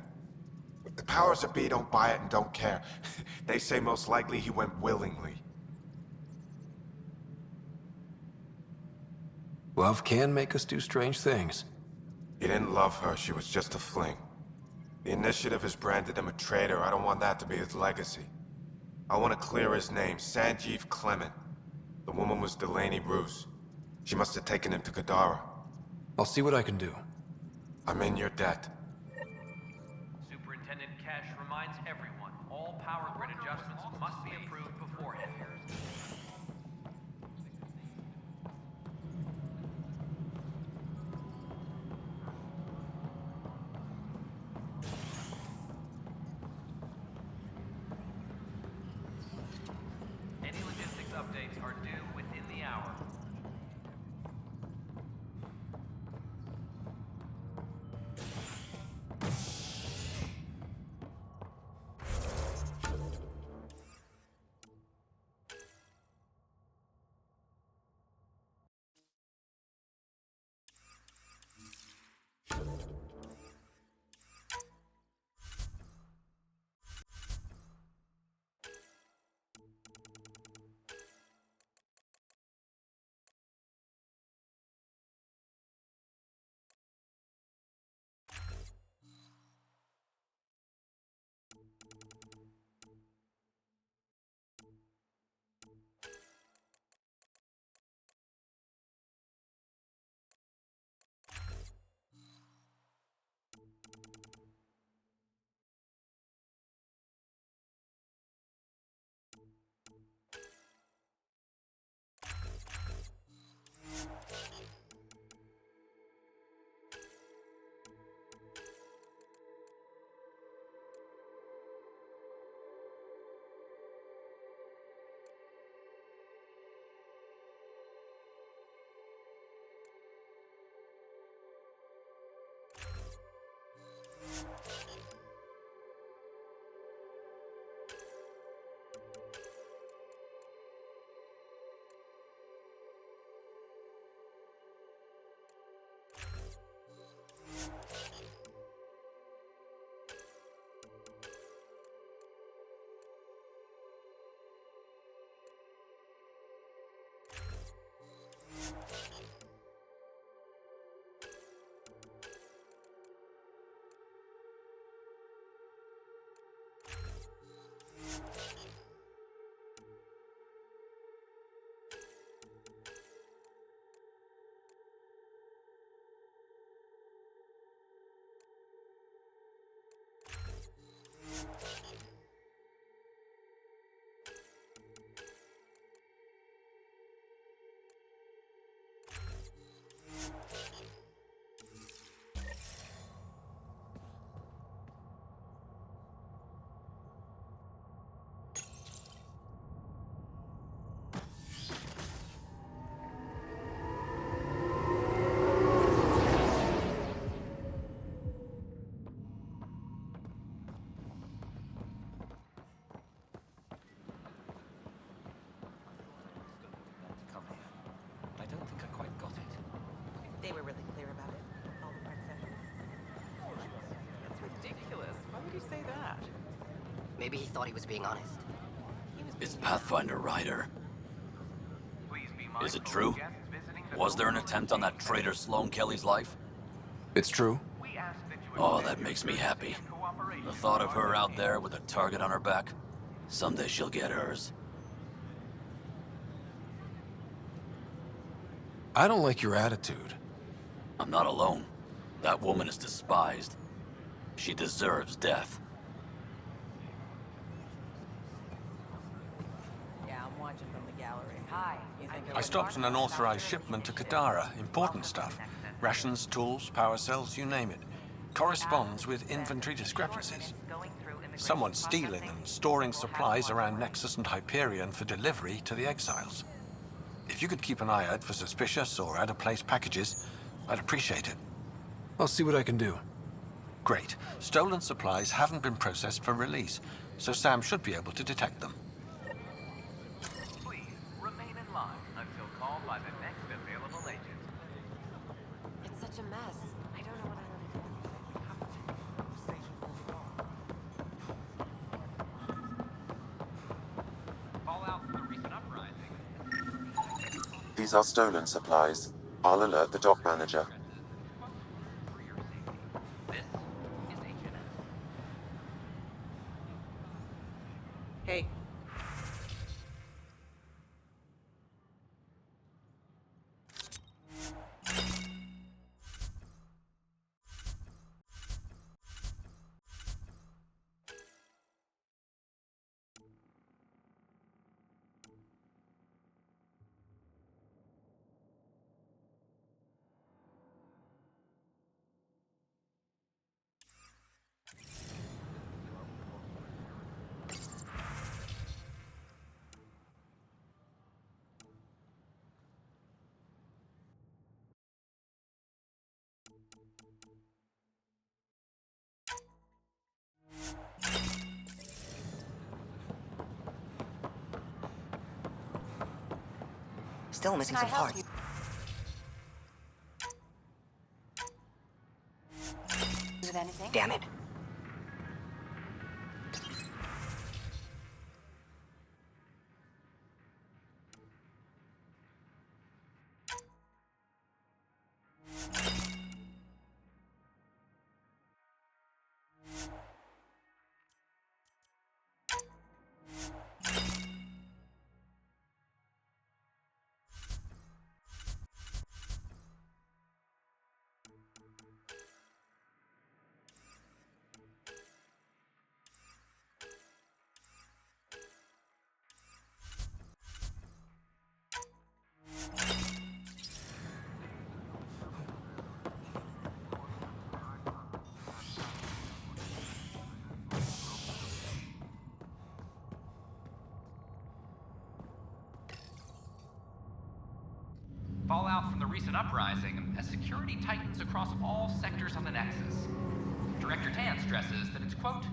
The powers that be don't buy it and don't care. They say most likely he went willingly. Love can make us do strange things. He didn't love her. She was just a fling. The Initiative has branded him a traitor. I don't want that to be his legacy. I want to clear his name, Sanjeev Clement. The woman was Delaney Roos. She must have taken him to Kadara. I'll see what I can do. I'm in your debt. Superintendent Kesh reminds everyone all power grid adjustments must be approved beforehand. Any logistics updates are due within the hour. They were really clear about it. All the part sessions. That's ridiculous. Why would you say that? Maybe he thought he was being honest. It's Pathfinder Ryder. Is it true? Was there an attempt on that traitor Sloane Kelly's life? It's true. Oh, that makes me happy. The thought of her out there with a target on her back. Someday she'll get hers. I don't like your attitude. I'm not alone. That woman is despised. She deserves death. Yeah, I'm watching from the gallery. Hi. I stopped an unauthorized shipment to Kadara. Important stuff. Rations, tools, power cells, you name it. Corresponds with inventory discrepancies. Someone's stealing and storing supplies around Nexus and Hyperion for delivery to the exiles. If you could keep an eye out for suspicious or out-of-place packages, I'd appreciate it. I'll see what I can do. Great. Stolen supplies haven't been processed for release, so Sam should be able to detect them. Please remain in line until called by the next available agent. It's such a mess. I don't know what Fallout from the recent uprising. These are stolen supplies. I'll alert the dock manager. Hey. Still missing some parts. With anything? Damn it. Fallout from the recent uprising as security tightens across all sectors on the Nexus. Director Tan stresses that it's, quote,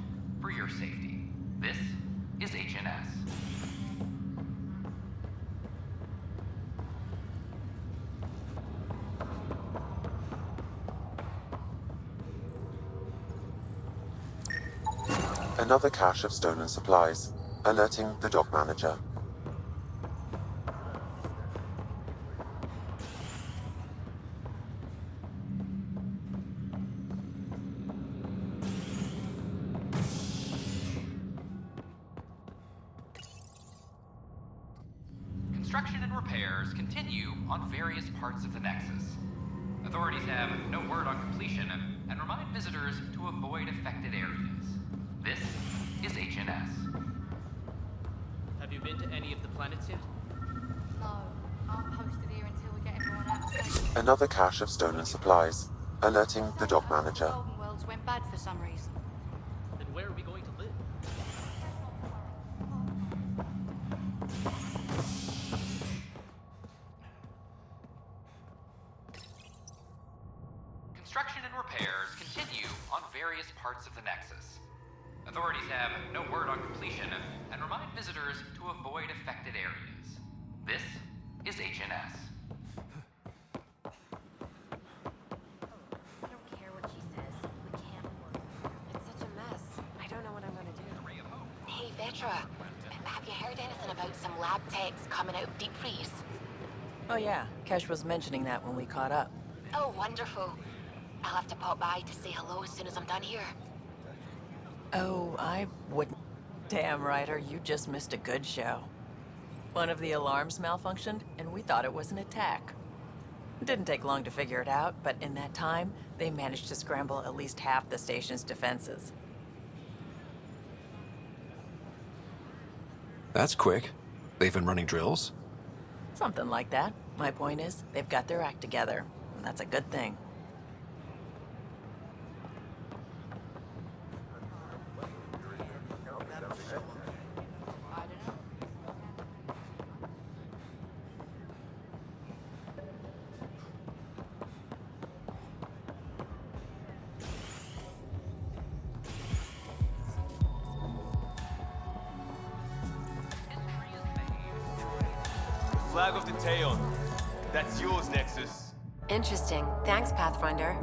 for your safety. This is HNS. Another cache of stolen supplies. Alerting the dock manager. Construction and repairs continue on various parts of the Nexus. Authorities have no word on completion and remind visitors to avoid affected areas. This is HNS. Have you been to any of the planets yet? No, I'm posted here until we get everyone out of station. Another cache of stolen supplies. Alerting the dock manager. Golden Worlds went bad for some reason. Then where are we going to live? Construction and repairs continue on various parts of the Nexus. Authorities have no word on completion and remind visitors to avoid affected areas. This is HNS. I don't care what she says. We can't work. It's such a mess. I don't know what I'm gonna do. Hey, Vetra. Have you heard anything about some lab techs coming out of deep freeze? Oh yeah, Kesh was mentioning that when we caught up. Oh, wonderful. I'll have to pop by to say hello as soon as I'm done here. Oh, I wouldn't. Damn, Ryder, you just missed a good show. One of the alarms malfunctioned, and we thought it was an attack. It didn't take long to figure it out, but in that time, they managed to scramble at least half the station's defenses. That's quick. They've been running drills? Something like that. My point is, they've got their act together, and that's a good thing. Flag of the Taeon. That's yours, Nexus. Interesting. Thanks, Pathfinder.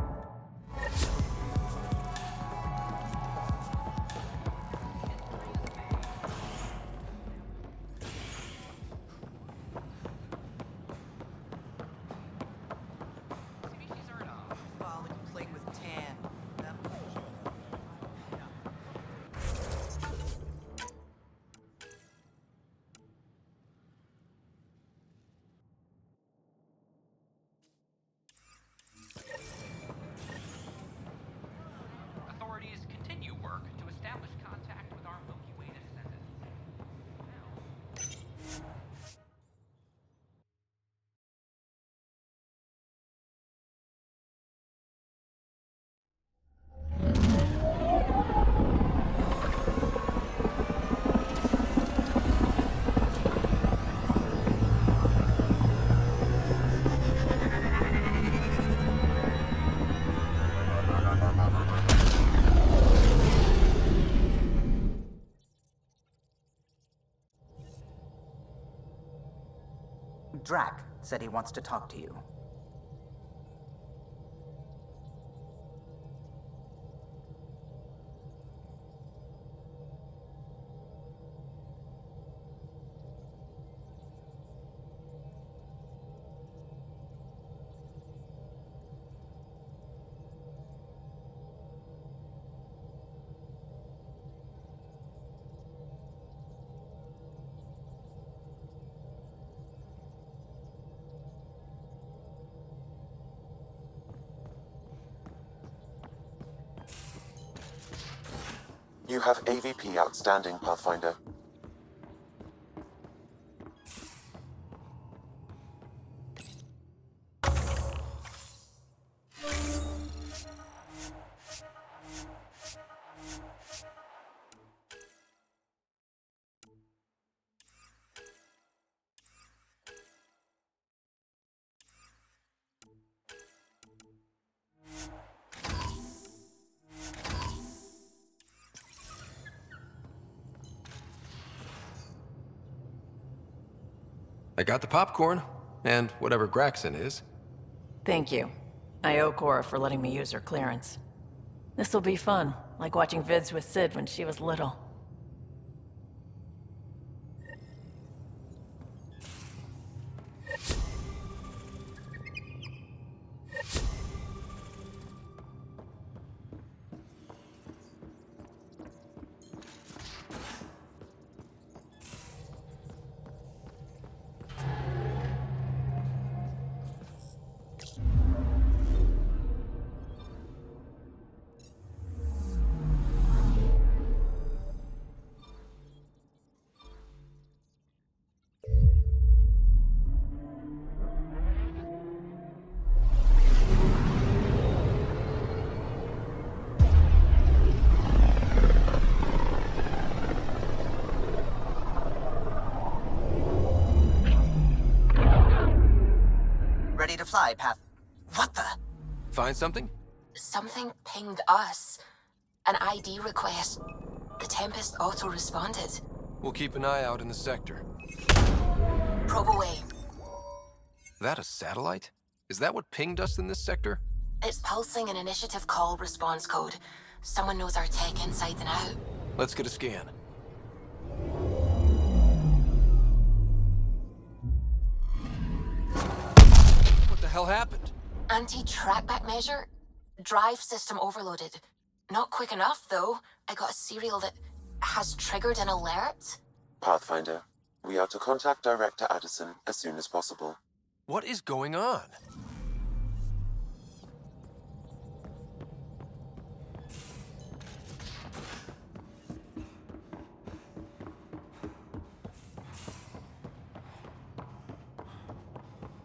Authorities continue work to establish contact with our Milky Way descendants. Drac said he wants to talk to you. You have AVP outstanding, Pathfinder. I got the popcorn, and whatever Graxon is. Thank you. I owe Cora for letting me use her clearance. This'll be fun, like watching vids with Sid when she was little. Ready to fly, Path. What the? Find something? Something pinged us. An ID request. The Tempest auto-responded. We'll keep an eye out in the sector. Probe away. That a satellite? Is that what pinged us in this sector? It's pulsing an initiative call response code. Someone knows our tech inside and out. Let's get a scan. What the hell happened? Anti-trackback measure? Drive system overloaded. Not quick enough, though. I got a serial that has triggered an alert. Pathfinder, we are to contact Director Addison as soon as possible. What is going on?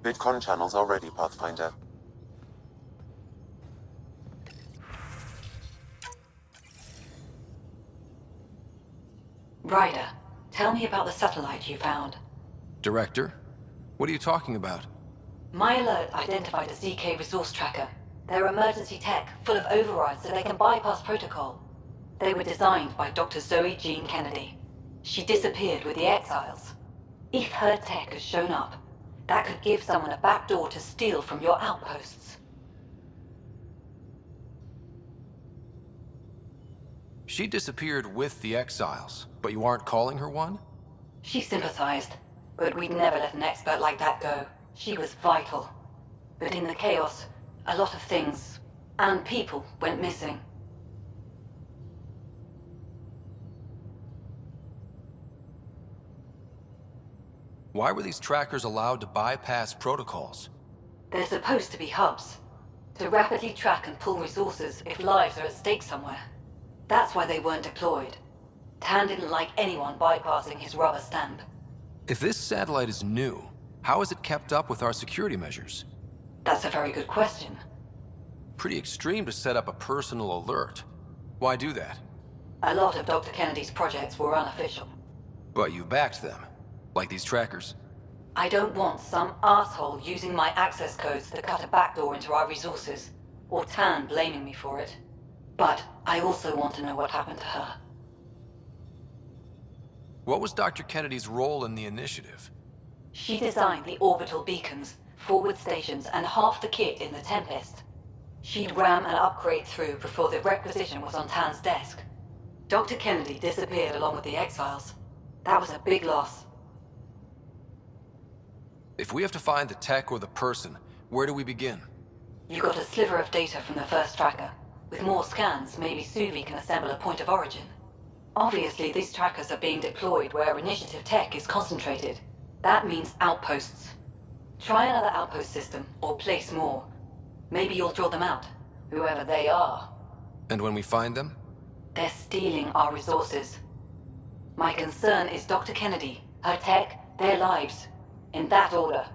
VidCon channels are ready, Pathfinder. Ryder, tell me about the satellite you found. Director? What are you talking about? My alert identified a ZK resource tracker. They're emergency tech, full of overrides so they can bypass protocol. They were designed by Dr. Zoe Jean Kennedy. She disappeared with the Exiles. If her tech has shown up, that could give someone a backdoor to steal from your outposts. She disappeared with the Exiles, but you aren't calling her one? She sympathized, but we'd never let an expert like that go. She was vital. But in the chaos, a lot of things, and people, went missing. Why were these trackers allowed to bypass protocols? They're supposed to be hubs, to rapidly track and pull resources if lives are at stake somewhere. That's why they weren't deployed. Tan didn't like anyone bypassing his rubber stamp. If this satellite is new, how is it kept up with our security measures? That's a very good question. Pretty extreme to set up a personal alert. Why do that? A lot of Dr. Kennedy's projects were unofficial. But you backed them, like these trackers. I don't want some asshole using my access codes to cut a backdoor into our resources, or Tan blaming me for it. But I also want to know what happened to her. What was Dr. Kennedy's role in the initiative? She designed the orbital beacons, forward stations, and half the kit in the Tempest. She'd ram an upgrade through before the requisition was on Tan's desk. Dr. Kennedy disappeared along with the Exiles. That was a big loss. If we have to find the tech or the person, where do we begin? You got a sliver of data from the first tracker. With more scans, maybe Suvi can assemble a point of origin. Obviously, these trackers are being deployed where initiative tech is concentrated. That means outposts. Try another outpost system, or place more. Maybe you'll draw them out, whoever they are. And when we find them? They're stealing our resources. My concern is Dr. Kennedy, her tech, their lives. In that order.